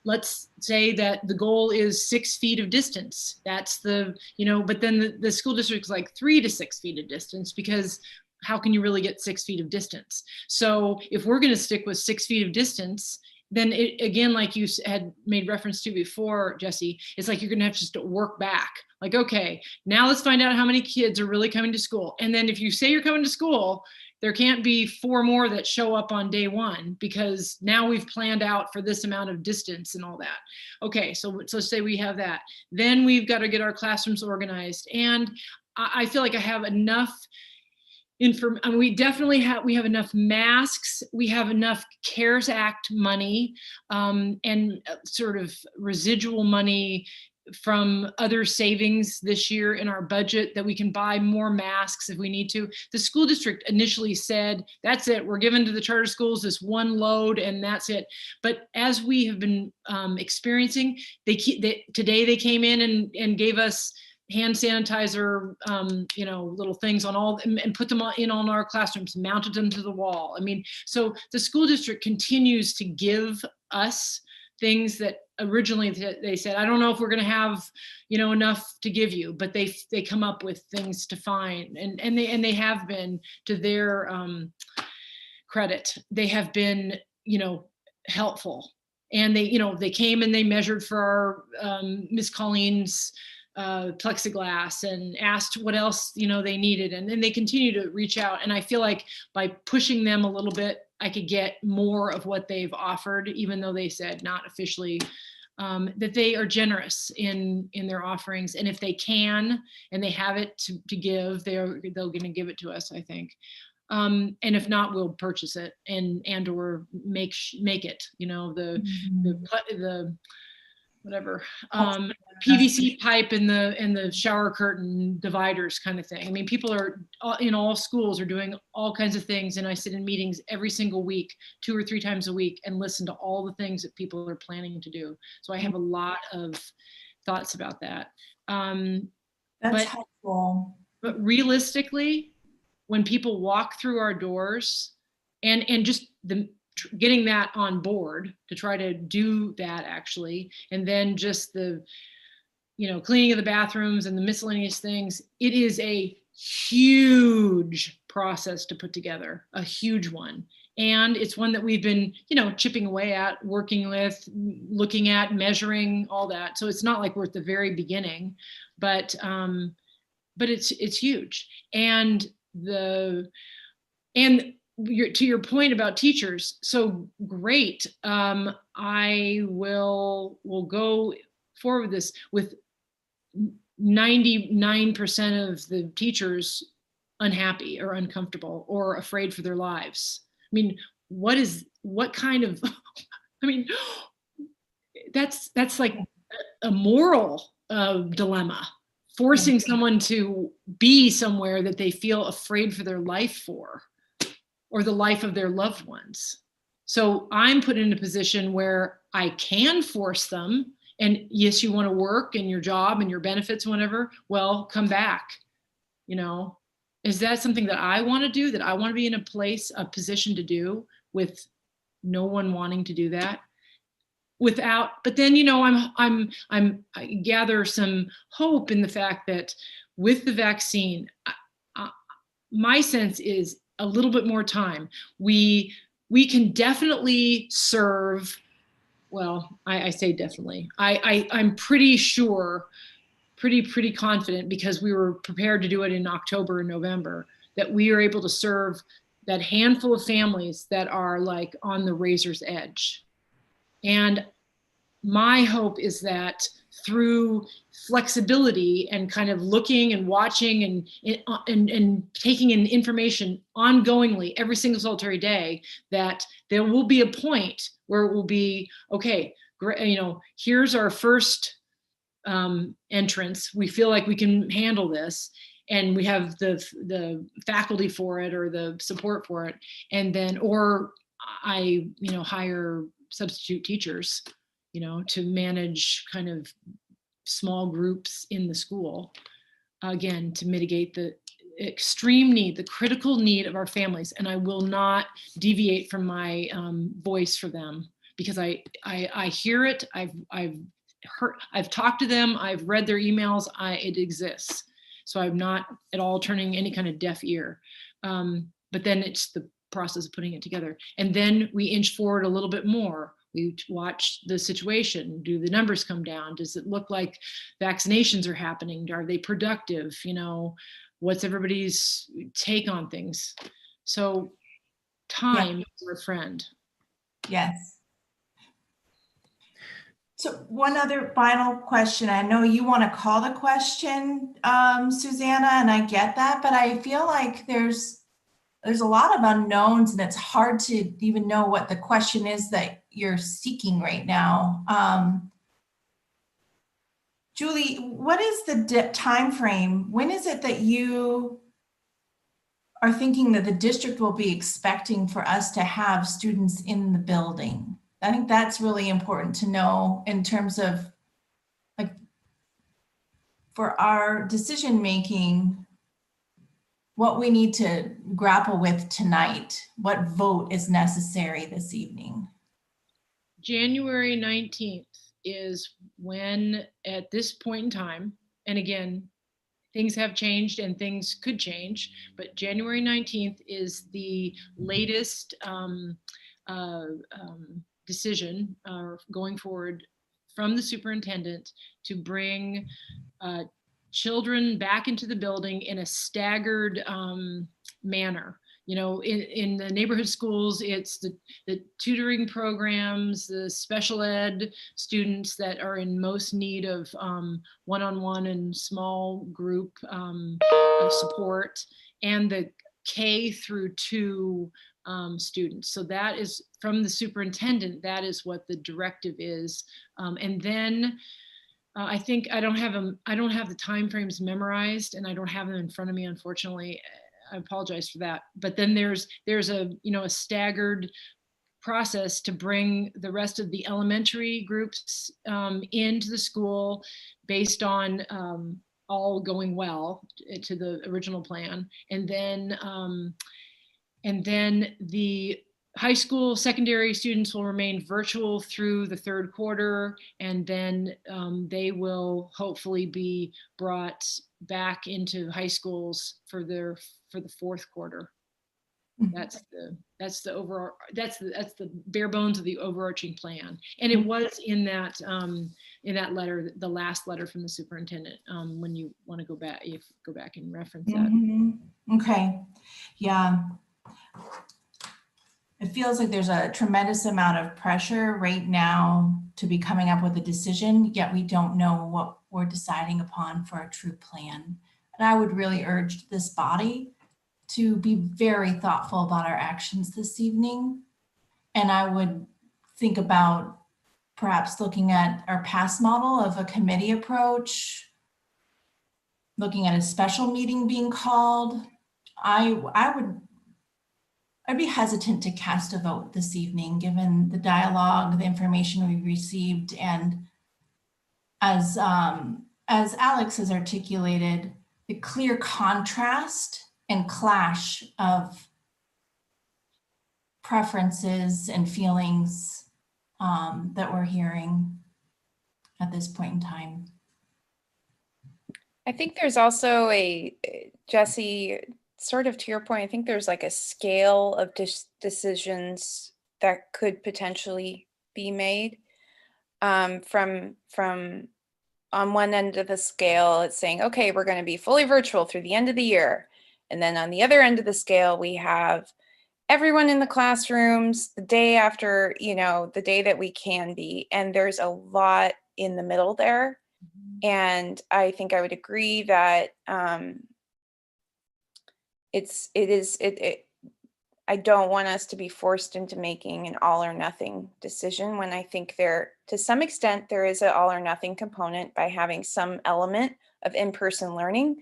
Let's say that the goal is 6 feet of distance. That's but then the school district is like 3 to 6 feet of distance, because how can you really get 6 feet of distance? So if we're going to stick with 6 feet of distance, then again, like you had made reference to before, Jesse, it's like you're going to have to just work back. Like, okay, now let's find out how many kids are really coming to school. And then if you say you're coming to school, there can't be 4 more that show up on day 1, because now we've planned out for this amount of distance and all that. Okay, so say we have that. Then we've got to get our classrooms organized. And I feel like I have enough we definitely have enough masks. We have enough CARES Act money and sort of residual money from other savings this year in our budget that we can buy more masks if we need to. The school district initially said, that's it, we're giving to the charter schools this one load and that's it. But as we have been experiencing, today they came in and gave us hand sanitizer, little things on all, and put them in on our classrooms, mounted them to the wall. I mean, so the school district continues to give us things that originally they said, I don't know if we're going to have, enough to give you, but they come up with things to find, and they have been, to their credit, they have been, helpful. And they came and they measured for our Miss Colleen's plexiglass and asked what else they needed, and then they continue to reach out. And I feel like by pushing them a little bit, I could get more of what they've offered, even though they said not officially that they are generous in their offerings. And if they can and they have it to give, they're going to give it to us, I think. And if not, we'll purchase it and or make it, the whatever, PVC pipe in the shower curtain dividers kind of thing. I mean, people are in all schools are doing all kinds of things, and I sit in meetings every single week, 2 or 3 times a week, and listen to all the things that people are planning to do. So I have a lot of thoughts about that. That's helpful. But realistically, when people walk through our doors, and just getting that on board to try to do that actually, and then just the cleaning of the bathrooms and the miscellaneous things, it is a huge process to put together, a huge one. And it's one that we've been, chipping away at, working with, looking at, measuring, all that. So it's not like we're at the very beginning, but it's huge. And to your point about teachers, so great. I will go forward with this with 99% of the teachers unhappy or uncomfortable or afraid for their lives. I mean, what kind of, I mean, that's like a moral dilemma, forcing someone to be somewhere that they feel afraid for their life for, or the life of their loved ones. So I'm put in a position where I can force them. And yes, you want to work and your job and your benefits and whatever, well, come back. Is that something that I want to do, that I want to be in a position to do, with no one wanting to do that? But then, I gather some hope in the fact that with the vaccine, my sense is a little bit more time. We can definitely serve. Well, I say definitely. I'm pretty sure, pretty confident, because we were prepared to do it in October and November, that we are able to serve that handful of families that are like on the razor's edge. And my hope is that through flexibility and kind of looking and watching and taking in information ongoingly every single solitary day, that there will be a point where it will be, okay, here's our first entrance. We feel like we can handle this, and we have the faculty for it, or the support for it. And then, or I, hire substitute teachers, to manage kind of small groups in the school, again, to mitigate the extreme need, the critical need of our families. And I will not deviate from my voice for them, because I hear it. I've talked to them. I've read their emails. It exists. So I'm not at all turning any kind of deaf ear. But then it's the process of putting it together. And then we inch forward a little bit more. We watch the situation. Do the numbers come down? Does it look like vaccinations are happening? Are they productive? What's everybody's take on things? So time is our friend. Yes. So one other final question. I know you want to call the question, Susanna, and I get that, but I feel like there's a lot of unknowns, and it's hard to even know what the question is that you're seeking right now. Julie, what is the time frame? When is it that you are thinking that the district will be expecting for us to have students in the building? I think that's really important to know in terms of, like, for our decision making, what we need to grapple with tonight. What vote is necessary this evening? January 19th is when, at this point in time, and again, things have changed and things could change, but January 19th is the latest decision going forward from the superintendent to bring children back into the building in a staggered manner. In the neighborhood schools, it's the tutoring programs, the special ed students that are in most need of one-on-one and small group support, and the K through 2 students. So that is from the superintendent. That is what the directive is. And then I think I don't have the timeframes memorized, and I don't have them in front of me, unfortunately. I apologize for that. But then there's a a staggered process to bring the rest of the elementary groups into the school based on all going well to the original plan, and then the high school secondary students will remain virtual through the third quarter, and then they will hopefully be brought back into high schools for the fourth quarter. That's the overall, that's the bare bones of the overarching plan. And it was in that letter, the last letter from the superintendent, when you want to go back, you go back and reference that. Okay. Yeah. It feels like there's a tremendous amount of pressure right now to be coming up with a decision, yet we don't know what we're deciding upon for a true plan. And I would really urge this body to be very thoughtful about our actions this evening. And I would think about perhaps looking at our past model of a committee approach, looking at a special meeting being called. I'd be hesitant to cast a vote this evening, given the dialogue, the information we received, and as Alex has articulated, the clear contrast and clash of preferences and feelings that we're hearing at this point in time. I think there's also Jesse, sort of to your point, I think there's like a scale of decisions that could potentially be made. From on one end of the scale, it's saying, okay, we're going to be fully virtual through the end of the year. And then on the other end of the scale, we have everyone in the classrooms the day after, the day that we can be. And there's a lot in the middle there. And I think I would agree that I don't want us to be forced into making an all or nothing decision, when I think to some extent, there is an all or nothing component by having some element of in-person learning,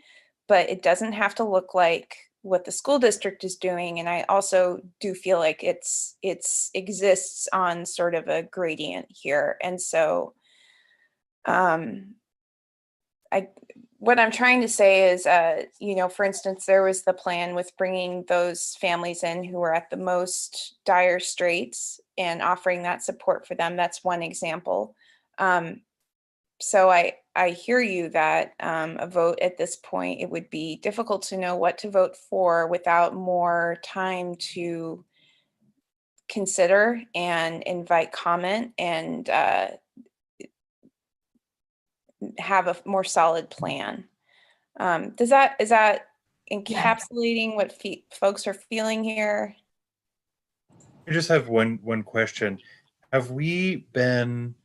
but it doesn't have to look like what the school district is doing. And I also do feel like it exists on sort of a gradient here. And so what I'm trying to say is, for instance, there was the plan with bringing those families in who were at the most dire straits and offering that support for them. That's one example. So I hear you that a vote at this point, it would be difficult to know what to vote for without more time to consider and invite comment and have a more solid plan. Is that encapsulating what folks are feeling here? I just have one question. Have we been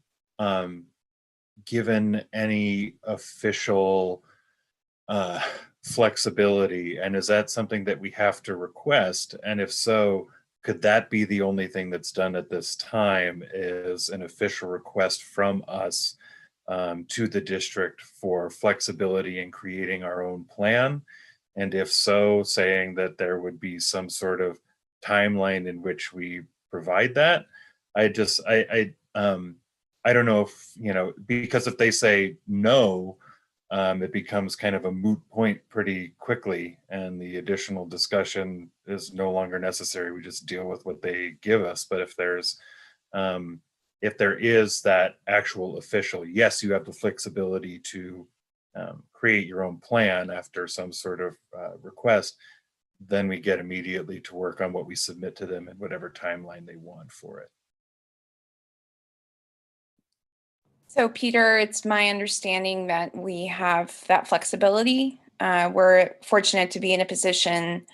given any official flexibility, and is that something that we have to request? And if so, could that be the only thing that's done at this time, is an official request from us to the district for flexibility in creating our own plan? And if so, saying that there would be some sort of timeline in which we provide that. I don't know if, because if they say no, it becomes kind of a moot point pretty quickly, and the additional discussion is no longer necessary. We just deal with what they give us. But if there is that actual official, yes, you have the flexibility to create your own plan after some sort of request, then we get immediately to work on what we submit to them and whatever timeline they want for it. So Peter, it's my understanding that we have that flexibility. We're fortunate to be in a position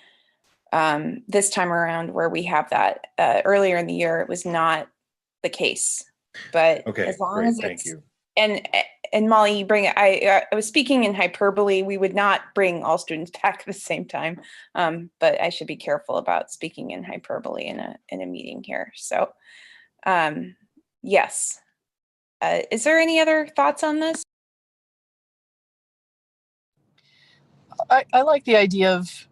this time around where we have that. Earlier in the year, it was not the case. But okay, as long great, as thank you. And Molly, you bring it. I was speaking in hyperbole. We would not bring all students back at the same time, but I should be careful about speaking in hyperbole in a meeting here. So, yes. Is there any other thoughts on this? I like the idea of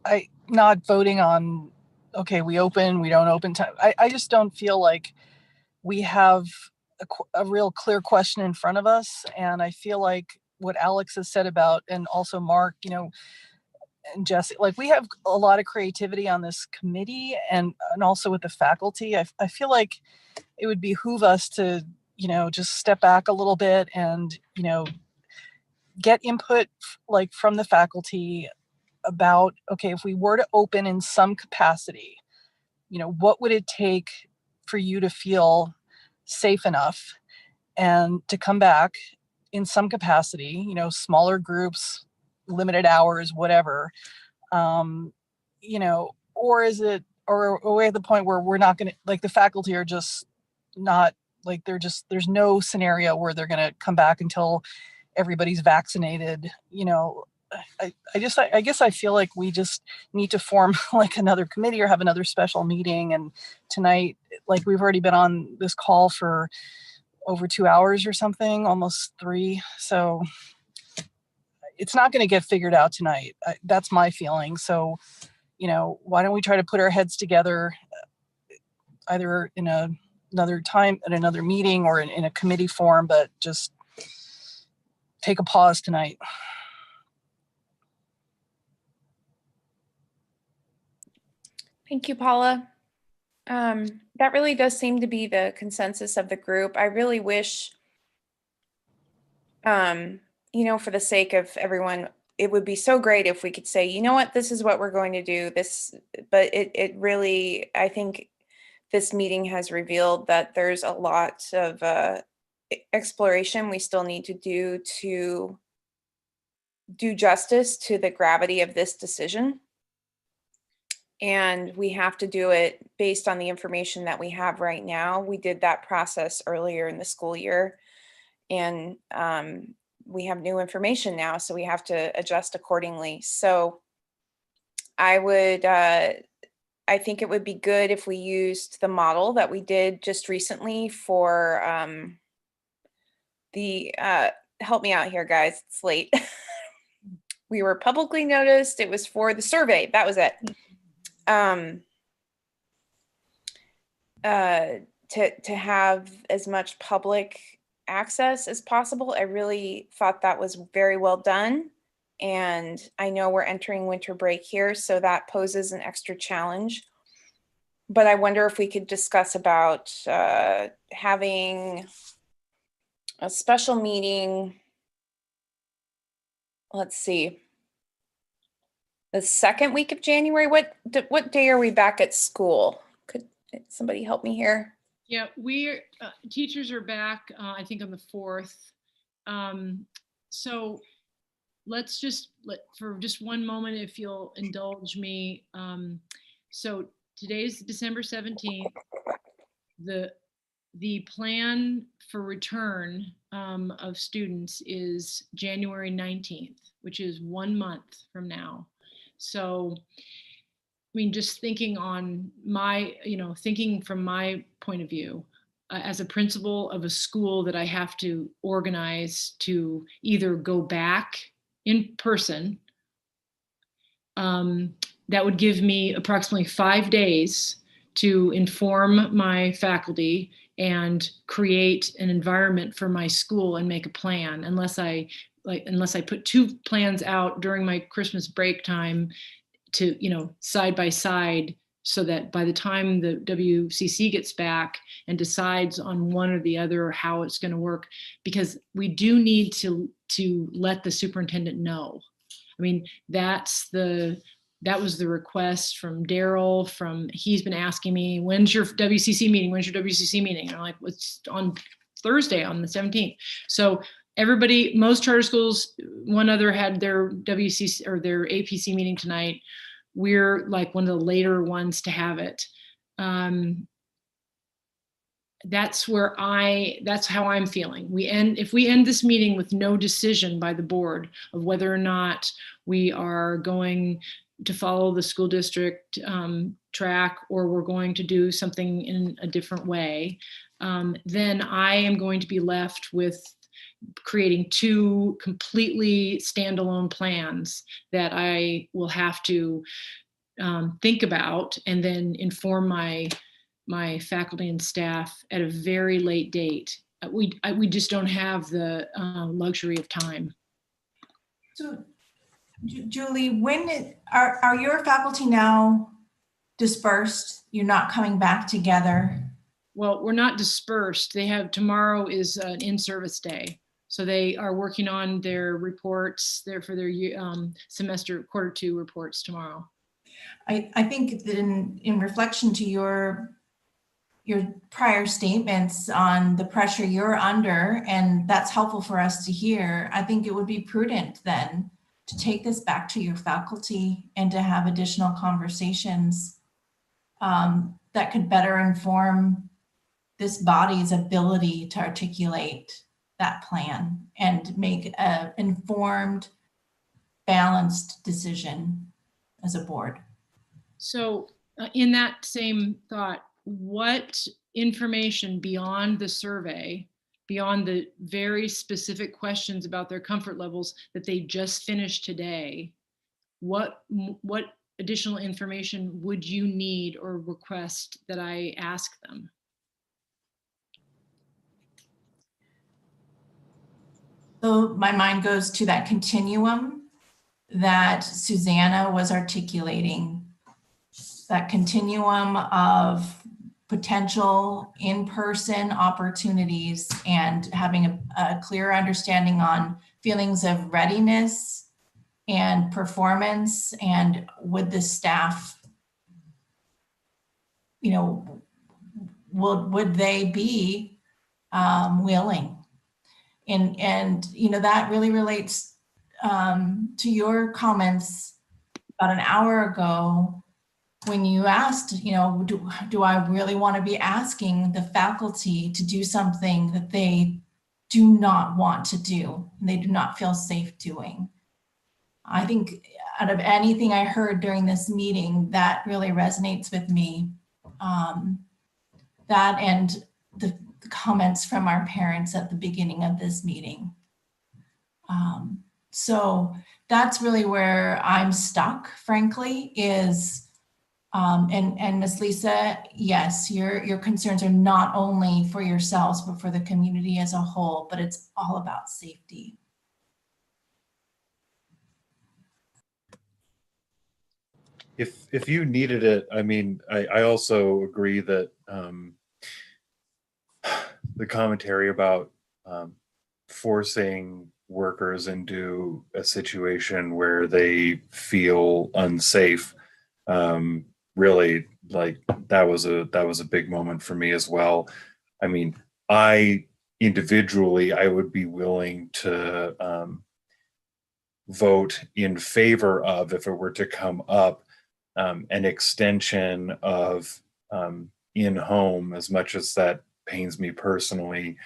I not voting on, okay, we open, we don't open time. I just don't feel like we have a real clear question in front of us. And I feel like what Alex has said about, and also Mark, and Jesse, like we have a lot of creativity on this committee and also with the faculty. I feel like it would behoove us to, just step back a little bit and, get input like from the faculty about, okay, if we were to open in some capacity, what would it take for you to feel safe enough and to come back in some capacity, smaller groups, limited hours, whatever, or is it, or we're at the point where we're not going to, like, the faculty are just not, like, there's no scenario where they're going to come back until everybody's vaccinated. I guess I feel like we just need to form like another committee or have another special meeting. And tonight, like, we've already been on this call for over 2 hours or something, almost 3. So it's not going to get figured out tonight. That's my feeling. So, why don't we try to put our heads together either in another time at another meeting or in a committee form, but just take a pause tonight. Thank you, Paula. That really does seem to be the consensus of the group. I really wish, for the sake of everyone, it would be so great if we could say, you know what, this is what we're going to do. But it really, I think this meeting has revealed that there's a lot of exploration we still need to do justice to the gravity of this decision. And we have to do it based on the information that we have right now. We did that process earlier in the school year, and we have new information now, so we have to adjust accordingly. So I think it would be good if we used the model that we did just recently for help me out here, guys, it's late. We were publicly noticed. It was for the survey. That was it. To have as much public access as possible. I really thought that was very well done. And I know we're entering winter break here, so that poses an extra challenge. But I wonder if we could discuss about having a special meeting. Let's see. The second week of January. What day are we back at school? Could somebody help me here? Yeah, we're teachers are back, I think on the 4th. So let's for just one moment, if you'll indulge me. So today's December 17th. The plan for return of students is January 19th, which is 1 month from now. So, I mean, just thinking on thinking from my point of view, as a principal of a school that I have to organize to either go back in person, that would give me approximately 5 days to inform my faculty and create an environment for my school and make a plan, unless I put 2 plans out during my Christmas break time to, side by side, so that by the time the WCC gets back and decides on one or the other how it's going to work, because we do need to let the superintendent know. I mean, that was the request from Daryl. He's been asking me, when's your WCC meeting? When's your WCC meeting? And I'm like, it's on Thursday, on the 17th. So most charter schools, one other had their WCC or their APC meeting tonight. We're like one of the later ones to have it. That's how I'm feeling. If we end this meeting with no decision by the board of whether or not we are going to follow the school district track, or we're going to do something in a different way, then I am going to be left with creating 2 completely standalone plans that I will have to think about and then inform my faculty and staff at a very late date. We just don't have the luxury of time. So, Julie, are your faculty now dispersed? You're not coming back together? Well, we're not dispersed. Tomorrow is an in-service day. So they are working on their reports for their semester Q2 reports tomorrow. I think that in reflection to your prior statements on the pressure you're under, and that's helpful for us to hear, I think it would be prudent then to take this back to your faculty and to have additional conversations that could better inform this body's ability to articulate that plan and make an informed, balanced decision as a board. So in that same thought, what information beyond the survey, beyond the very specific questions about their comfort levels that they just finished today, what additional information would you need or request that I ask them? So my mind goes to that continuum that Susanna was articulating, that continuum of potential in-person opportunities and having a clear understanding on feelings of readiness and performance, and would the staff, would they be willing? And that really relates to your comments about an hour ago when you asked, do I really want to be asking the faculty to do something that they do not want to do and they do not feel safe doing? I think out of anything I heard during this meeting, that really resonates with me. That and the comments from our parents at the beginning of this meeting. So that's really where I'm stuck, frankly, is, and Ms. Lisa, yes, your concerns are not only for yourselves, but for the community as a whole, but it's all about safety. If you needed it, I mean, I also agree that the commentary about forcing workers into a situation where they feel unsafe, really, like, that was a big moment for me as well. I mean, I individually, I would be willing to vote in favor of, if it were to come up, an extension of in-home, as much as that pains me personally,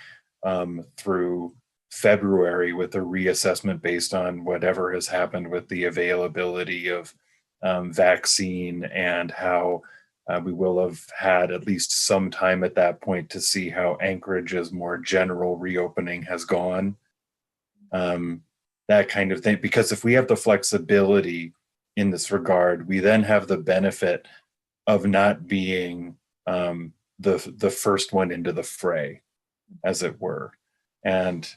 through February, with a reassessment based on whatever has happened with the availability of vaccine, and how we will have had at least some time at that point to see how Anchorage's more general reopening has gone. That kind of thing, because if we have the flexibility in this regard, we then have the benefit of not being the first one into the fray, as it were. And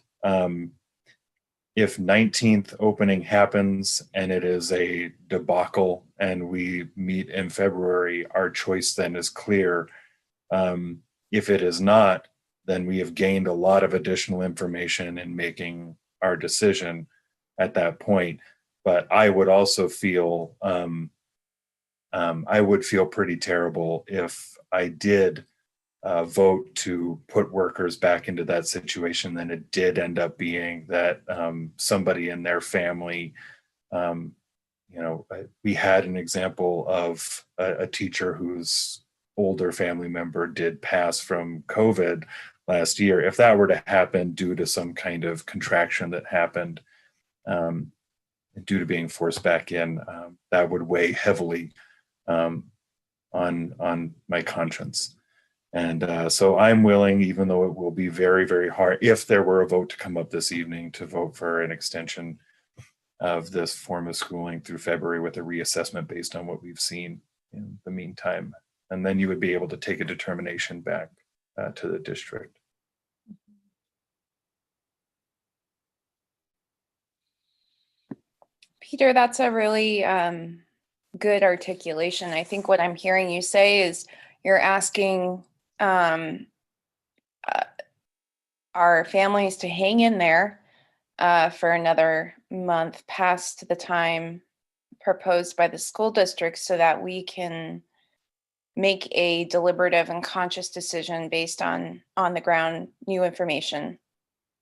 if 19th opening happens and it is a debacle and we meet in February, our choice then is clear. If it is not, then we have gained a lot of additional information in making our decision at that point. But I would also feel, I would feel pretty terrible if I did vote to put workers back into that situation, then it did end up being that somebody in their family, we had an example of a teacher whose older family member did pass from COVID last year. If that were to happen due to some kind of contraction that happened due to being forced back in, that would weigh heavily on my conscience. And so I'm willing, even though it will be very, very hard, if there were a vote to come up this evening, to vote for an extension of this form of schooling through February with a reassessment based on what we've seen in the meantime. And then you would be able to take a determination back to the district. Peter, that's a really good articulation. I think what I'm hearing you say is you're asking our families to hang in there for another month past the time proposed by the school district so that we can make a deliberative and conscious decision based on the ground new information,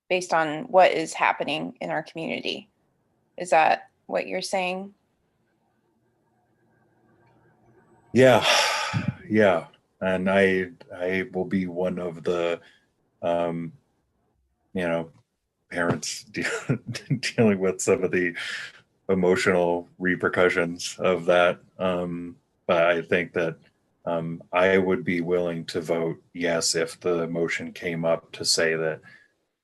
based on what is happening in our community. Is that what you're saying? Yeah, yeah, and I will be one of the you know, parents dealing with some of the emotional repercussions of that. But I think that I would be willing to vote yes if the motion came up to say that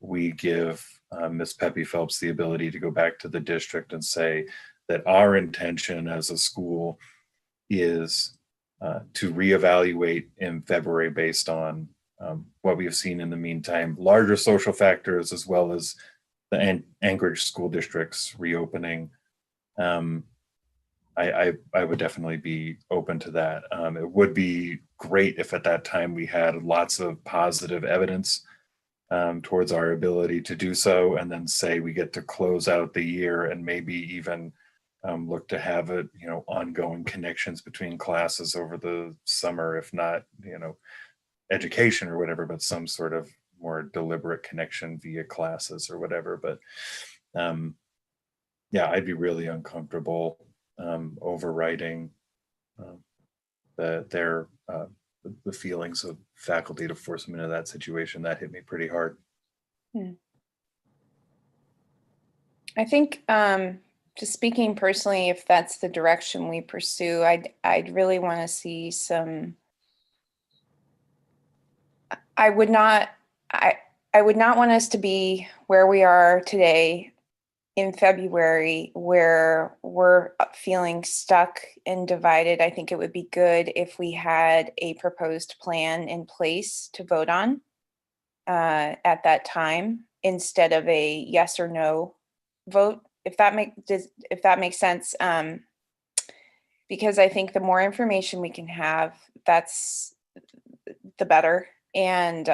we give Ms. Pepe Phelps the ability to go back to the district and say that our intention as a school is to reevaluate in February based on what we have seen in the meantime, larger social factors, as well as the Anchorage school district's reopening. I would definitely be open to that. It would be great if at that time we had lots of positive evidence towards our ability to do so, and then say we get to close out the year and maybe even look to have it, ongoing connections between classes over the summer, if not, education or whatever, but some sort of more deliberate connection via classes or whatever. But yeah, I'd be really uncomfortable overriding the feelings of faculty to force them into that situation. That hit me pretty hard. I think just speaking personally, if that's the direction we pursue, I'd really want to see some. I would not want us to be where we are today in February, where we're feeling stuck and divided. I think it would be good if we had a proposed plan in place to vote on at that time, instead of a yes or no vote, if that makes sense. Because I think the more information we can have, that's the better. And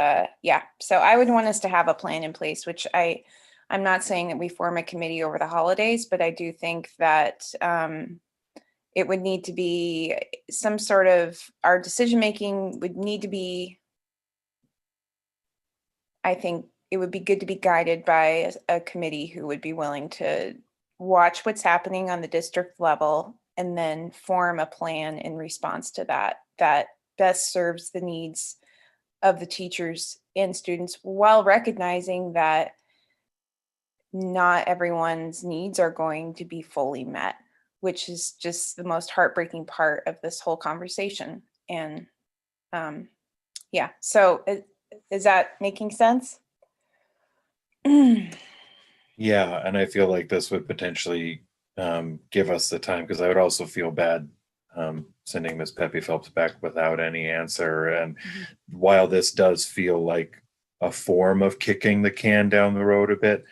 yeah, so I would want us to have a plan in place, which I'm not saying that we form a committee over the holidays, but I do think that it would need to be some sort of, our decision-making would need to be, I think it would be good to be guided by a committee who would be willing to watch what's happening on the district level and then form a plan in response to that best serves the needs of the teachers and students, while recognizing that not everyone's needs are going to be fully met, which is just the most heartbreaking part of this whole conversation. And yeah, so is that making sense? Yeah, and I feel like this would potentially give us the time, because I would also feel bad sending Miss Pepe Phelps back without any answer. And while this does feel like a form of kicking the can down the road a bit,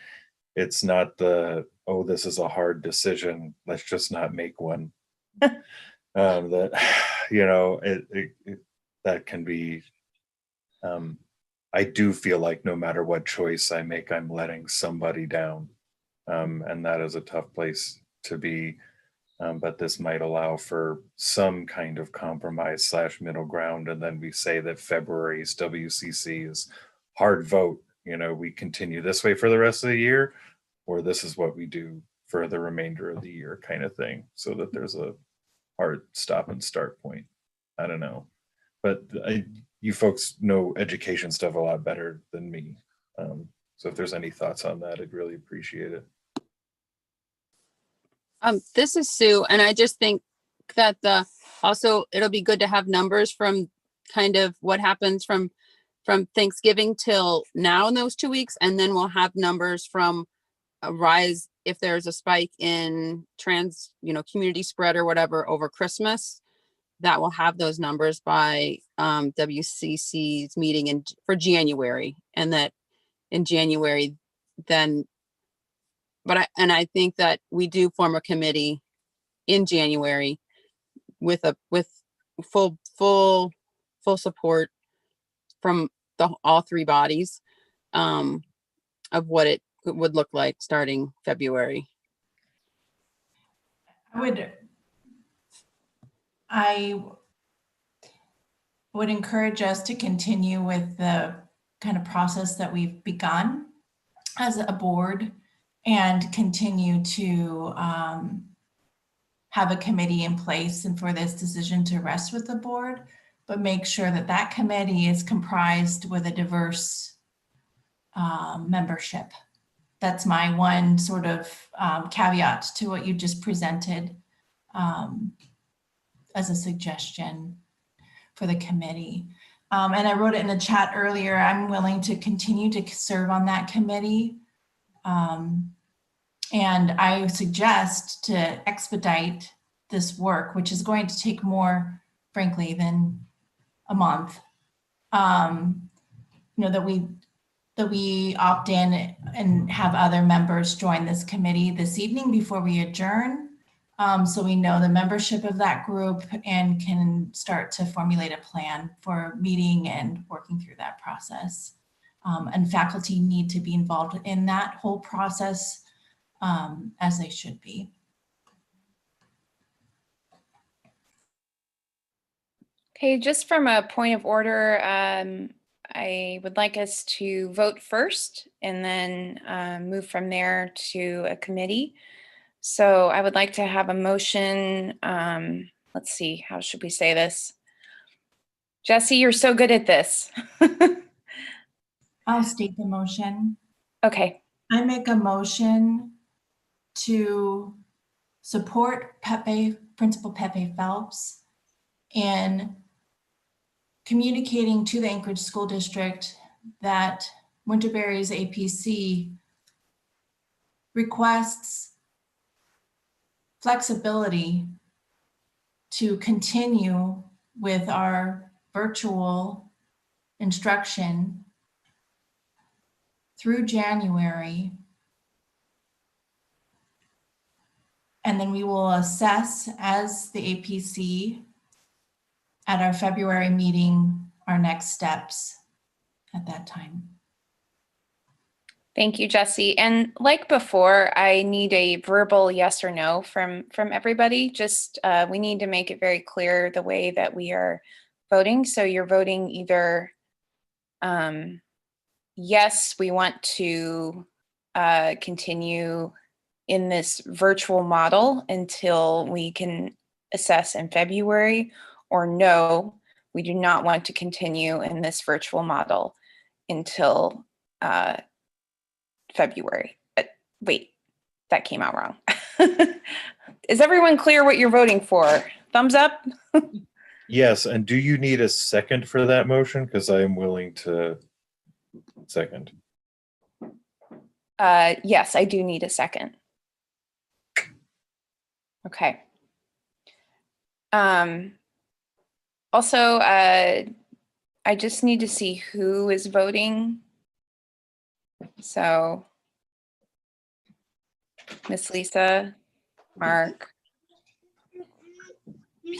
it's not oh, this is a hard decision, let's just not make one. That that can be. I do feel like no matter what choice I make, I'm letting somebody down, and that is a tough place to be. But this might allow for some kind of compromise / middle ground. And then we say that February's WCC is hard vote. We continue this way for the rest of the year, or this is what we do for the remainder of the year, kind of thing, so that there's a hard stop and start point. I don't know. But you folks know education stuff a lot better than me. So if there's any thoughts on that, I'd really appreciate it. This is Sue, and I just think that also it'll be good to have numbers from kind of what happens from Thanksgiving till now in those 2 weeks, and then we'll have numbers from a rise if there's a spike in community spread or whatever over Christmas. That will have those numbers by WCC's meeting for January, and that in January then. But I think that we do form a committee in January with full support from all three bodies of what it would look like starting February. I would encourage us to continue with the kind of process that we've begun as a board and continue to have a committee in place and for this decision to rest with the board, but make sure that that committee is comprised with a diverse membership. That's my one sort of caveat to what you just presented as a suggestion for the committee. And I wrote it in the chat earlier, I'm willing to continue to serve on that committee. And I suggest to expedite this work, which is going to take more, frankly, than a month. That we opt in and have other members join this committee this evening before we adjourn. So we know the membership of that group and can start to formulate a plan for meeting and working through that process. And faculty need to be involved in that whole process as they should be. Okay, just from a point of order, I would like us to vote first and then move from there to a committee. So I would like to have a motion. Let's see, how should we say this? Jesse, you're so good at this. I'll state the motion. Okay. I make a motion to support Principal Pepe Phelps in communicating to the Anchorage School District that Winterberry's APC requests flexibility to continue with our virtual instruction through January. And then we will assess as the APC at our February meeting, our next steps at that time. Thank you, Jesse. And like before, I need a verbal yes or no from everybody. Just we need to make it very clear the way that we are voting. So you're voting either yes, we want to continue in this virtual model until we can assess in February, or no, we do not want to continue in this virtual model until February. Wait, that came out wrong. Is everyone clear what you're voting for? Thumbs up? Yes, and do you need a second for that motion? Because I am willing to second. Yes, I do need a second. Okay. Also, I just need to see who is voting. So, Miss Lisa, Mark,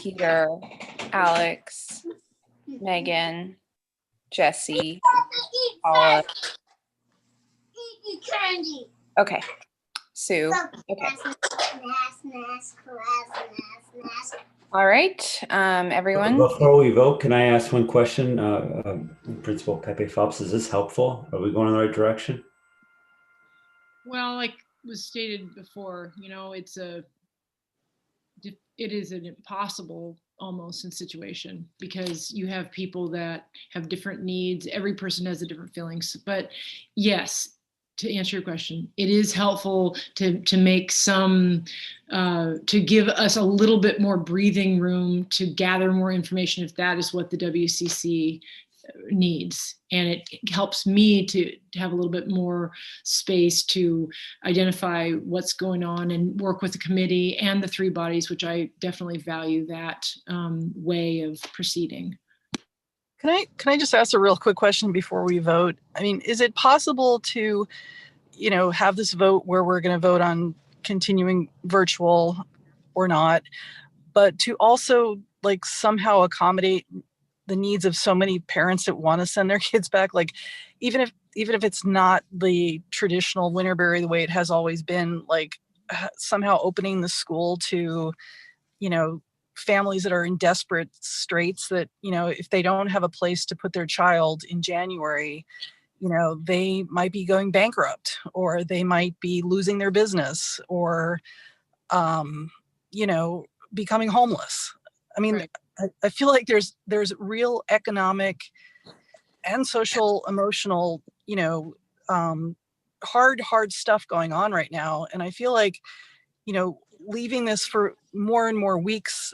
Peter, Alex, Megan, Jesse, Paula. Okay, Sue. Okay. All right, everyone. Before we vote, can I ask one question? Principal Pepe Phelps, is this helpful? Are we going in the right direction? Well, like was stated before, it is an impossible almost situation because you have people that have different needs. Every person has a different feelings. But yes, to answer your question, it is helpful to make some, to give us a little bit more breathing room to gather more information if that is what the WCC needs. And it helps me to have a little bit more space to identify what's going on and work with the committee and the three bodies, which I definitely value that way of proceeding. Can I just ask a real quick question before we vote? I mean, is it possible to, have this vote where we're going to vote on continuing virtual or not, but to also like somehow accommodate the needs of so many parents that want to send their kids back? Like, even even if it's not the traditional Winterberry the way it has always been, like somehow opening the school to, families that are in desperate straits that, if they don't have a place to put their child in January, they might be going bankrupt, or they might be losing their business, or, becoming homeless. I mean, Right. I feel like there's real economic and social, emotional, hard stuff going on right now. And I feel like, leaving this for more and more weeks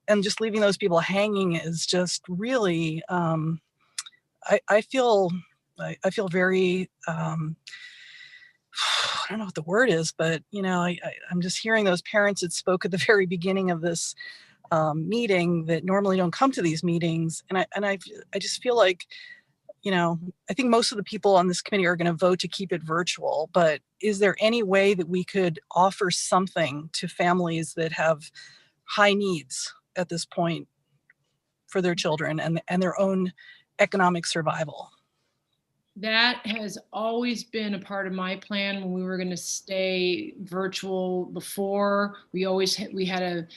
and just leaving those people hanging is just really, I feel very, I don't know what the word is, but I'm just hearing those parents that spoke at the very beginning of this meeting that normally don't come to these meetings, and I just feel like, I think most of the people on this committee are going to vote to keep it virtual. But is there any way that we could offer something to families that have high needs at this point for their children and their own economic survival? That has always been a part of my plan when we were going to stay virtual before. We always we had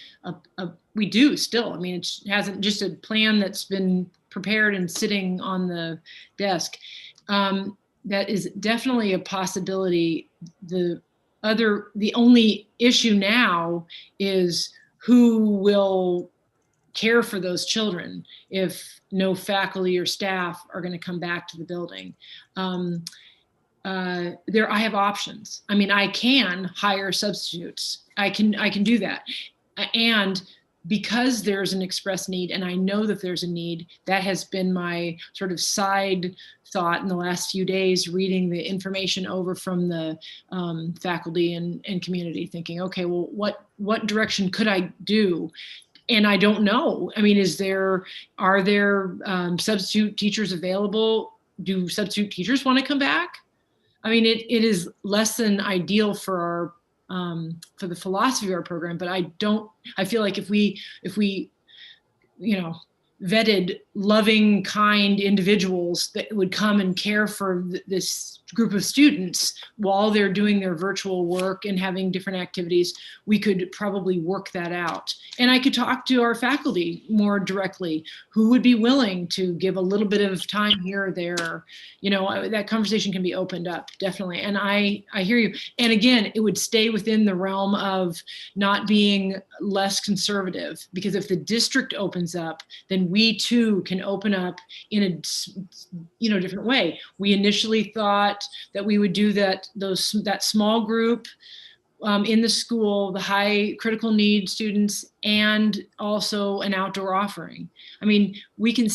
we do still. I mean, it hasn't just a plan that's been prepared and sitting on the desk. That is definitely a possibility. The only issue now is who will care for those children if no faculty or staff are going to come back to the building. I have options. I mean, I can hire substitutes. I can do that. And because there's an express need, and I know that there's a need, that has been my sort of side thought in the last few days, reading the information over from the faculty and community, thinking, okay, well, what direction could I do? And I don't know. I mean, are there substitute teachers available? Do substitute teachers want to come back? I mean, it is less than ideal for for the philosophy of our program, but I feel like if we vetted loving, kind individuals that would come and care for this group of students while they're doing their virtual work and having different activities, we could probably work that out. And I could talk to our faculty more directly, who would be willing to give a little bit of time here or there. That conversation can be opened up, definitely. And I hear you. And again, it would stay within the realm of not being less conservative, because if the district opens up, then we too can open up in a different way. We initially thought that we would do that small group in the school, the high critical need students, and also an outdoor offering. I mean, we can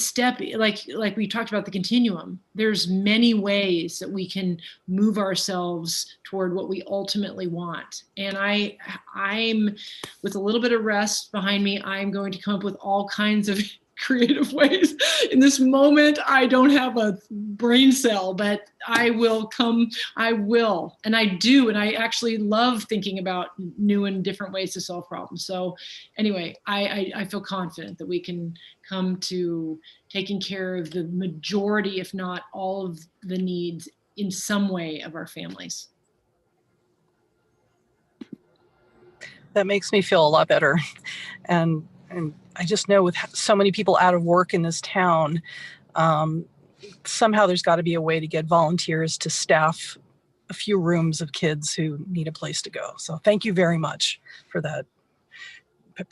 like we talked about the continuum. There's many ways that we can move ourselves toward what we ultimately want. And I'm with a little bit of rest behind me, I'm going to come up with all kinds of creative ways. In this moment, I don't have a brain cell, but I will, and I do, and I actually love thinking about new and different ways to solve problems. So anyway, I feel confident that we can come to taking care of the majority, if not all of the needs in some way of our families. That makes me feel a lot better. And I just know with so many people out of work in this town, somehow there's got to be a way to get volunteers to staff a few rooms of kids who need a place to go. So thank you very much for that,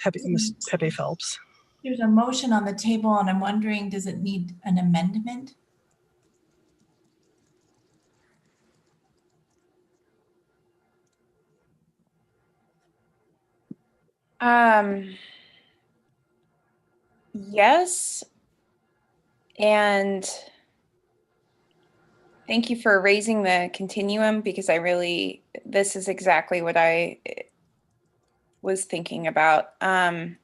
Ms. Pepe Phelps. There's a motion on the table, and I'm wondering, does it need an amendment? Yes. And thank you for raising the continuum, because this is exactly what I was thinking about. Well,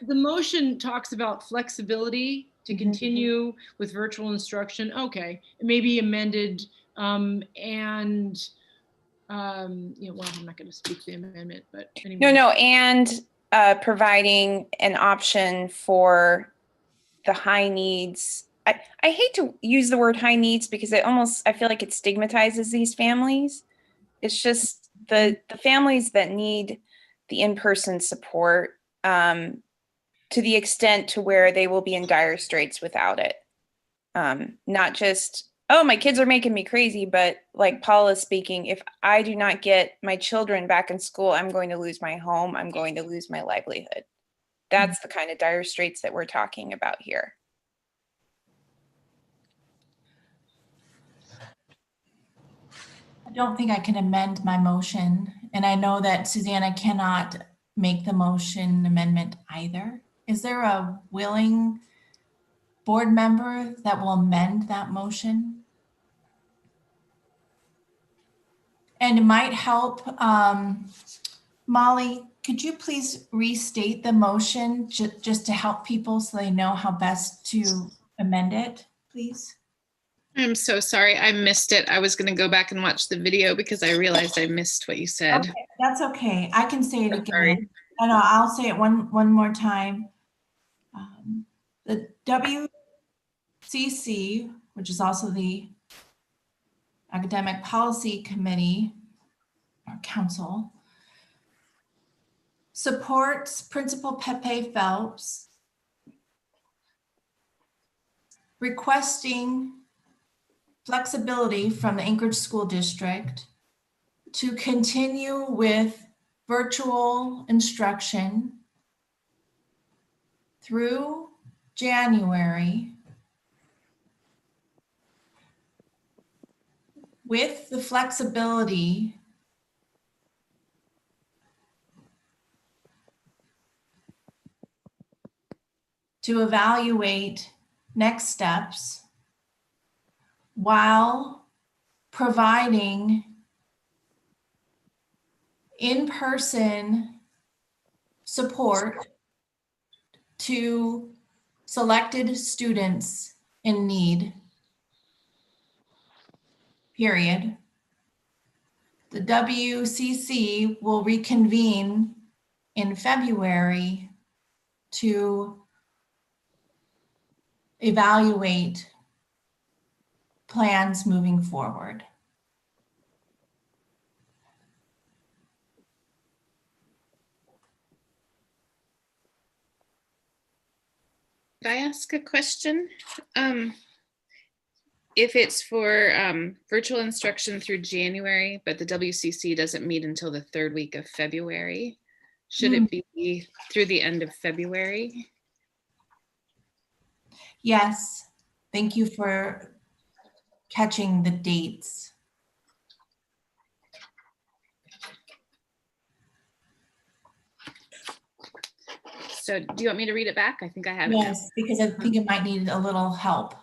the motion talks about flexibility to continue with virtual instruction. Okay, it may be amended, well, I'm not going to speak to the amendment, but anyway. No, and providing an option for the high needs I hate to use the word high needs because I feel like it stigmatizes these families. It's just the families that need the in-person support, to the extent to where they will be in dire straits without it. Not just, oh, my kids are making me crazy, but like Paula is speaking, if I do not get my children back in school, I'm going to lose my home. I'm going to lose my livelihood. That's the kind of dire straits that we're talking about here. I don't think I can amend my motion, and I know that Susanna cannot make the motion amendment either. Is there a willing board member that will amend that motion? And it might help, Molly, could you please restate the motion just to help people so they know how best to amend it, please? I'm so sorry. I missed it. I was going to go back and watch the video because I realized I missed what you said. Okay, that's okay. I can say it again. Sorry. And I'll say it one more time. The WCC, which is also the Academic Policy Committee or Council, supports Principal Pepe Phelps requesting flexibility from the Anchorage School District to continue with virtual instruction through January with the flexibility to evaluate next steps while providing in-person support to selected students in need, period. The WCC will reconvene in February to evaluate plans moving forward. Could I ask a question? If it's for virtual instruction through January, but the WCC doesn't meet until the third week of February, should it be through the end of February? Yes, thank you for catching the dates. So do you want me to read it back? I think I have it. Yes, because I think it might need a little help.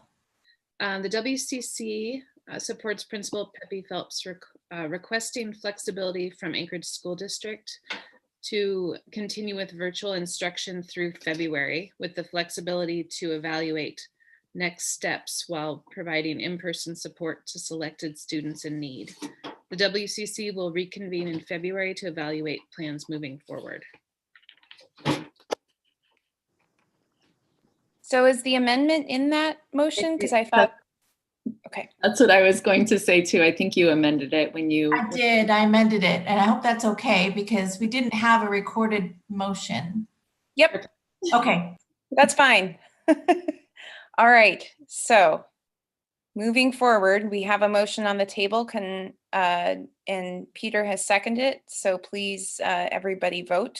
The WCC supports Principal Pepe Phelps requesting flexibility from Anchorage School District to continue with virtual instruction through February with the flexibility to evaluate next steps while providing in-person support to selected students in need. The WCC will reconvene in February to evaluate plans moving forward. So is the amendment in that motion? Because I thought, okay. That's what I was going to say too. I think you amended it when you. I did, I amended it, and I hope that's okay because we didn't have a recorded motion. Yep. Okay. That's fine. All right, so moving forward, we have a motion on the table and Peter has seconded it. So please, everybody vote.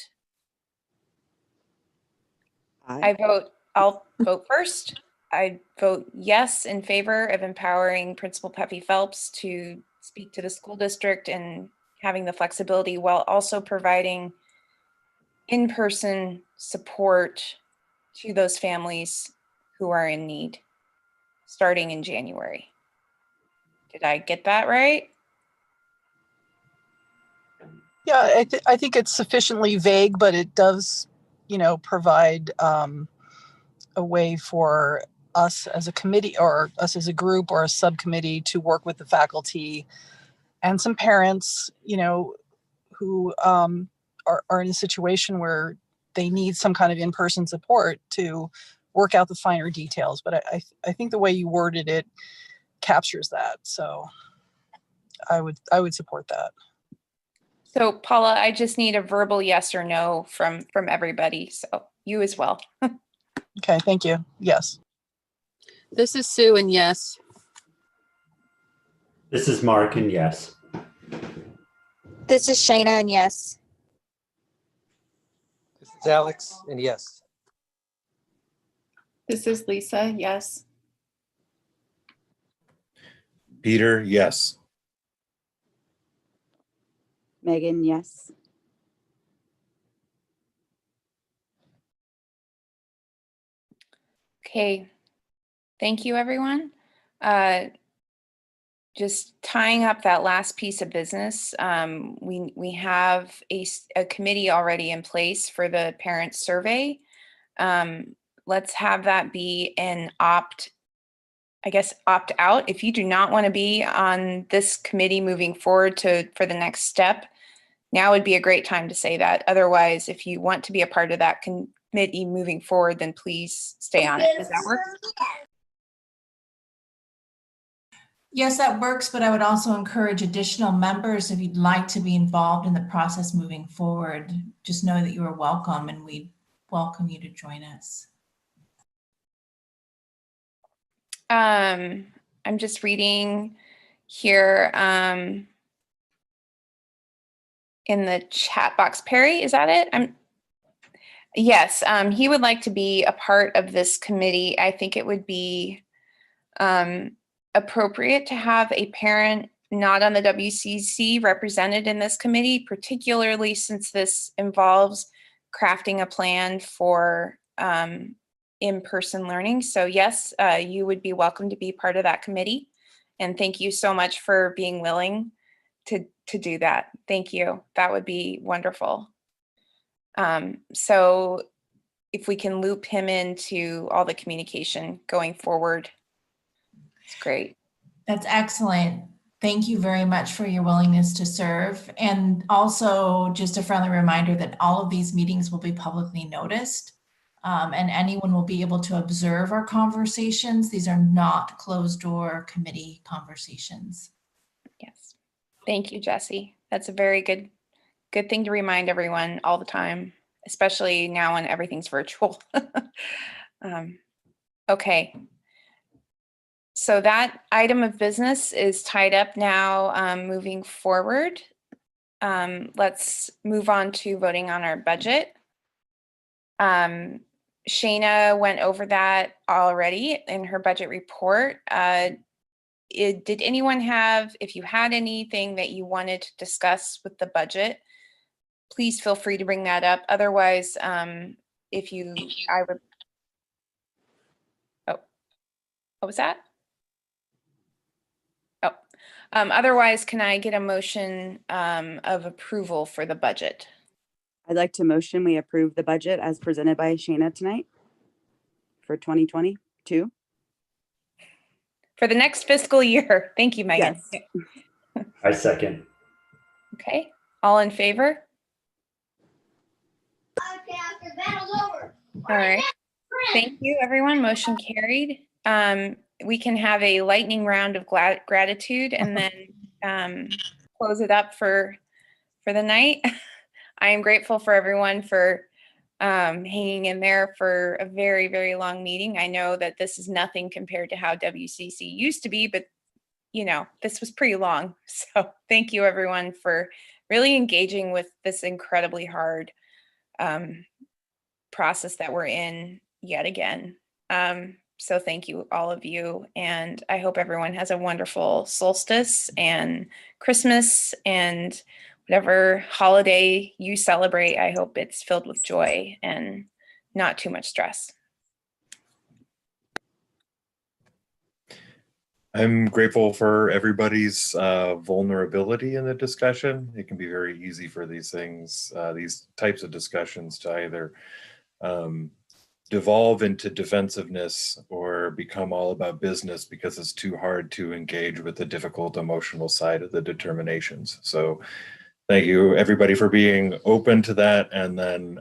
I'll vote first. I vote yes in favor of empowering Principal Pepe Phelps to speak to the school district and having the flexibility while also providing in-person support to those families who are in need starting in January. Did I get that right? Yeah, I think it's sufficiently vague, but it does, provide a way for us as a committee or us as a group or a subcommittee to work with the faculty and some parents, who are in a situation where they need some kind of in-person support to work out the finer details. But I think the way you worded it captures that. So I would support that. So Paula, I just need a verbal yes or no from everybody. So you as well. Okay, thank you. Yes. This is Sue, and yes. This is Mark, and yes. This is Shayna, and yes. This is Alex, and yes. This is Lisa. Yes. Peter, yes. Megan, yes. Okay. Thank you, everyone. Just tying up that last piece of business, we have a committee already in place for the parent survey. Let's have that be an opt out. If you do not want to be on this committee moving forward for the next step, now would be a great time to say that. Otherwise, if you want to be a part of that committee moving forward, then please stay on it. Does that work? Yes, that works, but I would also encourage additional members if you'd like to be involved in the process moving forward. Just know that you are welcome, and we welcome you to join us. I'm just reading here in the chat box. Perry, is that it? Yes, he would like to be a part of this committee. I think it would be appropriate to have a parent not on the WCC represented in this committee, particularly since this involves crafting a plan for in-person learning. So yes, you would be welcome to be part of that committee. And thank you so much for being willing to do that. Thank you. That would be wonderful. So if we can loop him into all the communication going forward, it's great. That's excellent. Thank you very much for your willingness to serve. And also just a friendly reminder that all of these meetings will be publicly noticed, and anyone will be able to observe our conversations. These are not closed door committee conversations. Yes. Thank you, Jessie. That's a very good thing to remind everyone all the time, especially now when everything's virtual. Okay. So that item of business is tied up now. Moving forward, let's move on to voting on our budget. Shayna went over that already in her budget report. Did anyone have, if you had anything that you wanted to discuss with the budget, please feel free to bring that up. Otherwise, what was that? Otherwise, can I get a motion of approval for the budget? I'd like to motion we approve the budget as presented by Shayna tonight for 2022. For the next fiscal year. Thank you, Megan. Yes. I second. Okay, all in favor? All right, thank you, everyone. Motion carried. We can have a lightning round of gratitude and then close it up for the night. I am grateful for everyone for hanging in there for a very, very long meeting. I know that this is nothing compared to how WCC used to be, but you know, this was pretty long. So thank you everyone for really engaging with this incredibly hard process that we're in yet again. So thank you, all of you. And I hope everyone has a wonderful solstice and Christmas and whatever holiday you celebrate. I hope it's filled with joy and not too much stress. I'm grateful for everybody's vulnerability in the discussion. It can be very easy for these things, these types of discussions to either devolve into defensiveness or become all about business because it's too hard to engage with the difficult emotional side of the determinations. So thank you everybody for being open to that and then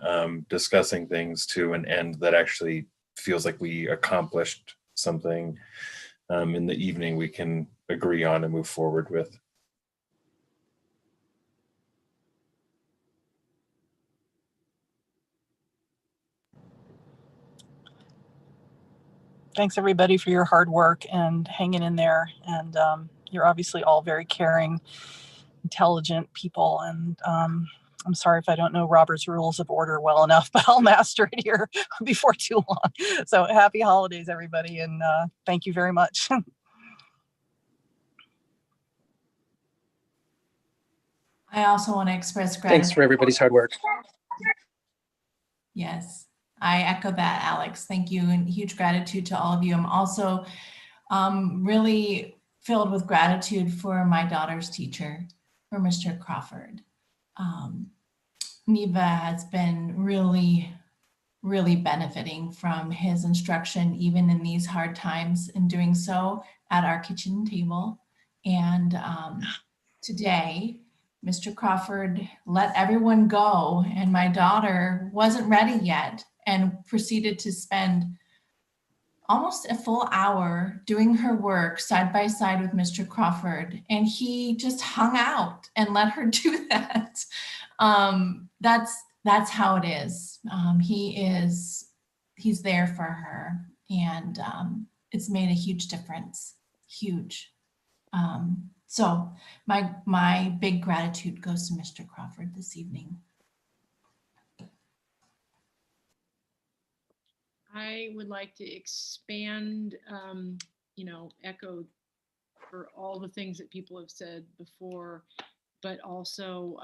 discussing things to an end that actually feels like we accomplished something in the evening we can agree on and move forward with. Thanks everybody for your hard work and hanging in there. And you're obviously all very caring, intelligent people. And I'm sorry if I don't know Robert's Rules of Order well enough, but I'll master it here before too long. So happy holidays, everybody. And thank you very much. I also want to express gratitude. Thanks for everybody's hard work. Yes, I echo that, Alex. Thank you, and huge gratitude to all of you. I'm also really filled with gratitude for my daughter's teacher, for Mr. Crawford. Neva has been really benefiting from his instruction, even in these hard times, and doing so at our kitchen table. And today, Mr. Crawford let everyone go, and my daughter wasn't ready yet and proceeded to spend almost a full hour doing her work side by side with Mr. Crawford. And he just hung out and let her do that. That's how it is. He's there for her, and it's made a huge difference, huge. So my big gratitude goes to Mr. Crawford this evening. I would like to expand, echo for all the things that people have said before, but also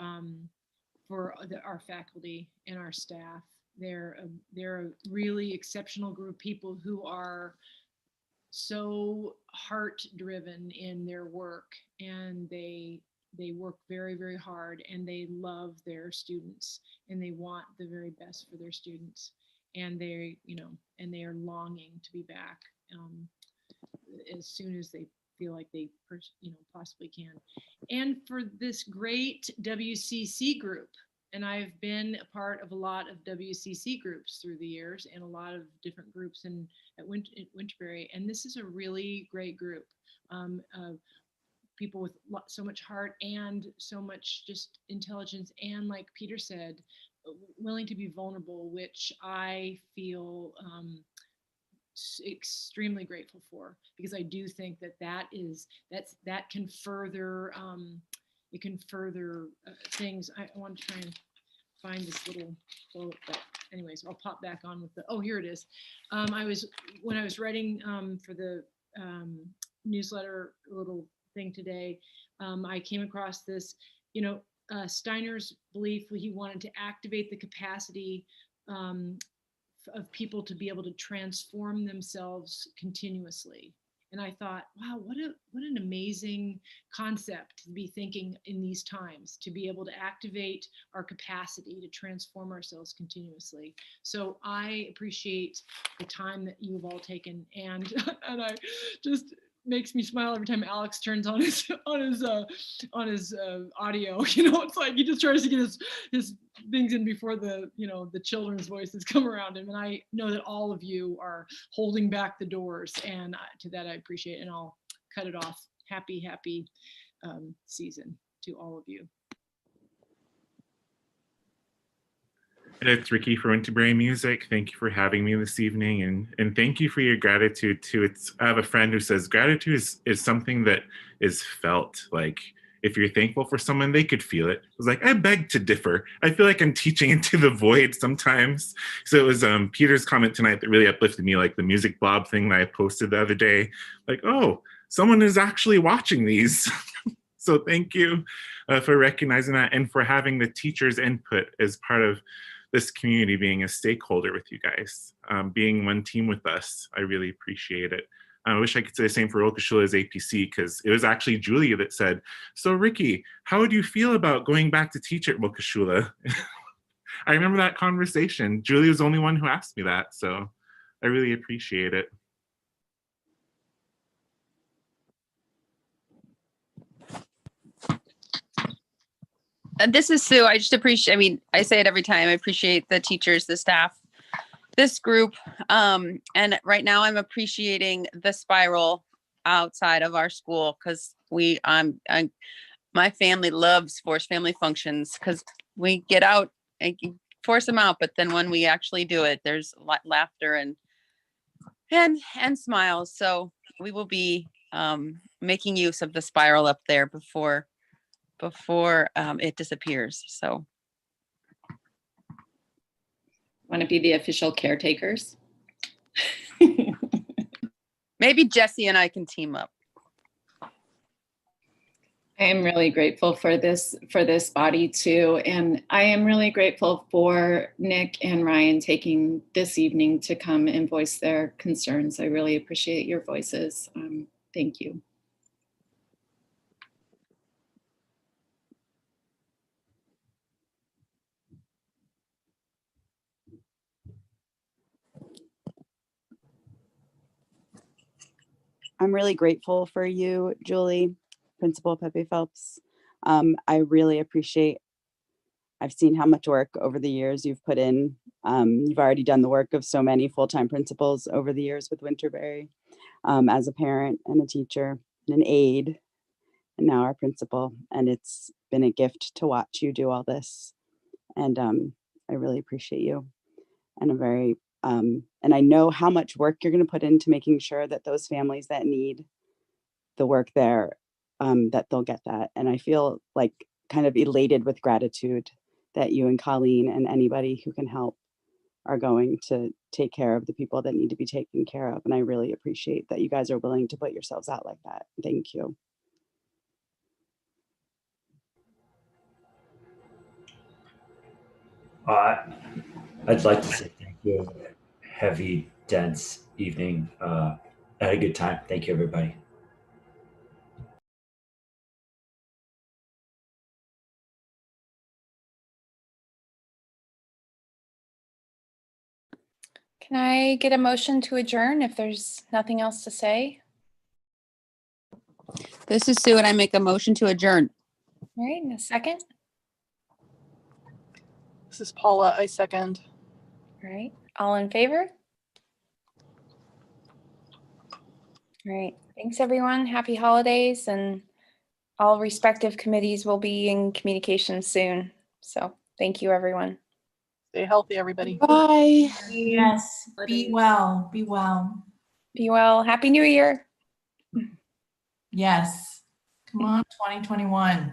for our faculty and our staff. They're a really exceptional group of people who are so heart driven in their work, and they work very, very hard, and they love their students, and they want the very best for their students, and they are longing to be back as soon as they feel like they possibly can. And for this great WCC group, and I've been a part of a lot of WCC groups through the years, and a lot of different groups at Winterberry, and this is a really great group of people with so much heart and so much just intelligence, and like Peter said, willing to be vulnerable, which I feel extremely grateful for, because I do think that can further things. I want to try and find this little quote, but anyways, I'll pop back on with here it is. When I was writing for the newsletter little thing today, I came across this, Steiner's belief. He wanted to activate the capacity of people to be able to transform themselves continuously. And I thought, wow, what an amazing concept to be thinking in these times, to be able to activate our capacity to transform ourselves continuously. So I appreciate the time that you've all taken, and I just makes me smile every time Alex turns on his audio. It's like he just tries to get his things in before the children's voices come around him. And I know that all of you are holding back the doors, and to that I appreciate it. And I'll cut it off. Happy season to all of you. It's Ricky for Winterberry Music. Thank you for having me this evening, and thank you for your gratitude too. I have a friend who says gratitude is something that is felt. Like if you're thankful for someone, they could feel it. I was like, I beg to differ. I feel like I'm teaching into the void sometimes. So it was Peter's comment tonight that really uplifted me, like the music blob thing that I posted the other day. Like, oh, someone is actually watching these. So thank you for recognizing that, and for having the teachers' input as part of this community, being a stakeholder with you guys, being one team with us. I really appreciate it. I wish I could say the same for Okashula's APC, because it was actually Julia that said, so Ricky, how would you feel about going back to teach at Okashula? I remember that conversation. Julia was the only one who asked me that, so I really appreciate it. This is Sue. I just appreciate, I say it every time, I appreciate the teachers, the staff, this group. And right now I'm appreciating the spiral outside of our school because my family loves forced family functions because we get out and force them out, but then when we actually do it, there's laughter and smiles. So we will be making use of the spiral up there before it disappears. So Want to be the official caretakers? maybe Jesse and I can team up. I am really grateful for this body too. And I am really grateful for Nick and Ryan taking this evening to come and voice their concerns. I really appreciate your voices. Thank you. I'm really grateful for you, Julie, Principal Pepe Phelps. I really appreciate, I've seen how much work over the years you've put in. You've already done the work of so many full-time principals over the years with Winterberry, as a parent and a teacher and an aide, and now our principal. And it's been a gift to watch you do all this. And I really appreciate you. And I'm very, and I know how much work you're going to put into making sure that those families that need the work there, that they'll get that. And I feel like kind of elated with gratitude that you and Colleen and anybody who can help are going to take care of the people that need to be taken care of. And I really appreciate that you guys are willing to put yourselves out like that. Thank you. I'd like to say thank you. Heavy, dense evening. I had a good time. Thank you, everybody. Can I get a motion to adjourn if there's nothing else to say? This is Sue and I make a motion to adjourn. All right, in a second. This is Paula. I second. All right, all in favor? All right, thanks everyone. Happy holidays, and all respective committees will be in communication soon. So thank you, everyone. Stay healthy, everybody. Bye. Yes, be well, be well. Be well. Happy New Year. Yes. Come on, 2021.